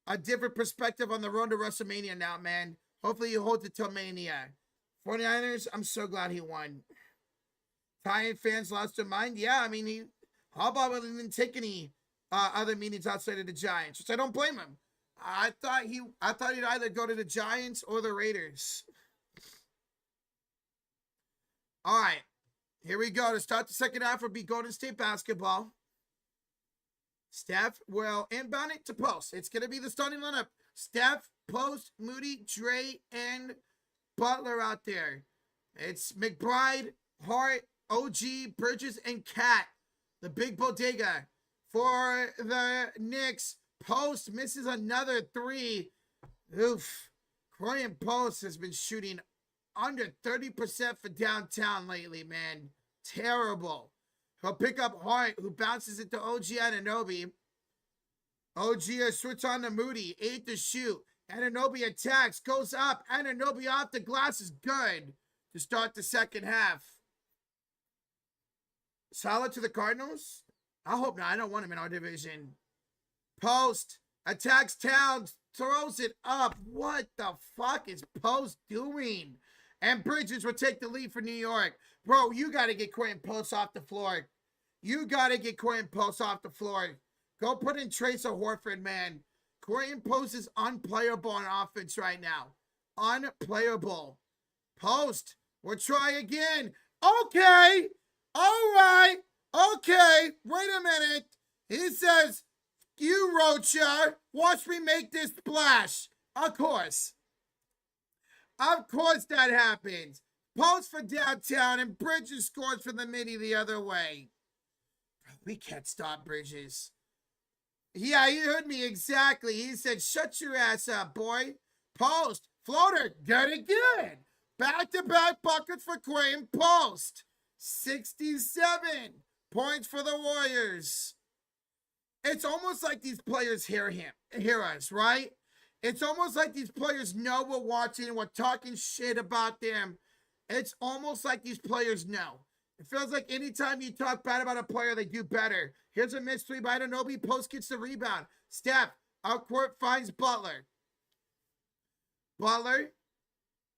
a different perspective on the road to WrestleMania now, man. Hopefully he holds it till Mania. 49ers, I'm so glad he won. Titan fans lost their mind. Yeah, I mean, how about he didn't take any other meetings outside of the Giants, which I don't blame him. I thought he'd either go to the Giants or the Raiders. All right, here we go. To start the second half will be Golden State basketball. Steph will inbound it to post. It's going to be the starting lineup. Steph, Post, Moody, Dre, and Butler out there. It's McBride, Hart, OG, Bridges, and Cat. The big bodega. For the Knicks, Post misses another three. Oof. Korean Post has been shooting under 30% for downtown lately, man. Terrible. He'll pick up Hart, who bounces it to OG Anunoby. OG has switched on to Moody. 8 to shoot. Anunoby attacks. Goes up. Anunoby off the glass is good to start the second half. Solid to the Cardinals? I hope not. I don't want him in our division. Post. Attacks Towns. Throws it up. What the fuck is Post doing? And Bridges will take the lead for New York. Bro, you got to get Quentin Post off the floor. You got to get Quentin Post off the floor. Go put in Tracer Horford, man. Quentin Post is unplayable on offense right now. Unplayable. Post. We'll try again. Okay. All right. Okay. Wait a minute. He says, you, Rocha, watch me make this splash. Of course. Of course that happens. Post for downtown and Bridges scores for the midi the other way. We can't stop Bridges. Yeah, you heard me exactly. He said, shut your ass up, boy. Post. Floater. Get it good. Back-to-back buckets for Quentin Post. 67 points for the Warriors. It's almost like these players hear us, right? It's almost like these players know we're watching and we're talking shit about them. It's almost like these players know. It feels like anytime you talk bad about a player, they do better. Here's a missed three by Anunoby. Post gets the rebound. Steph, out court, finds Butler. Butler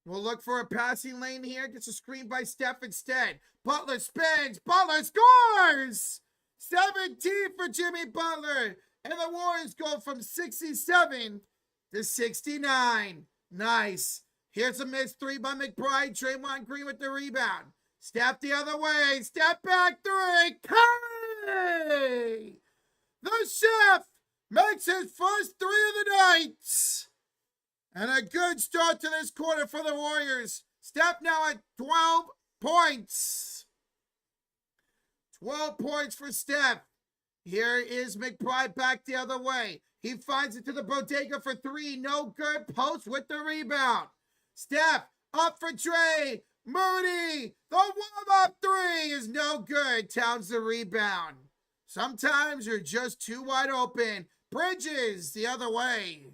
will look for a passing lane here. Gets a screen by Steph instead. Butler spins. Butler scores! 17 for Jimmy Butler. And the Warriors go from 67 to 69. Nice. Here's a missed three by McBride. Draymond Green with the rebound. Step the other way. Step back three. Curry! The chef makes his first three of the night. And a good start to this quarter for the Warriors. Steph now at 12 points. 12 points for Steph. Here is McBride back the other way. He finds it to the bodega for three. No good. Post with the rebound. Steph up for Dre. Moody. The warm-up three is no good. Towns the rebound. Sometimes you're just too wide open. Bridges the other way.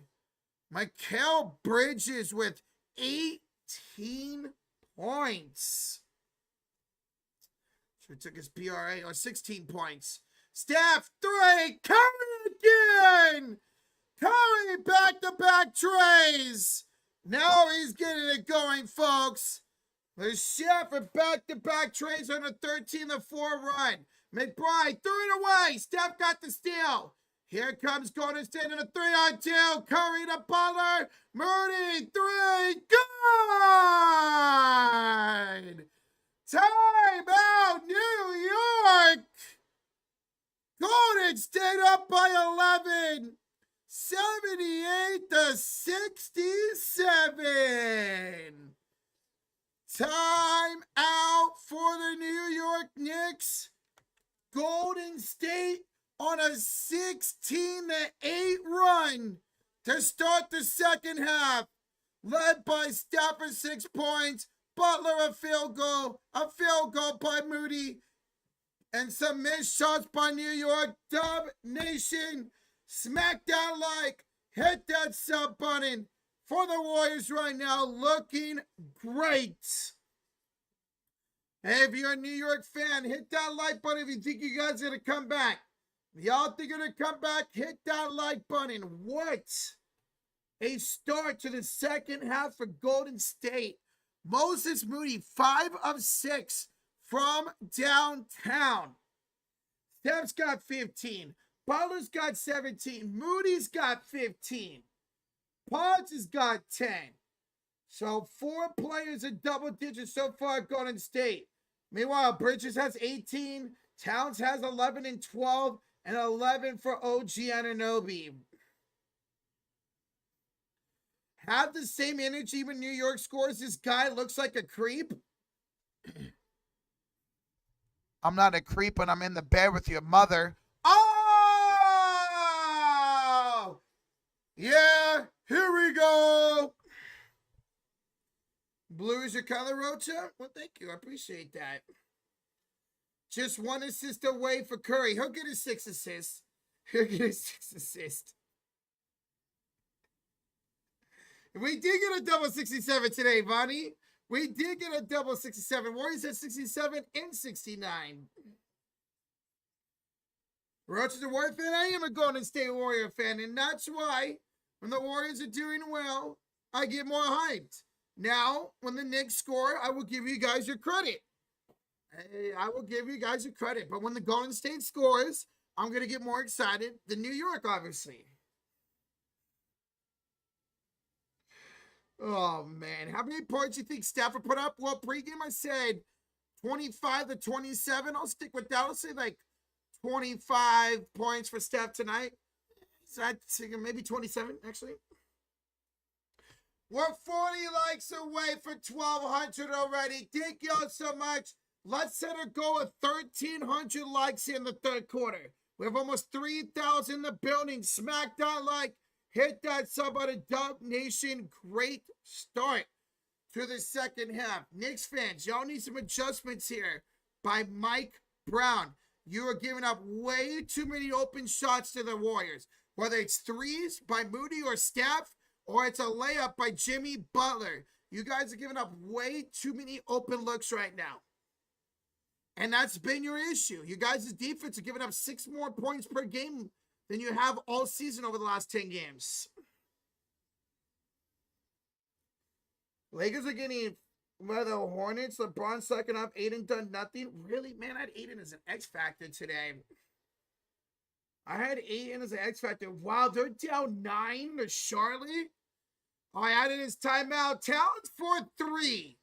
Mikal Bridges with 18 points. Sure took his PRA, or 16 points. Steph, three. Curry again. Curry back-to-back trays. Now he's getting it going, folks. The chef with back-to-back trays on a 13-4 run. McBride threw it away. Steph got the steal. Here comes Golden State in a 3-on-2. Curry to Butler. Moody, three. Good. Time out, New York. Golden State up by 11. 78 to 67. Time out for the New York Knicks. Golden State on a 16-8 run to start the second half. Led by Steph for 6 points, Butler a field goal by Moody, and some missed shots by New York. Dub Nation, smack that like, hit that sub button for the Warriors right now, looking great. Hey, if you're a New York fan, hit that like button if you think you guys are going to come back. If y'all think you're going to come back, hit that like button. What a start to the second half for Golden State. Moses Moody, 5 of 6 from downtown. Steph's got 15. Butler's got 17. Moody's got 15. Podge has got 10. So 4 players in double digits so far at Golden State. Meanwhile, Bridges has 18. Towns has 11 and 12. And 11 for OG Anunoby. Have the same energy when New York scores. This guy looks like a creep. I'm not a creep when I'm in the bed with your mother. Oh! Yeah, here we go. Blue is your color, Rocha? Well, thank you. I appreciate that. Just 1 assist away for Curry. He'll get his 6 assists. He'll get his 6 assists. We did get a double 67 today, Vonnie. We did get a double 67. Warriors at 67 and 69. Roach is a Warrior fan. I am a Golden State Warrior fan, and that's why when the Warriors are doing well, I get more hyped. Now, when the Knicks score, I will give you guys your credit. I will give you guys your credit. But when the Golden State scores, I'm going to get more excited than New York, obviously. Oh, man. How many points do you think Steph will put up? Well, pregame I said 25 to 27. I'll stick with that. I'll say like 25 points for Steph tonight. So I'd say maybe 27, actually. We're 40 likes away for 1,200 already. Thank y'all so much. Let's set a goal of 1,300 likes in the third quarter. We have almost 3,000 in the building. Smack that like. Hit that sub button. Dub Nation. Great start to the second half. Knicks fans, y'all need some adjustments here by Mike Brown. You are giving up way too many open shots to the Warriors. Whether it's threes by Moody or Steph, or it's a layup by Jimmy Butler. You guys are giving up way too many open looks right now. And that's been your issue. You guys' defense are giving up 6 more points per game than you have all season over the last 10 games. Lakers are getting by the Hornets. LeBron second up. Aiden done nothing. Really? Man, I had Aiden as an X factor today. I had Aiden as an X factor. Wow, they're down 9 to Charlotte. I added his timeout. Towns for 3.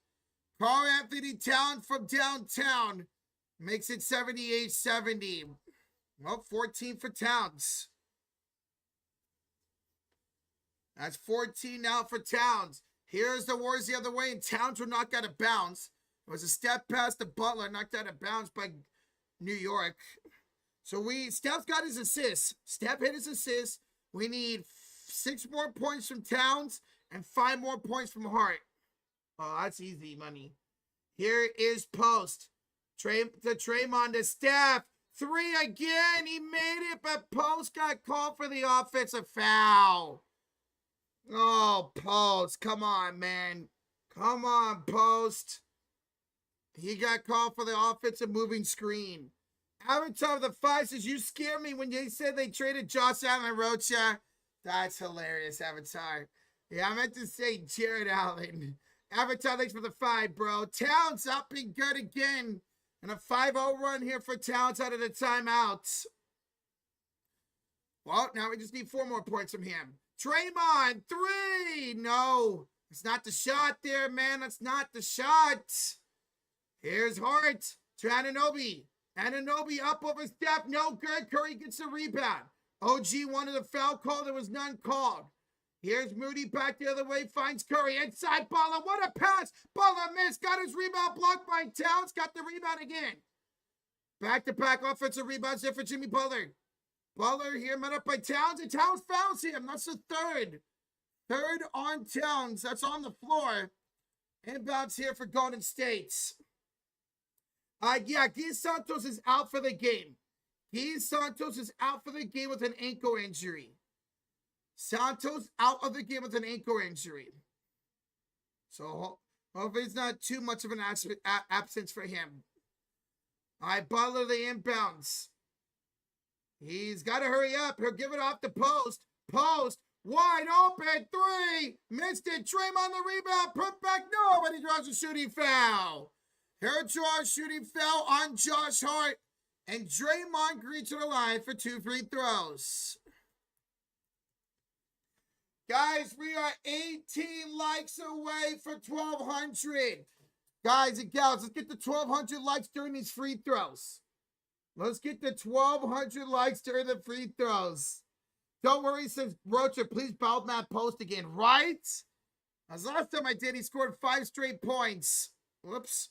Karl-Anthony Towns from downtown makes it 78-70. Well, 14 for Towns. That's 14 now for Towns. Here's the Warriors the other way, and Towns were knocked out of bounds. It was a step past the Butler, knocked out of bounds by New York. So Steph got his assist. Steph hit his assist. We need 6 more points from Towns and 5 more points from Hart. Oh, that's easy money. Here is Post. Draymond to Steph. 3 again. He made it, but Post got called for the offensive foul. Oh, Post. Come on, man. Come on, Post. He got called for the offensive moving screen. Avatar of the 5 says, you scared me when they said they traded Josh Allen and Rocha. That's hilarious, Avatar. Yeah, I meant to say Jared Allen. Avatar, thanks for the 5, bro. Towns up and good again. And a 5-0 run here for Towns out of the timeouts. Well, now we just need 4 more points from him. Draymond, 3. No, it's not the shot there, man. That's not the shot. Here's Hart to Anunoby. Anunoby up over Steph. No good. Curry gets the rebound. OG wanted a foul call. There was none called. Here's Moody back the other way, finds Curry. Inside Butler, what a pass. Butler missed, got his rebound blocked by Towns, got the rebound again. Back-to-back offensive rebounds there for Jimmy Butler. Butler here met up by Towns, and Towns fouls him. That's the third. Third on Towns. That's on the floor. Inbounds here for Golden State. Yeah, Guy Santos is out for the game. Guy Santos is out for the game with an ankle injury. Santos out of the game with an ankle injury. So hopefully it's not too much of an absence for him. All right, Butler, the inbounds. He's got to hurry up. He'll give it off the post. Post. Wide open. Three. Missed it. Draymond the rebound. Put back. No, but he draws a shooting foul. He'll draw a shooting foul on Josh Hart. And Draymond Green to the line for 2 free throws. Guys, we are 18 likes away for 1,200. Guys and gals, let's get the 1,200 likes during these free throws. Let's get the 1,200 likes during the free throws. Don't worry, says Rocha, please bout that post again. Right? As last time I did, he scored 5 straight points. Whoops.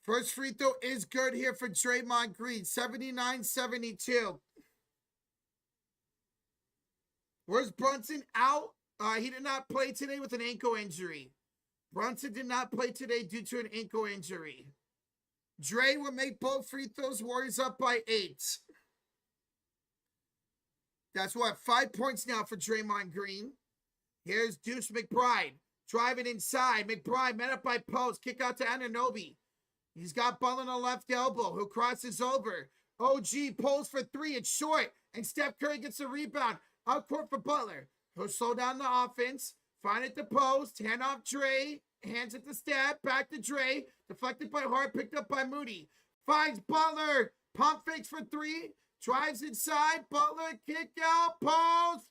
First free throw is good here for Draymond Green. 79-72. Where's Brunson out? He did not play today with an ankle injury. Brunson did not play today due to an ankle injury. Dre will make both free throws. Warriors up by 8. That's what, 5 points now for Draymond Green. Here's Deuce McBride. Driving inside. McBride met up by post. Kick out to Anunoby. He's got Butler on the left elbow, who crosses over. OG pulls for 3. It's short. And Steph Curry gets a rebound. Out court for Butler. He'll slow down the offense. Find it to post. Hand off Dre. Hands it to Steph. Back to Dre. Deflected by Hart. Picked up by Moody. Finds Butler. Pump fakes for 3. Drives inside. Butler kick out. Post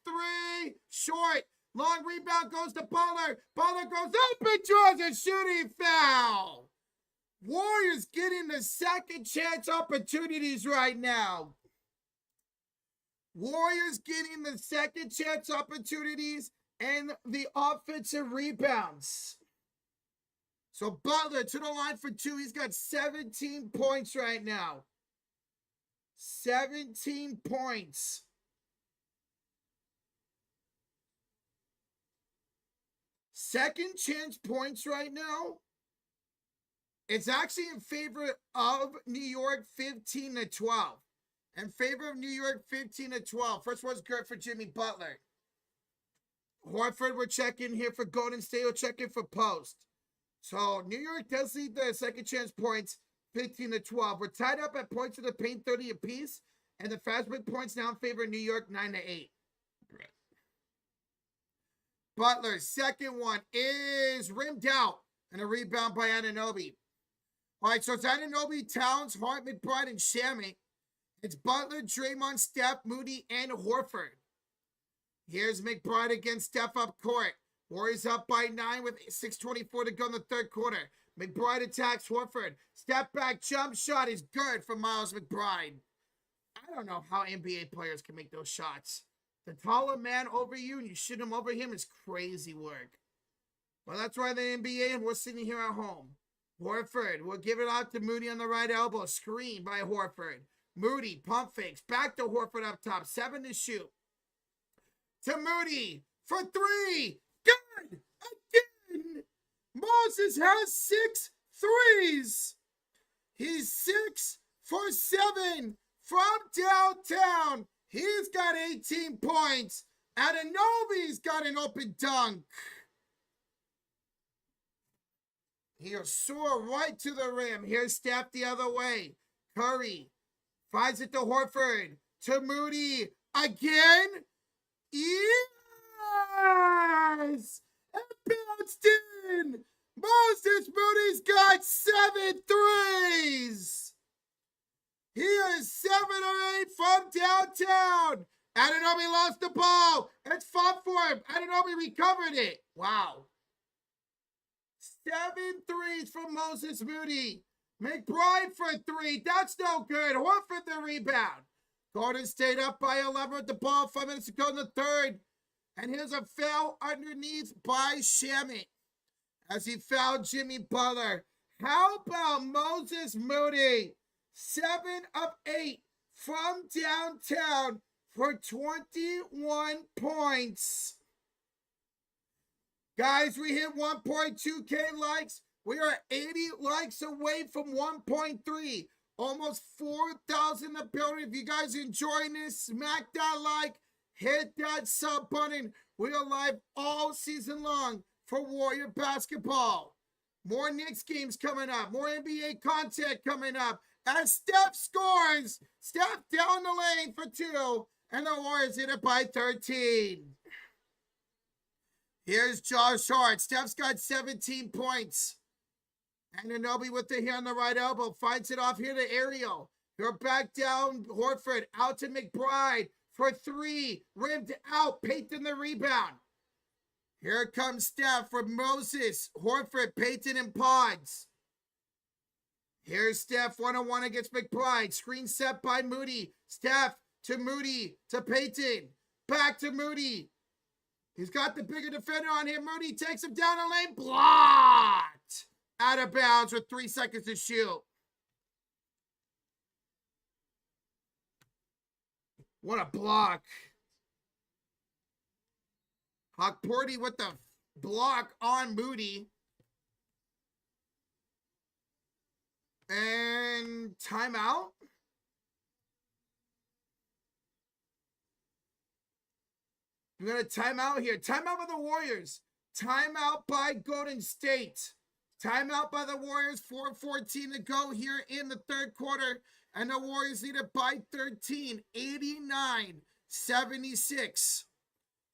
3. Short. Long rebound goes to Butler. Butler goes up and draws a shooting foul. Warriors getting the second chance opportunities right now. Warriors getting the second chance opportunities and the offensive rebounds. So Butler to the line for 2. He's got 17 points right now. 17 points. Second chance points right now. It's actually in favor of New York 15-12. In favor of New York 15-12. First one's good for Jimmy Butler. Horford, we're checking here for Golden State. We're checking for post. So New York does lead the second chance points 15-12. We're tied up at points in the paint 30 apiece. And the fast break points now in favor of New York 9-8. Butler's second one is rimmed out. And a rebound by Anunoby. All right, so it's Anunoby, Towns, Hart, McBride, and Shamet. It's Butler, Draymond, Steph, Moody, and Horford. Here's McBride against Steph up court. Warriors up by 9 with 6:24 to go in the third quarter. McBride attacks Horford. Step back jump shot is good for Miles McBride. I don't know how NBA players can make those shots. The taller man over you and you shoot him over him is crazy work. Well, that's why the NBA and we're sitting here at home. Horford will give it out to Moody on the right elbow. Screen by Horford. Moody, pump fakes. Back to Horford up top. 7 to shoot. To Moody for 3. Good! Again! Moses has 6 threes. He's 6 for 7 from downtown. He's got 18 points. Anunoby's got an open dunk. He'll soar right to the rim. Here's Steph the other way. Curry finds it to Horford. To Moody. Again. Yes! And bounced in. Moses Moody's got 7 threes. He is 7 or 8 from downtown. Anunoby lost the ball. It's fought for him. Anunoby recovered it. Wow. 7 threes from Moses Moody. McBride for 3. That's no good. Horford the rebound. Golden State up by 11 with the ball. 5 minutes to go in the third. And here's a foul underneath by Shamit as he fouled Jimmy Butler. How about Moses Moody? 7 of 8 from downtown for 21 points. Guys, we hit 1.2K likes. We are 80 likes away from 1.3. Almost 4,000 in the building. If you guys enjoying this, smack that like, hit that sub button. We are live all season long for Warrior Basketball. More Knicks games coming up. More NBA content coming up. As Steph scores. Steph down the lane for 2. And the Warriors hit it by 13. Here's Josh Hart. Steph's got 17 points. And Anobi with the hand on the right elbow. Finds it off here to Ariel. They're back down. Horford out to McBride for 3. Rimmed out. Payton the rebound. Here comes Steph for Moses. Horford, Payton, and Pods. Here's Steph one-on-one against McBride. Screen set by Moody. Steph to Moody to Payton. Back to Moody. He's got the bigger defender on him. Moody takes him down the lane. Blocked. Out of bounds with 3 seconds to shoot. What a block. Hawkporty with the block on Moody. And timeout. We're going to timeout here. Timeout by the Warriors. Timeout by Golden State. Timeout by the Warriors. 4:14 to go here in the third quarter. And the Warriors lead it by 13. 89-76.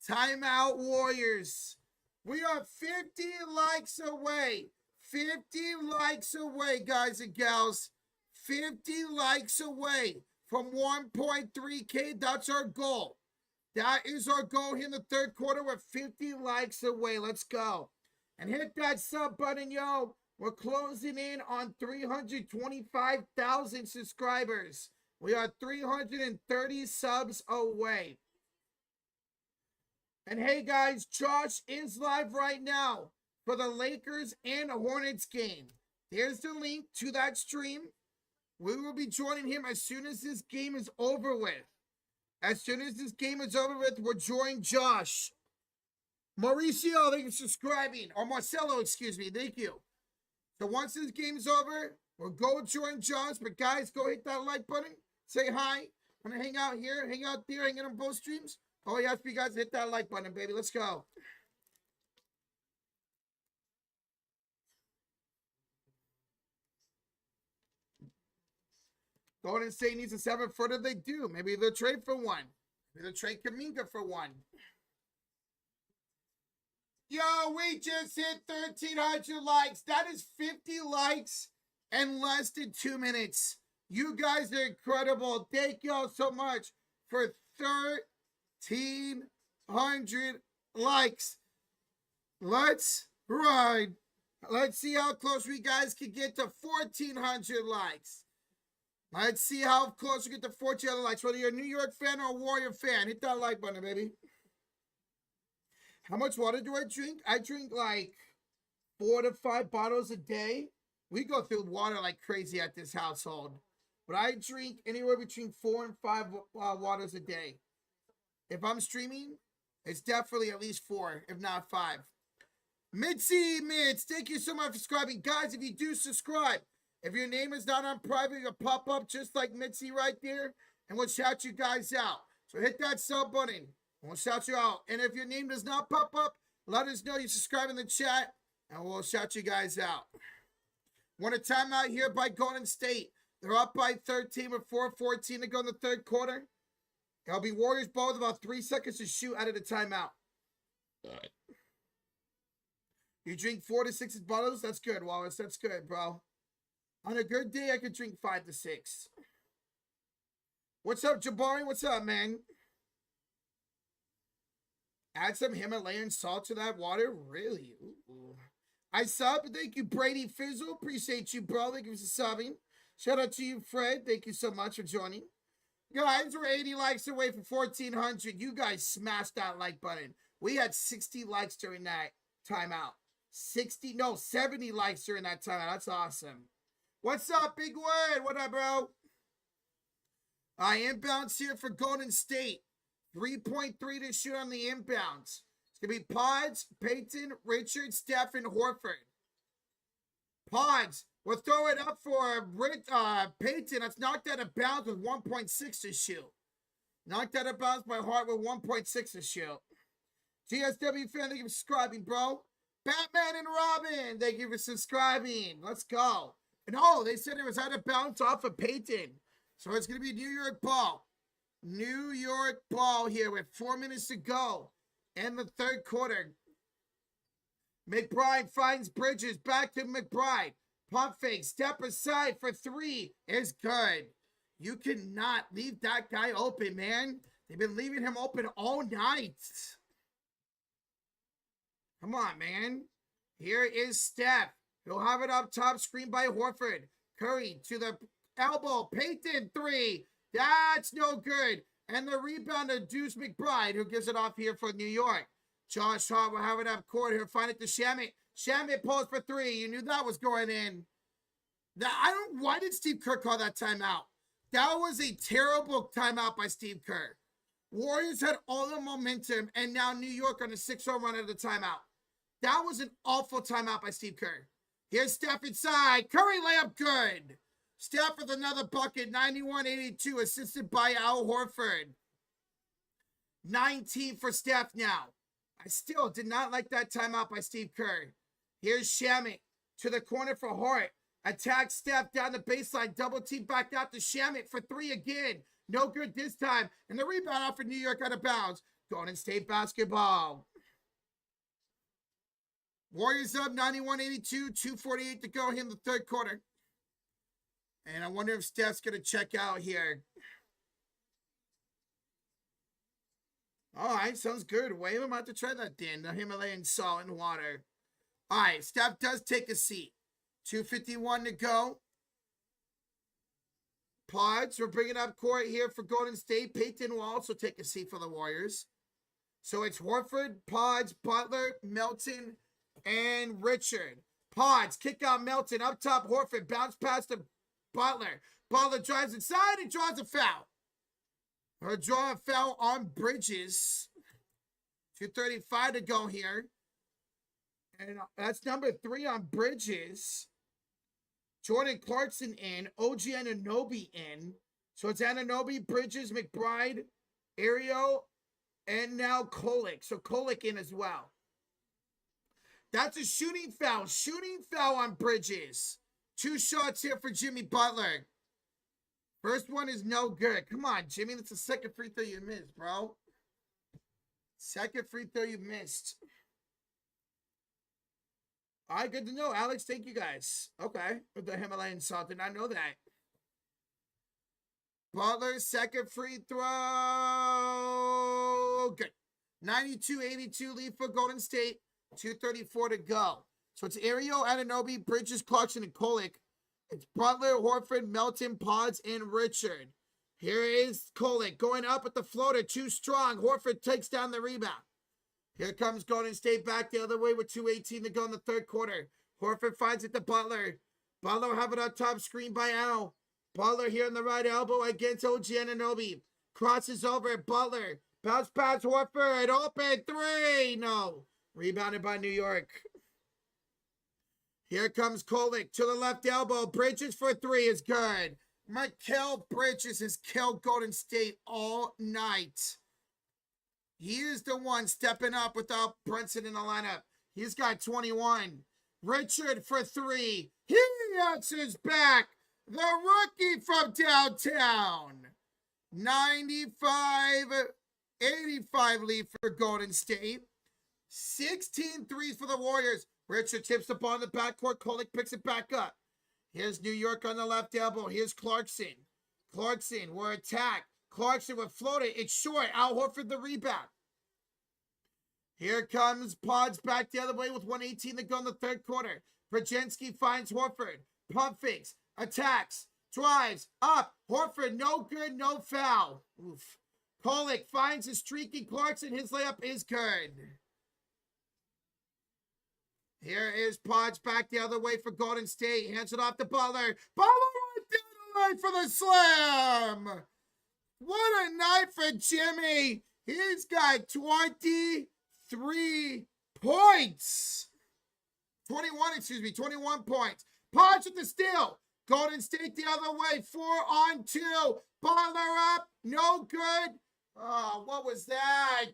Timeout Warriors. We are 50 likes away. 50 likes away, guys and gals. 50 likes away from 1.3K. That's our goal. That is our goal here in the third quarter. We're 50 likes away. Let's go. And hit that sub button, yo. We're closing in on 325,000 subscribers. We are 330 subs away. And hey, guys, Josh is live right now for the Lakers and Hornets game. There's the link to that stream. We will be joining him as soon as this game is over with. As soon as this game is over with, we're joining Josh. Mauricio, thank you for subscribing. Or Marcelo, excuse me. Thank you. So once this game is over, we'll go join Josh. But guys, go hit that like button. Say hi. I'm going to hang out here, hang out there, hang out on both streams. Oh, yes, you guys hit that like button, baby. Let's go. Golden State needs a 7-footer. They do. Maybe they'll trade for one. Maybe they'll trade Kuminga for one. Yo, we just hit 1,300 likes. That is 50 likes in less than 2 minutes. You guys are incredible. Thank y'all so much for 1,300 likes. Let's ride. Let's see how close we guys can get to 1,400 likes. Let's see how close we get to 1,400 likes. Whether you're a New York fan or a Warrior fan, hit that like button, baby. How much water do I drink? I drink like 4 to 5 bottles a day. We go through water like crazy at this household. But I drink anywhere between 4 and 5 waters a day. If I'm streaming, it's definitely at least 4, if not 5. Mitzi Mitz, thank you so much for subscribing. Guys, if you do subscribe, if your name is not on private, you'll pop up just like Mitzi right there, and we'll shout you guys out. So hit that sub button, and we'll shout you out. And if your name does not pop up, let us know you subscribe in the chat, and we'll shout you guys out. Want a timeout here by Golden State. They're up by 13 with 4:14 to go in the third quarter. It'll be Warriors ball with about 3 seconds to shoot out of the timeout. All right. You drink 4 to 6 bottles? That's good, Wallace. That's good, bro. On a good day, I could drink 5 to 6. What's up, Jabari? What's up, man? Add some Himalayan salt to that water? Really? Ooh. I sub. Thank you, Brady Fizzle. Appreciate you, bro. Thank you for subbing. Shout out to you, Fred. Thank you so much for joining. Guys, we're 80 likes away from 1,400. You guys smash that like button. We had 60 likes during that timeout. 70 likes during that timeout. That's awesome. What's up, Big Word? What up, bro? Inbounds here for Golden State. 3.3 to shoot on the inbounds. It's going to be Pods, Payton, Richard, Steph, and Horford. Pods, we'll throw it up for Payton. That's knocked out of bounds with 1.6 to shoot. Knocked out of bounds by Hart with 1.6 to shoot. GSW fan, thank you for subscribing, bro. Batman and Robin, thank you for subscribing. Let's go. And oh, they said it was out of bounds off of Payton. So it's going to be New York ball. New York ball here with 4 minutes to go in the third quarter. McBride finds Bridges. Back to McBride. Pump fake. Step aside for three is good. You cannot leave that guy open, man. They've been leaving him open all night. Come on, man. Here is Steph. He'll have it up top, screen by Horford. Curry to the elbow. Payton, three. That's no good. And the rebound to Deuce McBride, who gives it off here for New York. Josh Hart will have it up court. He'll find it to Shamet. Shamet pulls for three. You knew that was going in. Why did Steve Kerr call that timeout? That was a terrible timeout by Steve Kerr. Warriors had all the momentum, and now New York on a 6-0 run at the timeout. That was an awful timeout by Steve Kerr. Here's Steph inside. Curry layup good. Steph with another bucket, 91-82, assisted by Al Horford. 19 for Steph now. I still did not like that timeout by Steve Kerr. Here's Shamet to the corner for Hart. Attack Steph down the baseline. Double team back out to Shamet for three again. No good this time. And the rebound off of New York out of bounds. Golden State basketball. Warriors up 91-82, 2:48 to go here in the third quarter. And I wonder if Steph's going to check out here. All right, sounds good. Wave him out to try that then. The Himalayan salt and water. All right, Steph does take a seat. 2:51 to go. Pods, we're bringing up court here for Golden State. Payton will also take a seat for the Warriors. So it's Horford, Pods, Butler, Melton, and Richard. Pods, kick out Melton. Up top, Horford. Bounce pass to Butler. Butler drives inside and draws a foul. He'll draw a foul on Bridges. 2:35 to go here. And that's number 3 on Bridges. Jordan Clarkson in. OG Anunoby in. So it's Anunoby, Bridges, McBride, Ario, and now Kolek. So Kolek in as well. That's a shooting foul. Shooting foul on Bridges. 2 shots here for Jimmy Butler. First one is no good. Come on, Jimmy. That's the second free throw you missed, bro. Second free throw you missed. All right, good to know. Alex, thank you guys. Okay, with the Himalayan salt. Did not know that. Butler, second free throw. Good. 92-82 lead for Golden State. 2:34 to go. So it's Ario, Anunoby, Bridges, Clarkson, and Kolek. It's Butler, Horford, Melton, Pods, and Richard. Here is Kolek going up with the floater. Too strong. Horford takes down the rebound. Here comes Golden State back the other way with 2:18 to go in the third quarter. Horford finds it to Butler. Butler will have it on top, screen by Al. Butler here on the right elbow against OG Anunoby. Crosses over Butler. Bounce pass Horford. Open three. No. Rebounded by New York. Here comes Kolek to the left elbow. Bridges for three is good. Mikal Bridges has killed Golden State all night. He is the one stepping up without Brunson in the lineup. He's got 21. Richard for three. He answers back. The rookie from downtown. 95-85 lead for Golden State. 16 threes for the Warriors. Richard tips the ball in the backcourt. Kolek picks it back up. Here's New York on the left elbow. Here's Clarkson. Clarkson will attack. Clarkson will float it. It's short. Al Horford the rebound. Here comes Pods back the other way with 1:18 to go in the third quarter. Brzezinski finds Horford. Pump fakes. Attacks. Drives. Up. Horford. No good. No foul. Oof. Kolek finds a streaky Clarkson. His layup is good. Here is Podge back the other way for Golden State. Hands it off to Butler. Butler right down the line for the slam. What a night for Jimmy. He's got 23 points. 21 points. Podge with the steal. Golden State the other way. 4-on-2. Butler up. No good. Oh, what was that?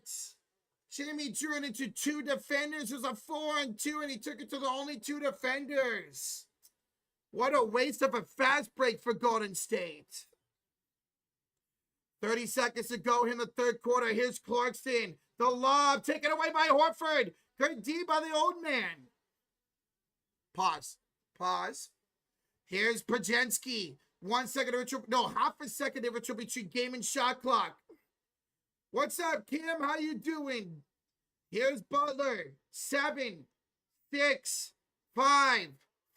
Jimmy drew it into 2 defenders. It was a 4-on-2, and he took it to the only 2 defenders. What a waste of a fast break for Golden State. 30 seconds to go in the third quarter. Here's Clarkson. The lob taken away by Horford. Good D by the old man. Pause. Here's Pajensky. 1 second of a triple. No, half a second of a triple between game and shot clock. What's up, Kim? How you doing? Here's Butler. 7, 6, 5,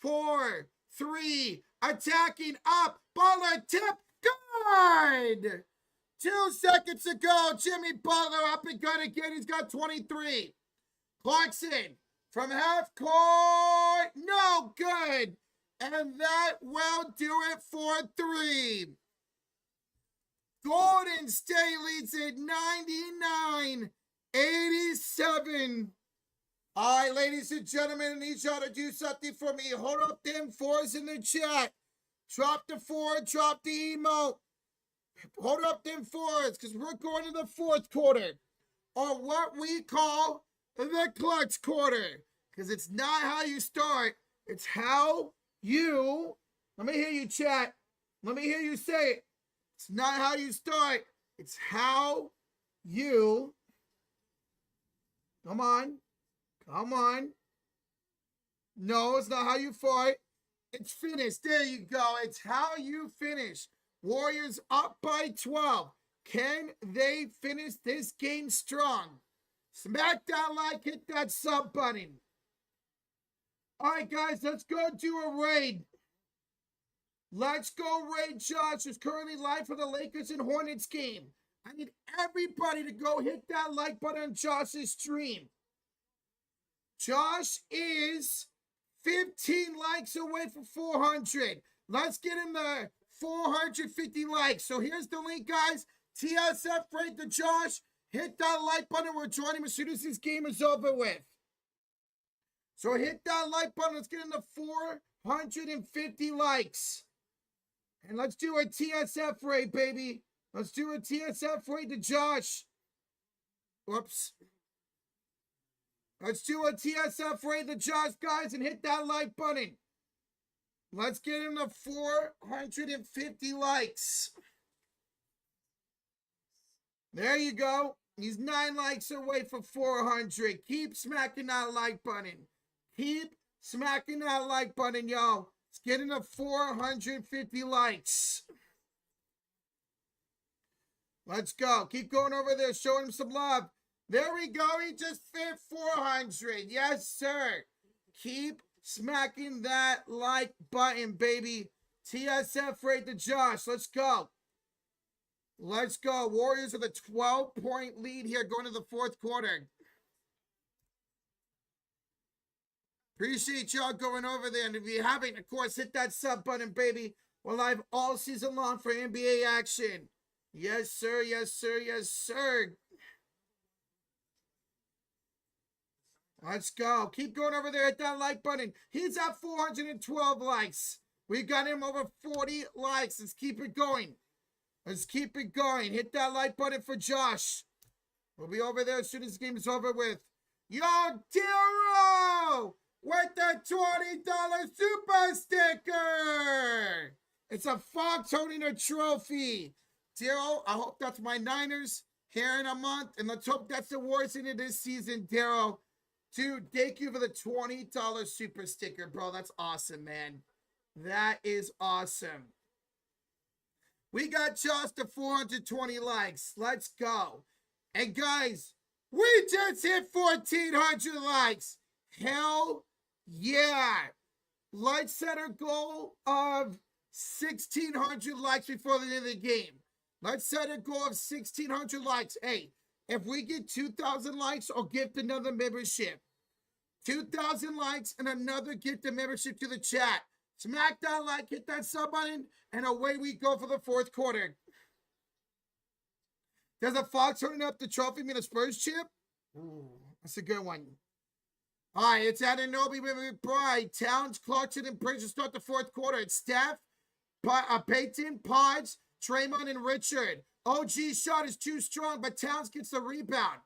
4, 3. Attacking up. Butler tip. Good. 2 seconds to go. Jimmy Butler up and good again. He's got 23. Clarkson from half court. No good. And that will do it for 3. Golden State leads it 99-87. All right, ladies and gentlemen, I need y'all to do something for me. Hold up them 4s in the chat. Drop the 4, drop the emote. Hold up them 4s because we're going to the fourth quarter, or what we call the clutch quarter, because it's not how you start, it's how you, let me hear you chat, let me hear you say it. It's not how you start, it's how you, come on, no, it's not how you fight, it's finished, there you go, it's how you finish. Warriors up by 12. Can they finish this game strong? Smack that like, hit that sub button. All right, guys, let's go do a raid. Let's go raid Josh, who's currently live for the Lakers and Hornets game. I need everybody to go hit that like button on Josh's stream. Josh is 15 likes away from 400. Let's get him the 450 likes. So here's the link, guys. TSF raid to Josh. Hit that like button. We're joining him as soon as this game is over with. So hit that like button. Let's get him to 450 likes. And let's do a TSF raid, baby. Let's do a TSF raid to Josh. Whoops. Let's do a TSF raid to Josh, guys, and hit that like button. Let's get him to 450 likes. There you go. He's 9 likes away from 400. Keep smacking that like button. Keep smacking that like button, y'all. Let's get him to 450 likes. Let's go. Keep going over there, showing him some love. There we go. He just fit 400. Yes, sir. Keep smacking that like button, baby. TSF rate to Josh. Let's go. Let's go. Warriors with a 12-point lead here going to the fourth quarter. Appreciate y'all going over there. And if you haven't, of course, hit that sub button, baby. We're live all season long for NBA action. Yes, sir. Yes, sir. Yes, sir. Let's go. Keep going over there. Hit that like button. He's at 412 likes. We got him over 40 likes. Let's keep it going. Let's keep it going. Hit that like button for Josh. We'll be over there as soon as the game is over with. Yo, Dero! With the $20 super sticker! It's a Fox holding a trophy. Dero, I hope that's my Niners here in a month. And let's hope that's the Warriors into this season, Dero. Dude, thank you for the $20 super sticker, bro. That's awesome, man. That is awesome. We got just to 420 likes. Let's go. And guys, we just hit 1,400 likes. Hell yeah. Let's set a goal of 1,600 likes before the end of the game. Let's set a goal of 1,600 likes. Hey, if we get 2,000 likes, I'll gift another membership. 2,000 likes and another gift of membership to the chat. Smack that like, hit that sub button, and away we go for the fourth quarter. Does a Fox holding up the trophy mean a Spurs chip? Ooh, that's a good one. All right, it's Anunoby with McBride. Towns, Clarkson, and Prince to start the fourth quarter. It's Steph, Peyton, Podge, Draymond, and Richard. OG shot is too strong, but Towns gets the rebound.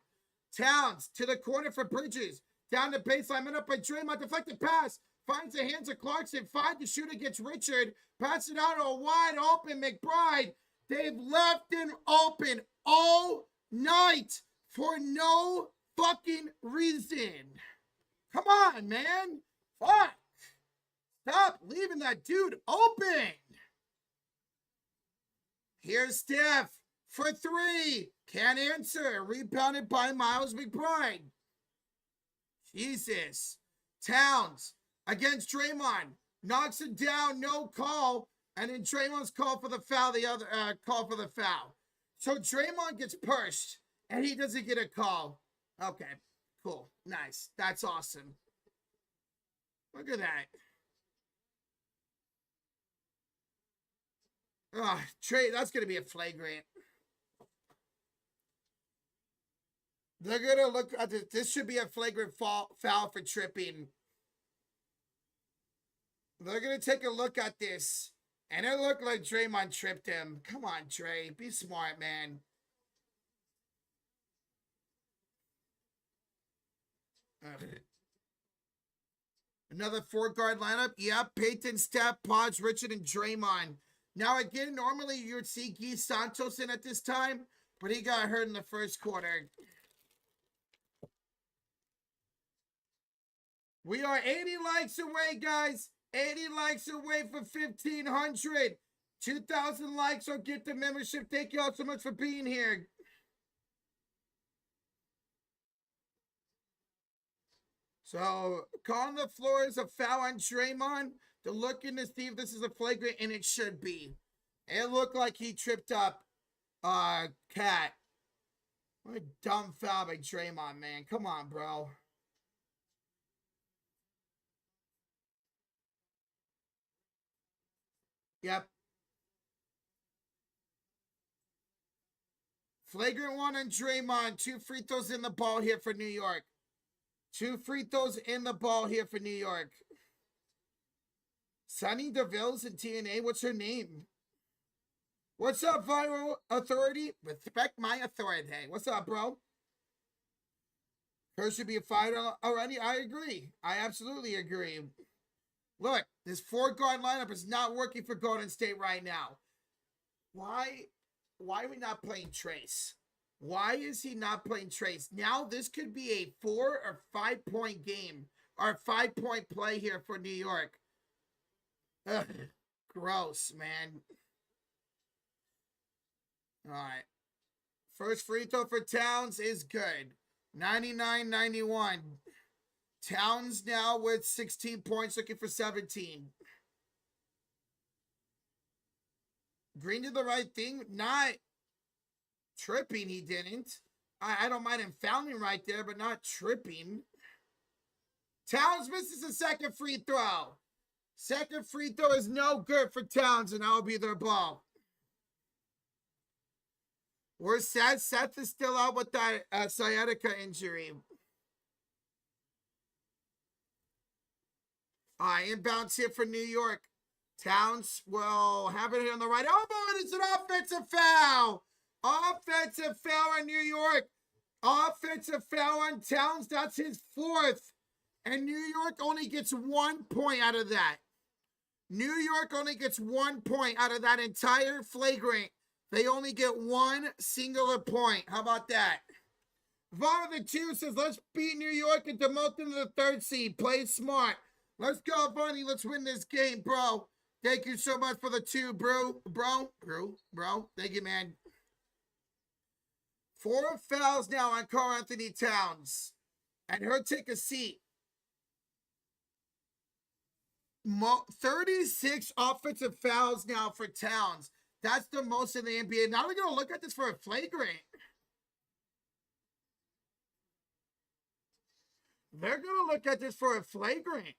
Towns to the corner for Bridges. Down the baseline, up by Draymond. Deflected pass. Finds the hands of Clarkson. 5 to shoot against Richard. Pass it out to a wide open McBride. They've left him open all night for no fucking reason. Come on, man. Fuck. Stop leaving that dude open. Here's Steph for 3. Can't answer. Rebounded by Miles McBride. Jesus. Towns against Draymond. Knocks it down. No call. And then Draymond's call for the foul. The other call for the foul. So Draymond gets pushed. And he doesn't get a call. Okay. Cool. Nice. That's awesome. Look at that. Oh, Trey, that's going to be a flagrant. They're going to look at this. This should be a flagrant foul for tripping. They're going to take a look at this. And it looked like Draymond tripped him. Come on, Trey. Be smart, man. Another 4-guard lineup. Yep, Peyton, Steph, Podge, Richard, and Draymond. Now, again, normally you would see Guy Santos in at this time, but he got hurt in the first quarter. We are 80 likes away, guys. 80 likes away for 1,500. 2,000 likes will get the membership. Thank you all so much for being here. So, calling the floor is a foul on Draymond. They're looking to see if this is a flagrant, and it should be. It looked like he tripped up Cat. What a dumb foul by Draymond, man. Come on, bro. Yep. Flagrant one on Draymond. 2 free throws in the ball here for New York. 2 free throws in the ball here for New York. Sunny DeVille's in TNA. What's her name? What's up, Viral Authority? Respect my authority. What's up, bro? Her should be a fighter already. I agree. I absolutely agree. Look, this 4-guard lineup is not working for Golden State right now. Why are we not playing Trace? Why is he not playing Trace? Now this could be a 4 or 5 point game or 5-point play here for New York. Ugh, gross, man. All right. First free throw for Towns is good. 99-91. Towns now with 16 points, looking for 17. Green did the right thing. Not tripping, he didn't. I don't mind him fouling right there, but not tripping. Towns misses a second free throw. Second free throw is no good for Towns, and that'll be their ball. We're sad. Seth is still out with that sciatica injury. All right, inbounds here for New York. Towns will have it here on the right elbow, and it's an offensive foul. Offensive foul on New York. Offensive foul on Towns. That's his 4th. And New York only gets 1 point out of that. New York only gets 1 point out of that entire flagrant. They only get 1 singular point. How about that? Var the 2 says, let's beat New York and demote them to the 3rd seed. Play smart. Let's go, Bunny. Let's win this game, bro. Thank you so much for the 2, bro. Bro. Thank you, man. 4 fouls now on Karl-Anthony Towns. And he'll take a seat. 36 offensive fouls now for Towns. That's the most in the NBA. Now we're going to look at this for a flagrant. They're going to look at this for a flagrant.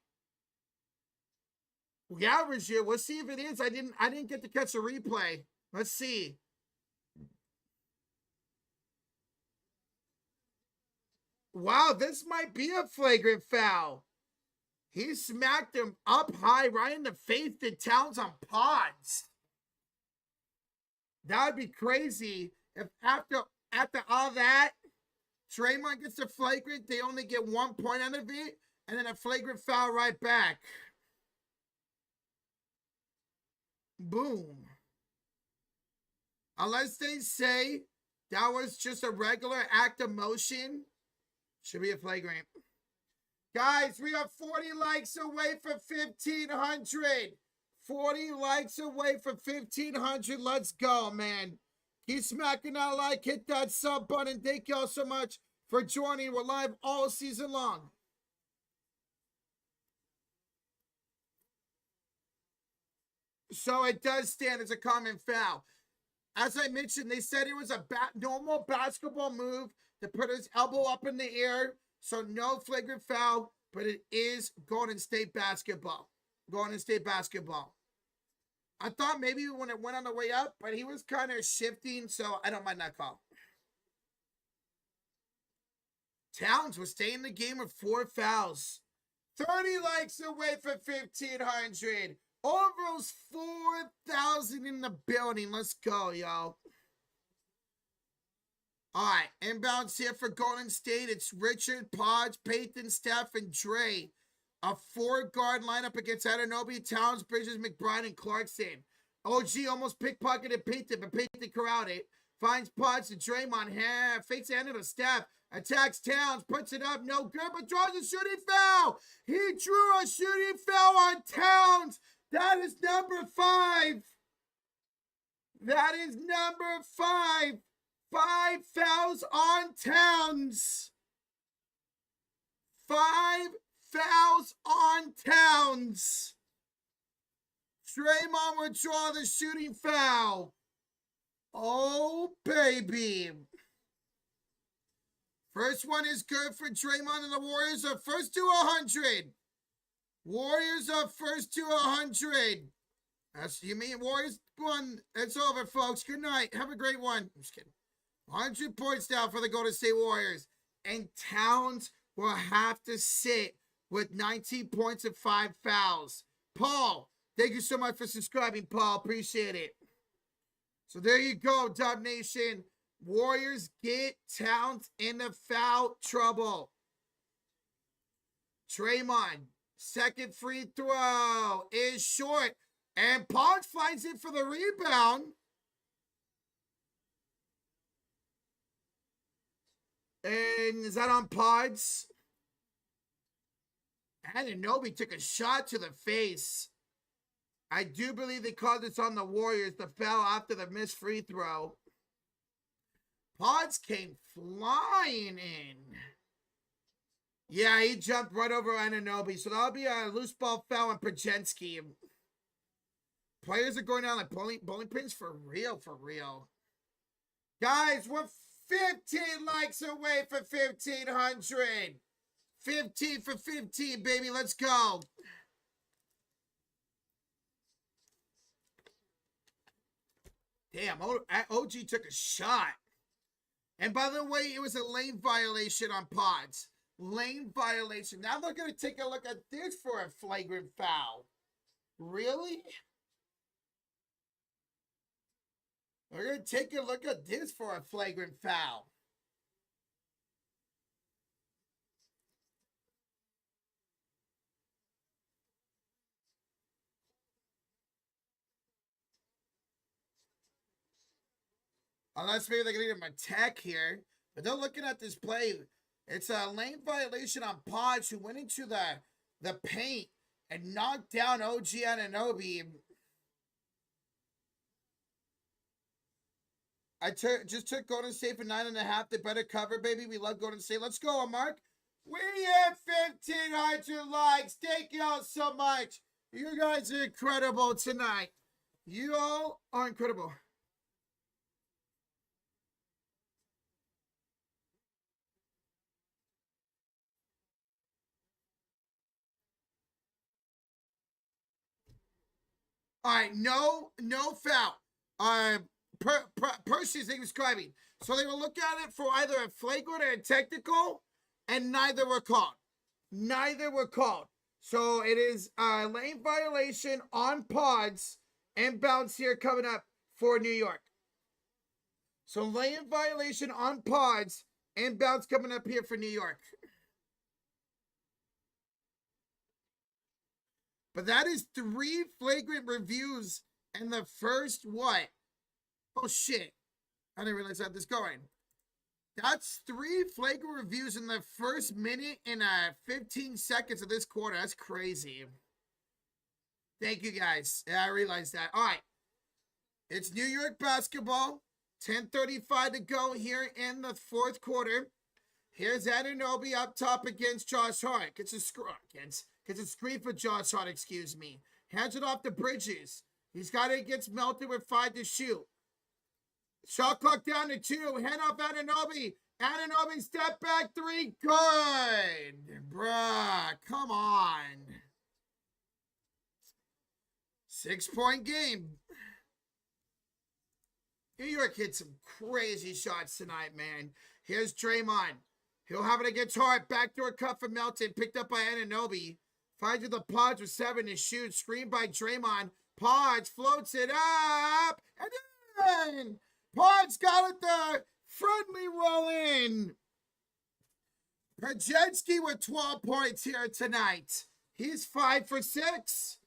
Yeah, Rozier, we'll see if it is. I didn't get to catch a replay. Let's see. Wow, this might be a flagrant foul. He smacked him up high right in the face to Towns on pods. That would be crazy if after all that, Draymond gets a flagrant, they only get 1 point out of it, and then a flagrant foul right back. Boom. Unless they say that was just a regular act of motion, should be a flagrant. Guys, we are 40 likes away from 1,500. 40 likes away from 1,500. Let's go, man. Keep smacking that like, hit that sub button. Thank y'all so much for joining. We're live all season long. So it does stand as a common foul. As I mentioned, they said it was a normal basketball move to put his elbow up in the air. So no flagrant foul, but it is Golden State basketball. Golden State basketball. I thought maybe when it went on the way up, but he was kind of shifting, so I don't mind that call. Towns was staying in the game with 4 fouls. 30 likes away from 1,500. Almost 4,000 in the building. Let's go, y'all. All right, inbounds here for Golden State. It's Richard, Podge, Payton, Steph, and Dre. A 4-guard lineup against Anunoby, Towns, Bridges, McBride, and Clarkson. OG almost pickpocketed Payton, but Payton corralled it. Finds Podge to Draymond. Fakes the end of the Steph. Attacks Towns, puts it up, no good, but draws a shooting foul. He drew a shooting foul on Towns. That is number 5. That is number 5. 5 fouls on Towns. 5 fouls on Towns. Draymond will draw the shooting foul. Oh, baby. First one is good for Draymond, and the Warriors are first to 100. Warriors are first to 100. That's, you mean Warriors won. It's over, folks. Good night. Have a great one. I'm just kidding. 100 points down for the Golden State Warriors. And Towns will have to sit with 19 points and 5 fouls. Paul, thank you so much for subscribing, Paul. Appreciate it. So there you go, Dub Nation. Warriors get Towns in the foul trouble. Draymond, second free throw is short. And Podge finds it for the rebound. And is that on Podge? Anunoby took a shot to the face. I do believe they called this on the Warriors, the foul after the missed free throw. Podge came flying in. Yeah, he jumped right over Anunoby. So that'll be a loose ball foul on Pajensky. Players are going down like bowling pins for real, for real. Guys, we're 15 likes away from 1,500. 15 for 15, baby. Let's go. Damn, OG took a shot. And by the way, it was a lane violation on Podge. Lane violation. Now they're going to take a look at this for a flagrant foul. Really? We're going to take a look at this for a flagrant foul. Unless maybe they're going to give him a tech here. But they're looking at this play. It's a lane violation on Podge, who went into the paint and knocked down OG Anunoby. I just took Golden State for 9.5. They better cover, baby. We love Golden State. Let's go, Mark. We have 1,500 likes. Thank y'all so much. You guys are incredible tonight. You all are incredible. All right, no foul. Percy's describing. So they will look at it for either a flagrant or a technical, and neither were called. Neither were called. So it is a lane violation on pods and bounce here coming up for New York. So lane violation on pods and bounce coming up here for New York. But that is 3 flagrant reviews in the first what? Oh shit. I didn't realize I had this going. That's 3 flagrant reviews in the first minute and 15 seconds of this quarter. That's crazy. Thank you guys. Yeah, I realized that. All right. It's New York basketball. 10:35 to go here in the fourth quarter. Here's Anunoby up top against Josh Hart. Gets a screen for Josh Hart, excuse me. Hands it off to Bridges. He's got it against Melton with 5 to shoot. Shot clock down to 2. Hand off Anunoby. Anunoby step back 3. Good. Bruh, come on. 6-point game. New York hit some crazy shots tonight, man. Here's Draymond. He'll have it against Hart. Backdoor cut for Melton. Picked up by Anunoby. Finds the Pods with 7 to shoot. Screened by Draymond. Pods floats it up. And then Pods got it there. Friendly roll in. Pajetsky with 12 points here tonight. He's 5 for 6.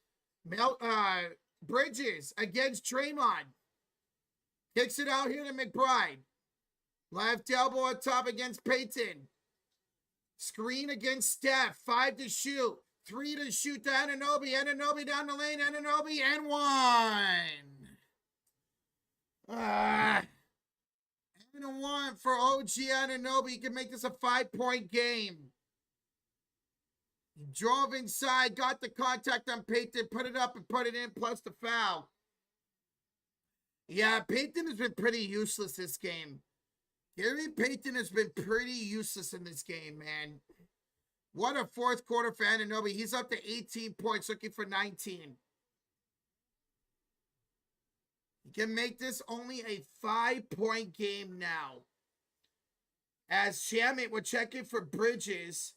Bridges against Draymond. Kicks it out here to McBride. Left elbow on top against Payton. Screen against Steph. 5 to shoot. 3 to shoot to Anunoby. Anunoby down the lane. Anunoby and 1. And a 1 for OG Anunoby. He can make this a 5-point game. He drove inside. Got the contact on Payton. Put it up and put it in. Plus the foul. Yeah, Payton has been pretty useless this game. Gary Payton has been pretty useless in this game, man. What a fourth quarter for Anunoby. He's up to 18 points, looking for 19. He can make this only a 5-point game now. As Shamet, we're checking for Bridges.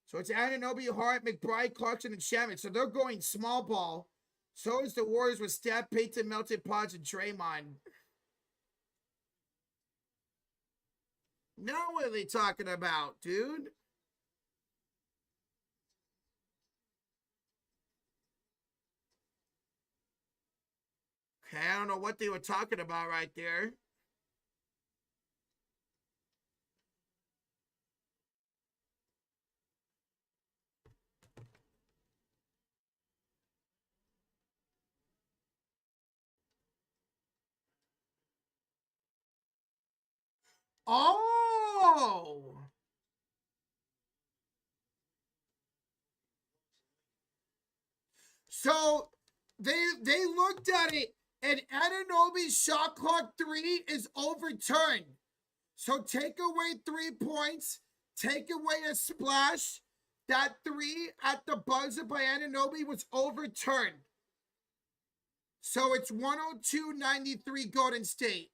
So it's Anunoby, Hart, McBride, Clarkson, and Shamet. So they're going small ball. So is the Warriors with Steph, Payton, Melton, Pods, and Draymond. Now what are they talking about, dude? Okay, I don't know what they were talking about right there. Oh! So they looked at it, and Anunoby's shot clock 3 is overturned. So take away 3 points, take away a splash. That 3 at the buzzer by Anunoby was overturned. So it's 102-93 Golden State.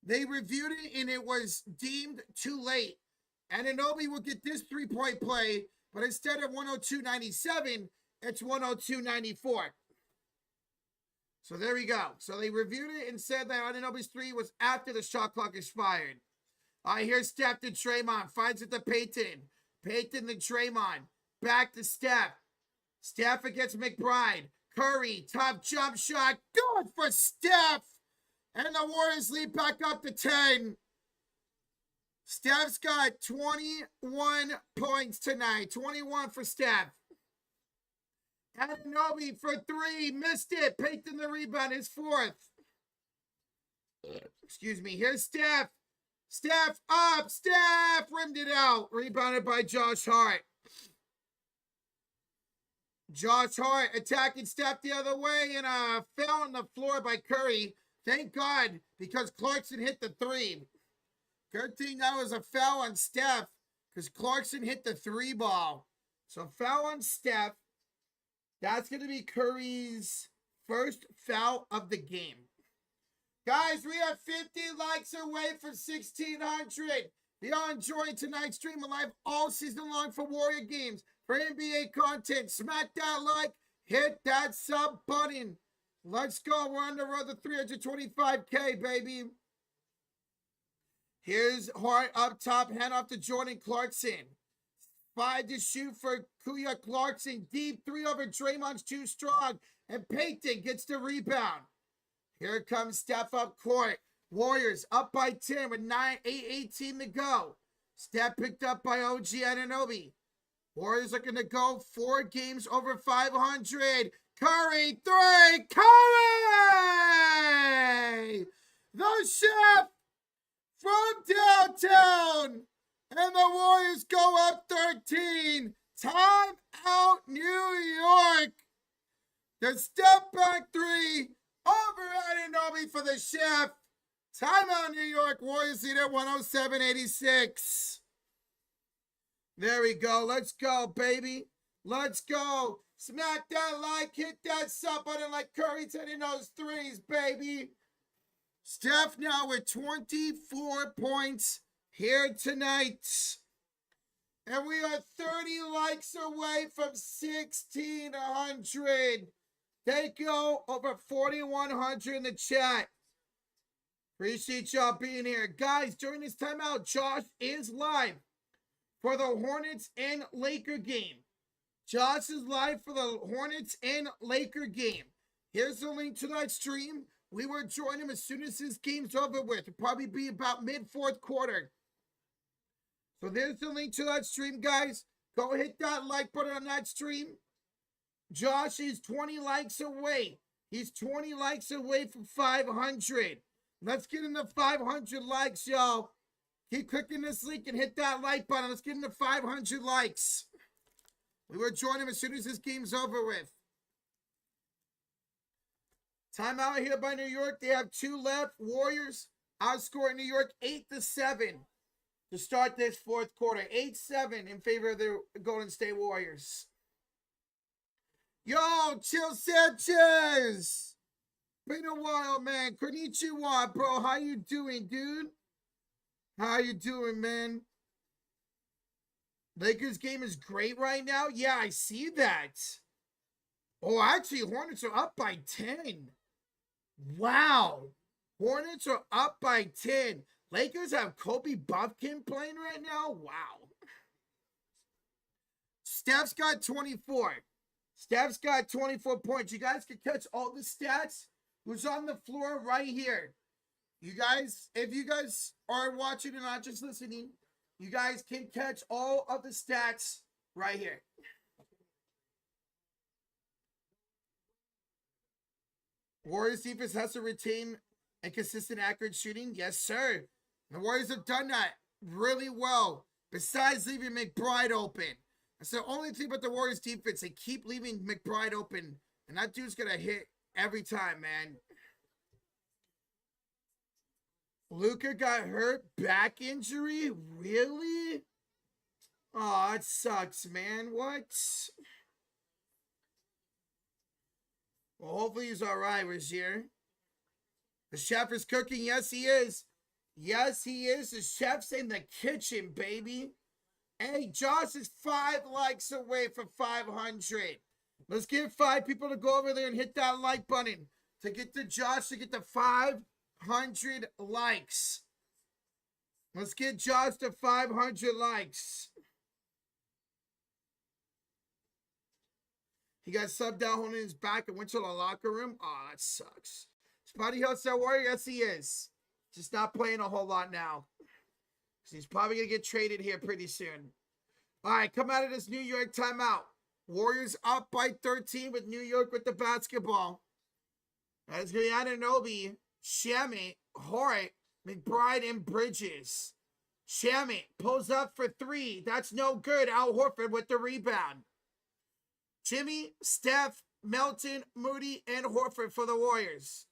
They reviewed it and it was deemed too late. Anunoby will get this 3-point play, but instead of 102-97, it's 102-94. So there we go. So they reviewed it and said that Anunoby's 3 was after the shot clock expired. All right, here's Steph to Draymond. Finds it to Payton. Payton to Draymond. Back to Steph. Steph against McBride. Curry, top jump shot. Good for Steph. And the Warriors lead back up to 10. Steph's got 21 points tonight. 21 for Steph. Anunoby for 3. Missed it. Payton the rebound. His 4th. Excuse me. Here's Steph. Steph up. Steph rimmed it out. Rebounded by Josh Hart. Josh Hart attacking Steph the other way and fell on the floor by Curry. Thank God, because Clarkson hit the three. Good thing that was a foul on Steph, because Clarkson hit the three ball. So foul on Steph. That's going to be Curry's first foul of the game. Guys, we are 50 likes away from 1,600. Be on enjoying tonight's stream live all season long for Warrior games. For NBA content, smack that like, hit that sub button. Let's go. We're on the road to 325K, baby. Here's Hart up top, hand off to Jordan Clarkson. 5 to shoot for Kuya Clarkson. Deep 3 over Draymond's too strong. And Payton gets the rebound. Here comes Steph up court. Warriors up by 10 with 8:18 to go. Steph picked up by OG Anunoby. Warriors looking to go 4 games over 500. Curry, 3. Curry! The chef from downtown. And the Warriors go up 13. Time out, New York. The step back 3 over Anunoby for the chef. Time out, New York. Warriors lead at 107-86. There we go. Let's go, baby. Let's go. Smack that like, hit that sub button like Curry's hitting those threes, baby. Steph now with 24 points here tonight. And we are 30 likes away from 1,600. Thank you. Over 4,100 in the chat. Appreciate y'all being here. Guys, during this timeout, Josh is live for the Hornets and Laker game. Josh is live for the Hornets and Laker game. Here's the link to that stream. We will join him as soon as this game's over with. It'll probably be about mid-4th quarter. So there's the link to that stream, guys. Go hit that like button on that stream. Josh is 20 likes away. He's 20 likes away from 500. Let's get into 500 likes, y'all. Keep clicking this link and hit that like button. Let's get into 500 likes. We will join him as soon as this game's over with. Timeout here by New York. They have 2 left. Warriors outscoring New York 8-7 to start this 4th quarter. 8-7 in favor of the Golden State Warriors. Yo, Chill Sanchez. Been a while, man. Konnichiwa, bro. How you doing, dude? How you doing, man? Lakers game is great right now. Yeah, I see that. Oh, actually, Hornets are up by 10. Wow. Hornets are up by 10. Lakers have Kobe Buffkin playing right now. Wow. Steph's got 24. Steph's got 24 points. You guys can catch all the stats. Who's on the floor right here. You guys, if you guys are watching and not just listening, you guys can catch all of the stats right here. Warriors defense has to retain a consistent, accurate shooting. Yes, sir. The Warriors have done that really well, besides leaving McBride open. That's the only thing about the Warriors defense. They keep leaving McBride open, and that dude's going to hit every time, man. Luka got hurt. Back injury? Really? Oh, it sucks, man. What? Well, hopefully he's all right, Razier. The chef is cooking. Yes, he is. Yes, he is. The chef's in the kitchen, baby. Hey, Josh is 5 likes away from 500. Let's get 5 people to go over there and hit that like button to get to Josh to get to 500 likes. Let's get Josh to 500 likes. He got subbed out holding his back and went to the locker room. Oh, that sucks. Spotty Hill said Warrior. Yes, he is. Just not playing a whole lot now. He's probably going to get traded here pretty soon. All right, come out of this New York timeout. Warriors up by 13 with New York with the basketball. That's going to be Anunoby, Shamet, Hart, McBride, and Bridges. Shamet pulls up for 3. That's no good. Al Horford with the rebound. Jimmy, Steph, Melton, Moody, and Horford for the Warriors.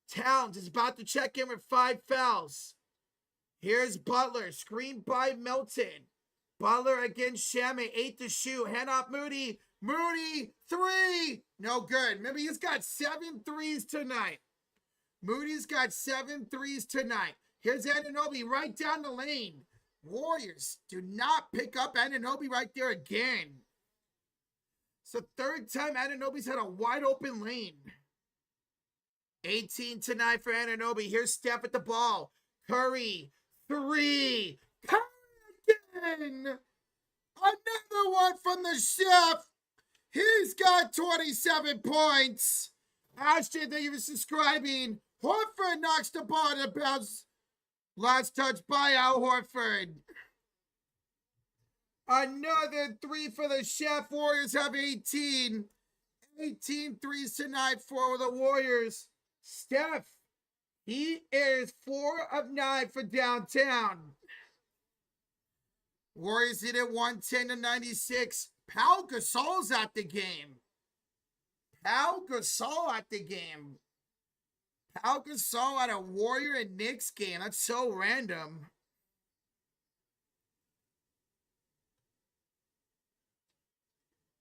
Towns is about to check in with 5 fouls. Here's Butler, screened by Melton. Butler against Shaman, 8 to shoot. Hand off Moody. Moody, 3. No good. Remember, he's got 7 threes tonight. Moody's got 7 threes tonight. Here's Anunoby right down the lane. Warriors do not pick up Anunoby right there again. It's the 3rd time Anunoby's had a wide open lane. 18 tonight for Anunoby. Here's Steph at the ball. Curry, 3. Curry again. Another one from the chef. He's got 27 points. Ashton, thank you for subscribing. Horford knocks the ball out of bounds. Last touch by Al Horford. Another 3 for the chef. Warriors have 18. 18 threes tonight for the Warriors. Steph, he is 4 of 9 for downtown. Warriors hit it 110 to 96. Pau Gasol's at the game. Pau Gasol at the game. Pau Gasol at a Warrior and Knicks game. That's so random.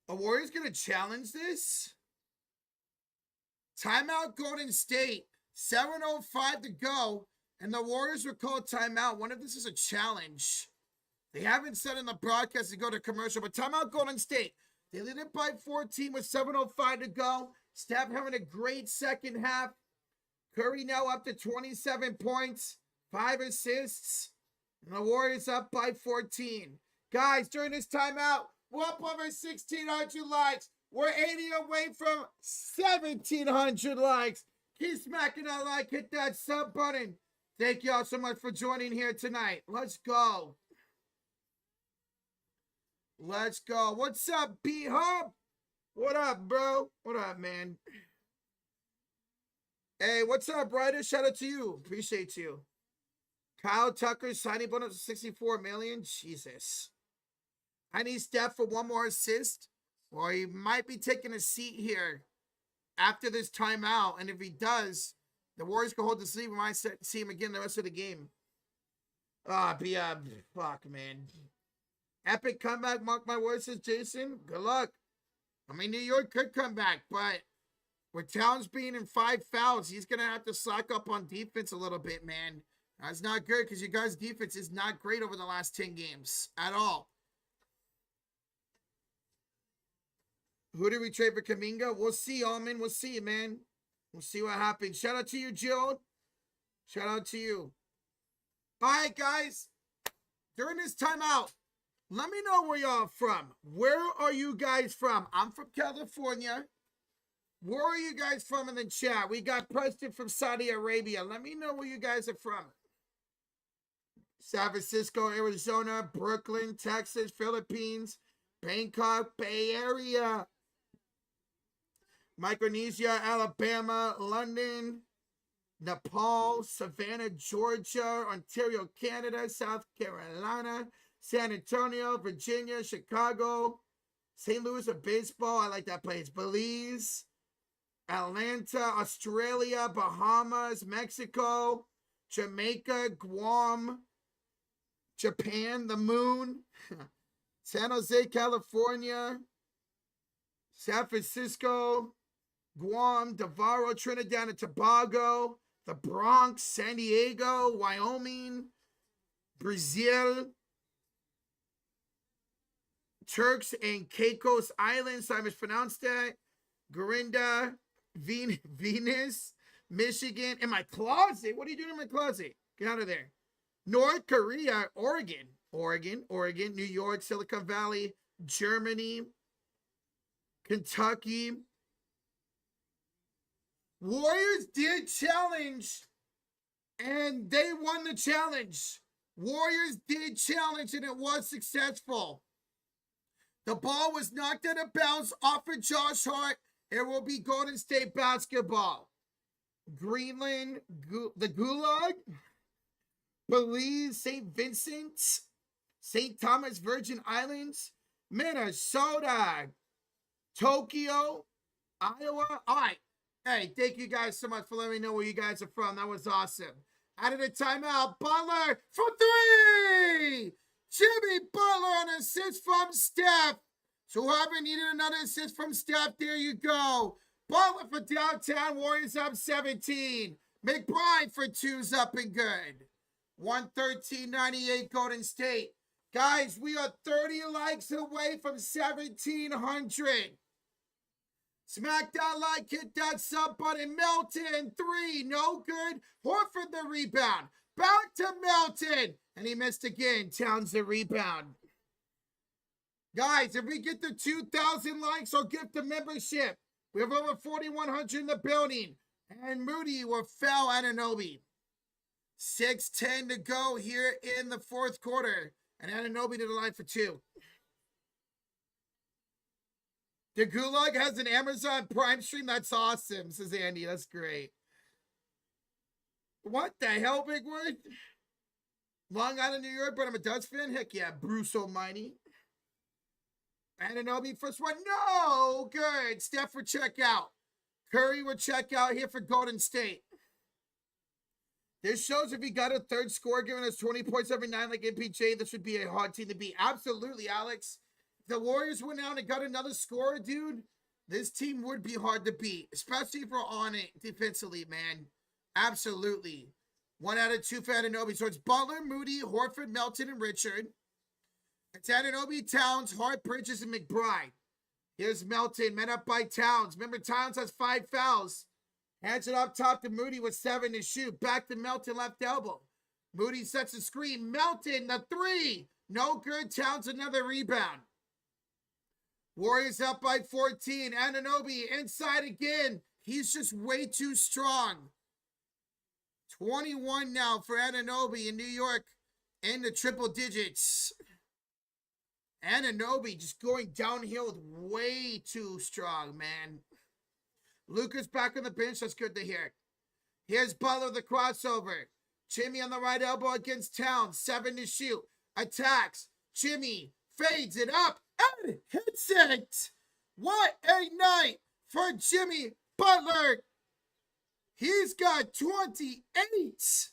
A Warriors gonna challenge this? Timeout Golden State. 7:05 to go. And the Warriors were called timeout. What if this is a challenge? They haven't said in the broadcast to go to commercial, but timeout Golden State. They lead it by 14 with 7:05 to go. Steph having a great second half. Curry now up to 27 points, 5 assists. And the Warriors up by 14. Guys, during this timeout, we're up over 1,600 likes. We're 80 away from 1,700 likes. Keep smacking that like, hit that sub button. Thank y'all so much for joining here tonight. Let's go. Let's go. What's up, B-Hub? What up, bro? What up, man? Hey, what's up, Ryder? Shout out to you. Appreciate you. Kyle Tucker signing bonus of 64 million. Jesus. I need Steph for 1 more assist, or he might be taking a seat here after this timeout. And if he does, the Warriors can hold the lead. We might see him again the rest of the game. Fuck, man. Epic comeback, mark my words, says Jason. Good luck. I mean, New York could come back, but with Towns being in 5 fouls, he's going to have to slack up on defense a little bit, man. That's not good because your guys' defense is not great over the last 10 games at all. Who did we trade for Kuminga? We'll see, Alman. We'll see, man. We'll see what happens. Shout out to you, Jill. Shout out to you. All right, guys. During this timeout, let me know where y'all from. Where are you guys from? I'm from California. Where are you guys from in the chat? We got Preston from Saudi Arabia. Let me know where you guys are from. San Francisco, Arizona, Brooklyn, Texas, Philippines, Bangkok, Bay Area, Micronesia, Alabama, London, Nepal, Savannah, Georgia, Ontario, Canada, South Carolina, San Antonio, Virginia, Chicago, St. Louis of baseball. I like that place. Belize, Atlanta, Australia, Bahamas, Mexico, Jamaica, Guam, Japan, the moon, San Jose, California, San Francisco, Guam, Davao, Trinidad and Tobago, the Bronx, San Diego, Wyoming, Brazil, Turks and Caicos Islands, I mispronounced that, Gorinda, Venus, Michigan, in my closet. What are you doing in my closet? Get out of there. North Korea, Oregon, New York, Silicon Valley, Germany, Kentucky. Warriors did challenge, and they won the challenge. Warriors did challenge, and it was successful. The ball was knocked out of bounds off of Josh Hart. It will be Golden State basketball. Greenland, the Gulag, Belize, St. Vincent, St. Thomas, Virgin Islands, Minnesota, Tokyo, Iowa. All right. Hey, thank you guys so much for letting me know where you guys are from. That was awesome. Out of the timeout, Butler for three. Jimmy Butler on assist from Steph. So whoever needed another assist from Steph, there you go. Butler for downtown Warriors up 17. McBride for two's up and good. 113.98 Golden State. Guys, we are 30 likes away from 1,700. Smack that like, hit that sub button. Melton, three, no good. Horford the rebound. Back to Melton. And he missed again. Towns the rebound. Guys, if we get to 2,000 likes, I'll gift the membership. We have over 4,100 in the building. And Moody will foul Anunoby. 6:10 to go here in the fourth quarter. And Anunoby to the line for two. The Gulag has an Amazon Prime stream. That's awesome, says Andy. That's great. What the hell, Big Word? Long Island, New York, but I'm a Dutch fan. Heck yeah, Bruce Almighty. Anunoby first one. No, good. Steph for checkout. Curry will check out here for Golden State. This shows if he got a third score giving us 20 points every night like MPJ, this would be a hard team to beat. Absolutely, Alex. The Warriors went out and got another score, dude. This team would be hard to beat, especially if we're on it defensively, man. Absolutely. 1 out of 2 for Anunoby. So it's Butler, Moody, Horford, Melton, and Richard. It's Anunoby, Towns, Hart, Bridges, and McBride. Here's Melton, met up by Towns. Remember, Towns has 5 fouls. Hands it up top to Moody with 7 to shoot. Back to Melton, left elbow. Moody sets a screen. Melton, the 3. No good. Towns, another rebound. Warriors up by 14. Anunoby inside again. He's just way too strong. 21 now for Anunoby in New York in the triple digits. Anunoby just going downhill with way too strong, man. Luka's back on the bench. That's good to hear. Here's Butler, the crossover. Jimmy on the right elbow against Towns. 7 to shoot. Attacks. Jimmy fades it up and hits it. What a night for Jimmy Butler. He's got 28.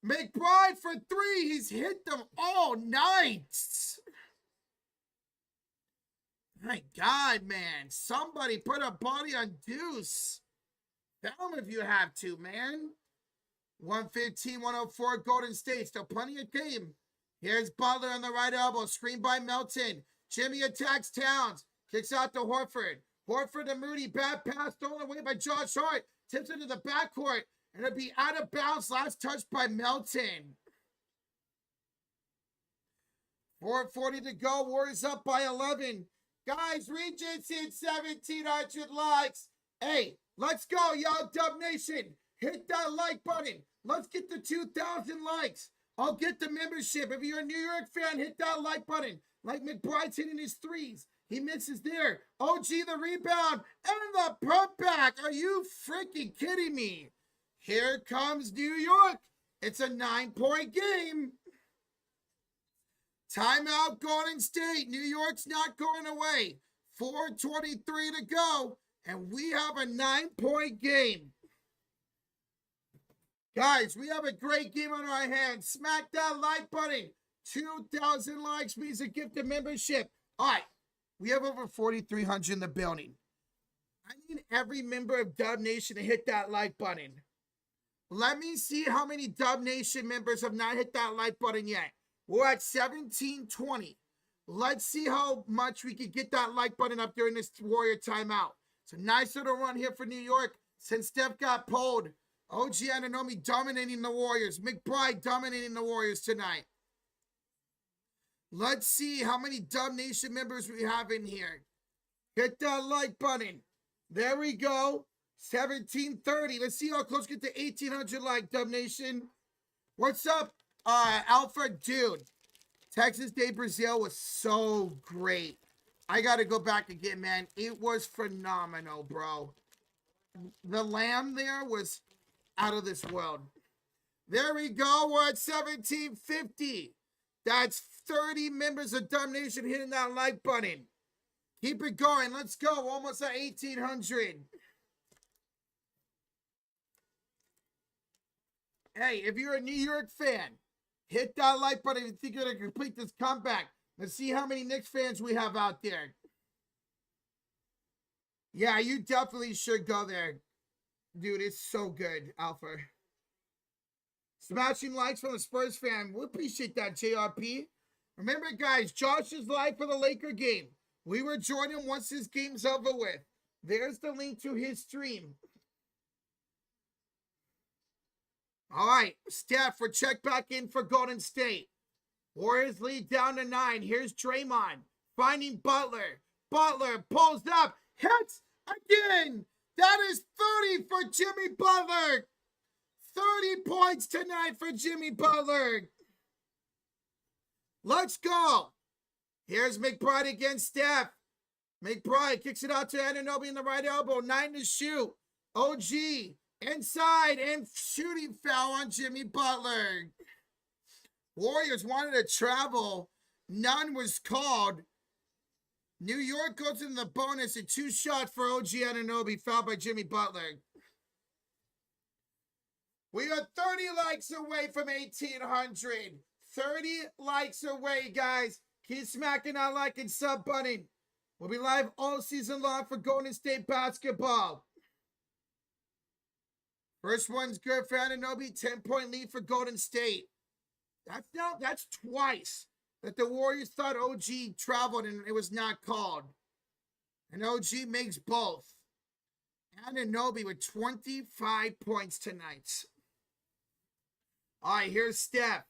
McBride for 3. He's hit them all night. My God, man. Somebody put a body on Deuce. Tell him if you have to, man. 115-104 Golden State. Still plenty of game. Here's Butler on the right elbow. Screen by Melton. Jimmy attacks Towns. Kicks out to Horford. Horford to Moody. Bad pass stolen away by Josh Hart. Tips into the backcourt. And it'll be out of bounds. Last touch by Melton. 4:40 to go. Warriors up by 11. Guys, Regents hit 1,700 likes. Hey, let's go, y'all. Dub Nation. Hit that like button. Let's get to 2,000 likes. I'll get the membership. If you're a New York fan, hit that like button. Like McBride's hitting his threes. He misses there. OG the rebound and the putback. Are you freaking kidding me? Here comes New York. It's a 9-point game. Timeout Golden State. New York's not going away. 4:23 to go. And we have a 9-point game. Guys, we have a great game on our hands. Smack that like button. 2,000 likes means a gift of membership. All right. We have over 4,300 in the building. I need every member of Dub Nation to hit that like button. Let me see how many Dub Nation members have not hit that like button yet. We're at 1720. Let's see how much we can get that like button up during this Warrior timeout. It's a nice little run here for New York since Steph got pulled. OG Anunoby dominating the Warriors. McBride dominating the Warriors tonight. Let's see how many Dub Nation members we have in here. Hit that like button. There we go. 1730. Let's see how close we get to 1,800 like Dub Nation. What's up, Alfred? Dude, Texas Day Brazil was so great. I got to go back again, man. It was phenomenal, bro. The lamb there was out of this world. There we go. We're at 1750. That's 30 members of Dub Nation hitting that like button. Keep it going. Let's go. Almost at 1,800. Hey, if you're a New York fan, hit that like button if you think you're going to complete this comeback. Let's see how many Knicks fans we have out there. Yeah, you definitely should go there. Dude, it's so good, Alpha. Smashing likes from the Spurs fan. We appreciate that, JRP. Remember, guys, Josh is live for the Laker game. We will join him once this game's over with. There's the link to his stream. All right, Steph for check back in for Golden State. Warriors lead down to 9. Here's Draymond finding Butler. Butler pulls up, hits again. That is 30 for Jimmy Butler. 30 points tonight for Jimmy Butler. Let's go. Here's McBride against Steph. McBride kicks it out to Anunoby in the right elbow. 9 to shoot. OG inside and shooting foul on Jimmy Butler. Warriors wanted to travel. None was called. New York goes in the bonus. A 2 shot for OG Anunoby. Fouled by Jimmy Butler. We are 30 likes away from 1,800. 30 likes away, guys. Keep smacking that like and sub button. We'll be live all season long for Golden State basketball. First one's good for Anunoby. 10-point lead for Golden State. That's twice that the Warriors thought OG traveled and it was not called. And OG makes both. Anunoby with 25 points tonight. All right, here's Steph.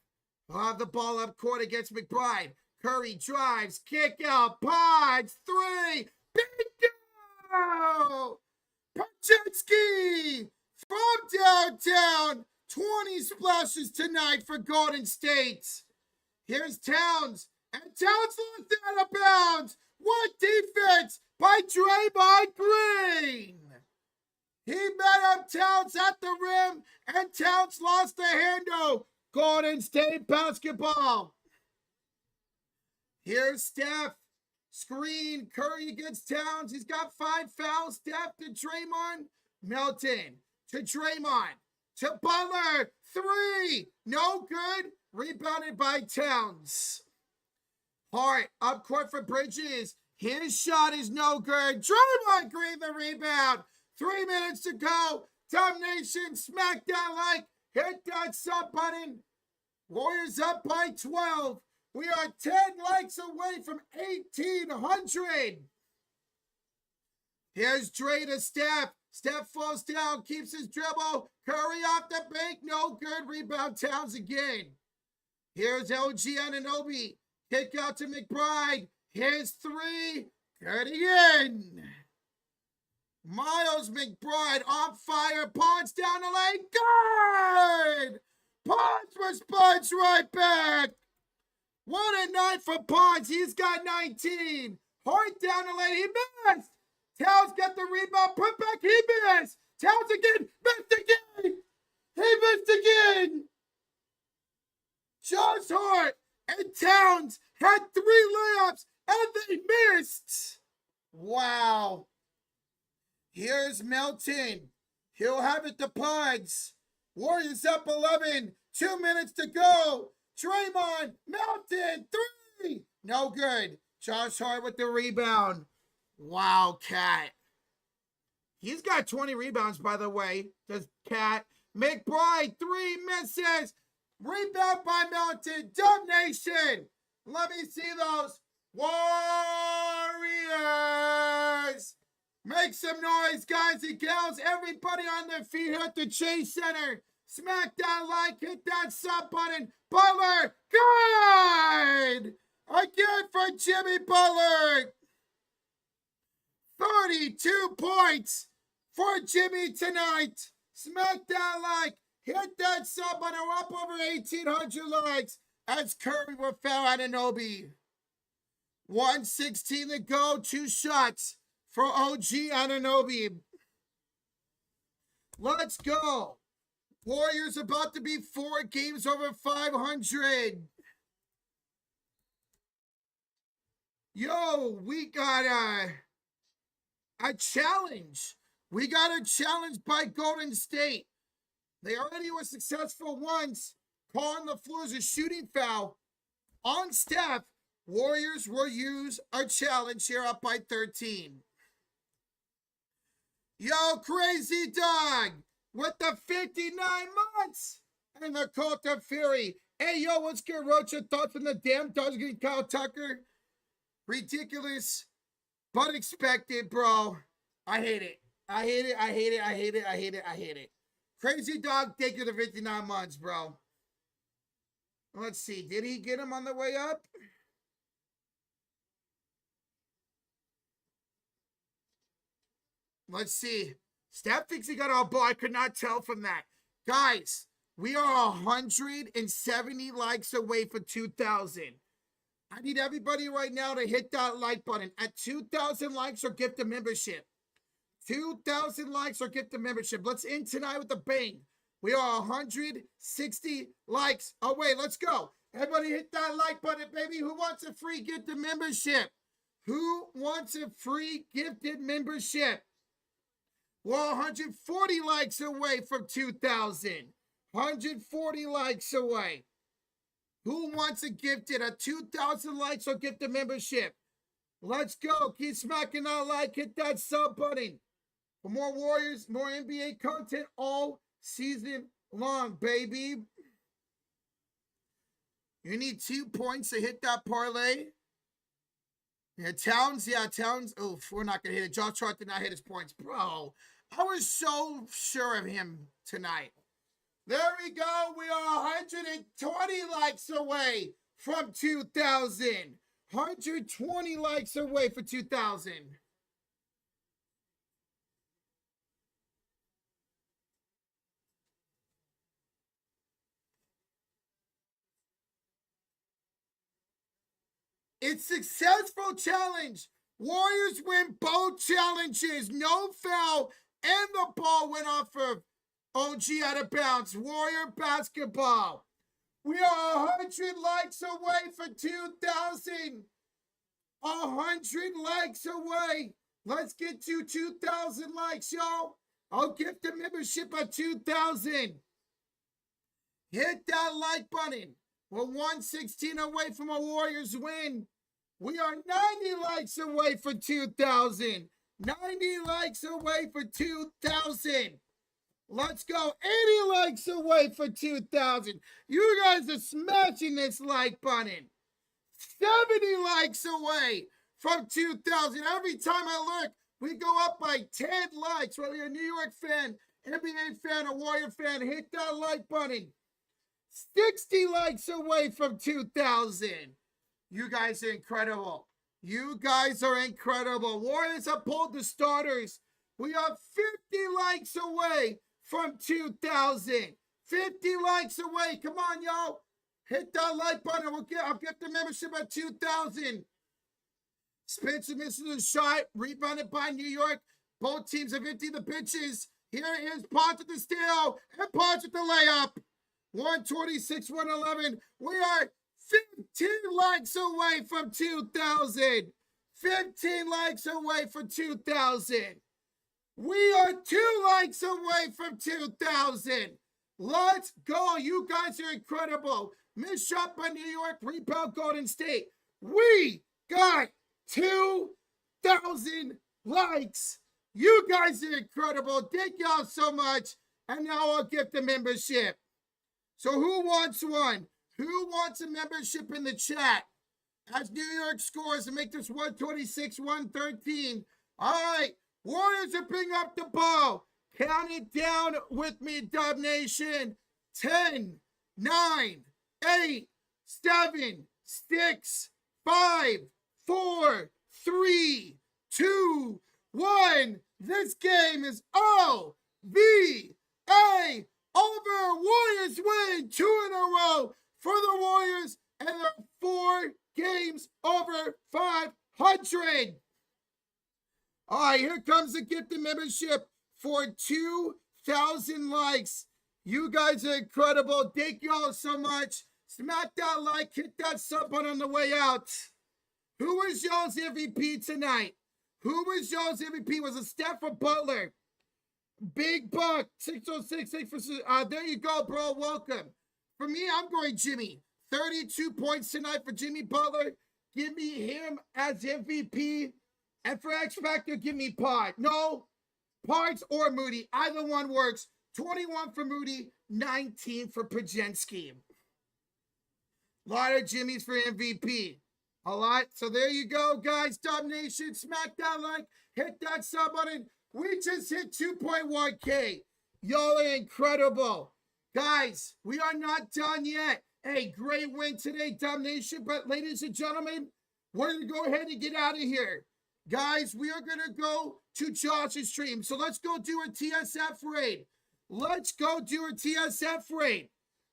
He'll have the ball up court against McBride. Curry drives, kick out, Pods, 3, bingo! Paczynski from downtown, 20 splashes tonight for Golden State. Here's Towns, and Towns lost out of bounds. What defense by Draymond Green? He met up Towns at the rim, and Towns lost the handle. Golden State basketball. Here's Steph. Screen. Curry against Towns. He's got 5 fouls. Steph to Draymond. Melton to Draymond. To Butler. 3. No good. Rebounded by Towns. Hart up court for Bridges. His shot is no good. Draymond Green the rebound. 3 minutes to go. Domination. Smack that like. Hit that sub button. Warriors up by 12. We are 10 likes away from 1,800. Here's Dre to Steph. Steph falls down, keeps his dribble. Curry off the bank, no good. Rebound Towns again. Here's OG Anunoby. Kick out to McBride. Here's 3. Good again. Miles McBride on fire. Ponds down the lane. Good! Ponds responds right back. What a night for Ponds. He's got 19. Hart down the lane. He missed. Towns got the rebound. Put back. He missed. Towns again. Missed again. He missed again. Josh Hart and Towns had 3 layups and they missed. Wow. Here's Melton. He'll have it to Ponds. Warriors up 11. 2 minutes to go. Draymond, Melton, 3. No good. Josh Hart with the rebound. Wow, Cat. He's got 20 rebounds, by the way. Does Cat. McBride, 3 misses. Rebound by Melton. Domination. Let me see those. Warriors. Make some noise, guys and gals. Everybody on their feet at the Chase Center. Smack that like, hit that sub button. Butler, good! Again for Jimmy Butler. 32 points for Jimmy tonight. Smack that like, hit that sub button. We're up over 1,800 likes as Curry will foul Anunoby. 1:16 to go, 2 shots for OG Anunoby. Let's go. Warriors about to be 4 games over 500. Yo, we got a challenge. We got a challenge by Golden State. They already were successful once, calling the floor as a shooting foul on Steph. Warriors will use a challenge here up by 13. Yo, Crazy Dog with the 59 months and the Cult of Fury. Hey, yo, what's good, Roach? Your thoughts on the damn dogs getting Kyle Tucker? Ridiculous, but expected, bro. I hate it. I hate it. I hate it. I hate it. I hate it. I hate it. Crazy Dog, take you to 59 months, bro. Let's see. Did he get him on the way up? Let's see. Steph thinks he got all ball. I could not tell from that. Guys, we are 170 likes away for 2,000. I need everybody right now to hit that like button. At 2,000 likes or gift a membership. 2,000 likes or gift a membership. Let's end tonight with a bang. We are 160 likes away. Let's go. Everybody hit that like button, baby. Who wants a free gifted membership? Who wants a free gifted membership? We're 140 likes away from 2,000. 140 likes away. Who wants a gifted? A 2,000 likes or gift a membership? Let's go. Keep smacking that like. Hit that sub button. For more Warriors, more NBA content all season long, baby. You need 2 points to hit that parlay. Yeah, Towns. Oof, we're not going to hit it. Josh Hart did not hit his points. Bro, I was so sure of him tonight. There we go. We are 120 likes away from 2,000. 120 likes away for 2,000. It's successful challenge. Warriors win both challenges. No foul, and the ball went off of OG out of bounds. Warrior basketball. We are 100 likes away for 2,000. 100 likes away. Let's get to 2,000 likes, y'all. I'll gift the membership at 2,000. Hit that like button. We're 116 away from a Warriors win. We are 90 likes away for 2,000. 90 likes away for 2,000. Let's go. 80 likes away for 2,000. You guys are smashing this like button. 70 likes away from 2,000. Every time I look, we go up by 10 likes. Whether you're a New York fan, NBA fan, a Warrior fan, hit that like button. 60 likes away from 2,000. You guys are incredible. You guys are incredible. Warriors have pulled the starters. We are 50 likes away from 2,000. 50 likes away. Come on, y'all. Hit that like button. I'll get the membership at 2,000. Spencer misses a shot. Rebounded by New York. Both teams have emptied the benches. Here is Ponce with the steal. And Ponce with the layup. 126, 111. We are 15 likes away from 2,000. 15 likes away from 2,000. We are 2 likes away from 2,000. Let's go. You guys are incredible. Missed shot by New York. Rebound Golden State. We got 2,000 likes. You guys are incredible. Thank y'all so much. And now I'll gift the membership. So who wants one? Who wants a membership in the chat? As New York scores to make this 126, 113. All right. Warriors are bringing up the ball. Count it down with me, Dub Nation. 10, 9, 8, 7, 6, 5, 4, 3, 2, 1. This game is O-V-A. Over. Warriors win 2 in a row for the Warriors, and they're 4 games over 500. All right, here comes the gifted membership for 2,000 likes. You guys are incredible. Thank you all so much. Smack that like, hit that sub button on the way out. Who was y'all's MVP tonight? Who was y'all's MVP? Was it Steph or Butler? Big Buck, 6066 for there you go, bro. Welcome. For me, I'm going Jimmy. 32 points tonight for Jimmy Butler. Give me him as MVP. And for X Factor, give me Pod. No, Pards or Moody. Either one works. 21 for Moody, 19 for Pajensky. A lot of Jimmys for MVP. A lot. So there you go, guys. Dub Nation, smack that like, hit that sub button. We just hit 2.1K. Y'all are incredible. Guys, we are not done yet. Hey, great win today, Dub Nation. But ladies and gentlemen, we're going to go ahead and get out of here. Guys, we are going to go to Josh's stream. So let's go do a TSF raid. Let's go do a TSF raid.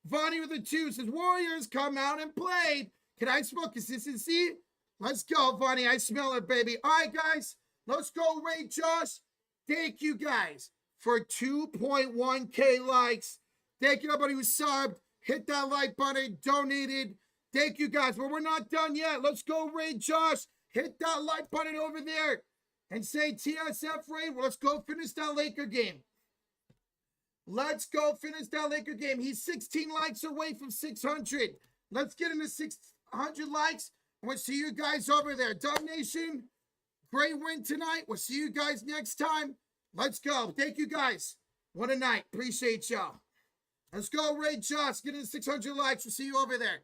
Vonnie with the 2 says, Warriors come out and played. Can I smell consistency? Let's go, Vonnie. I smell it, baby. All right, guys. Let's go raid Josh. Thank you, guys, for 2.1K likes. Thank you, everybody who subbed. Hit that like button. Donated. Thank you, guys. But we're not done yet. Let's go raid Josh. Hit that like button over there. And say TSF raid. Well, let's go finish that Laker game. Let's go finish that Laker game. He's 16 likes away from 600. Let's get into 600 likes. We'll see you guys over there. Dub Nation, great win tonight. We'll see you guys next time. Let's go. Thank you, guys. What a night. Appreciate y'all. Let's go, Ray Josh. Get into 600 likes. We'll see you over there.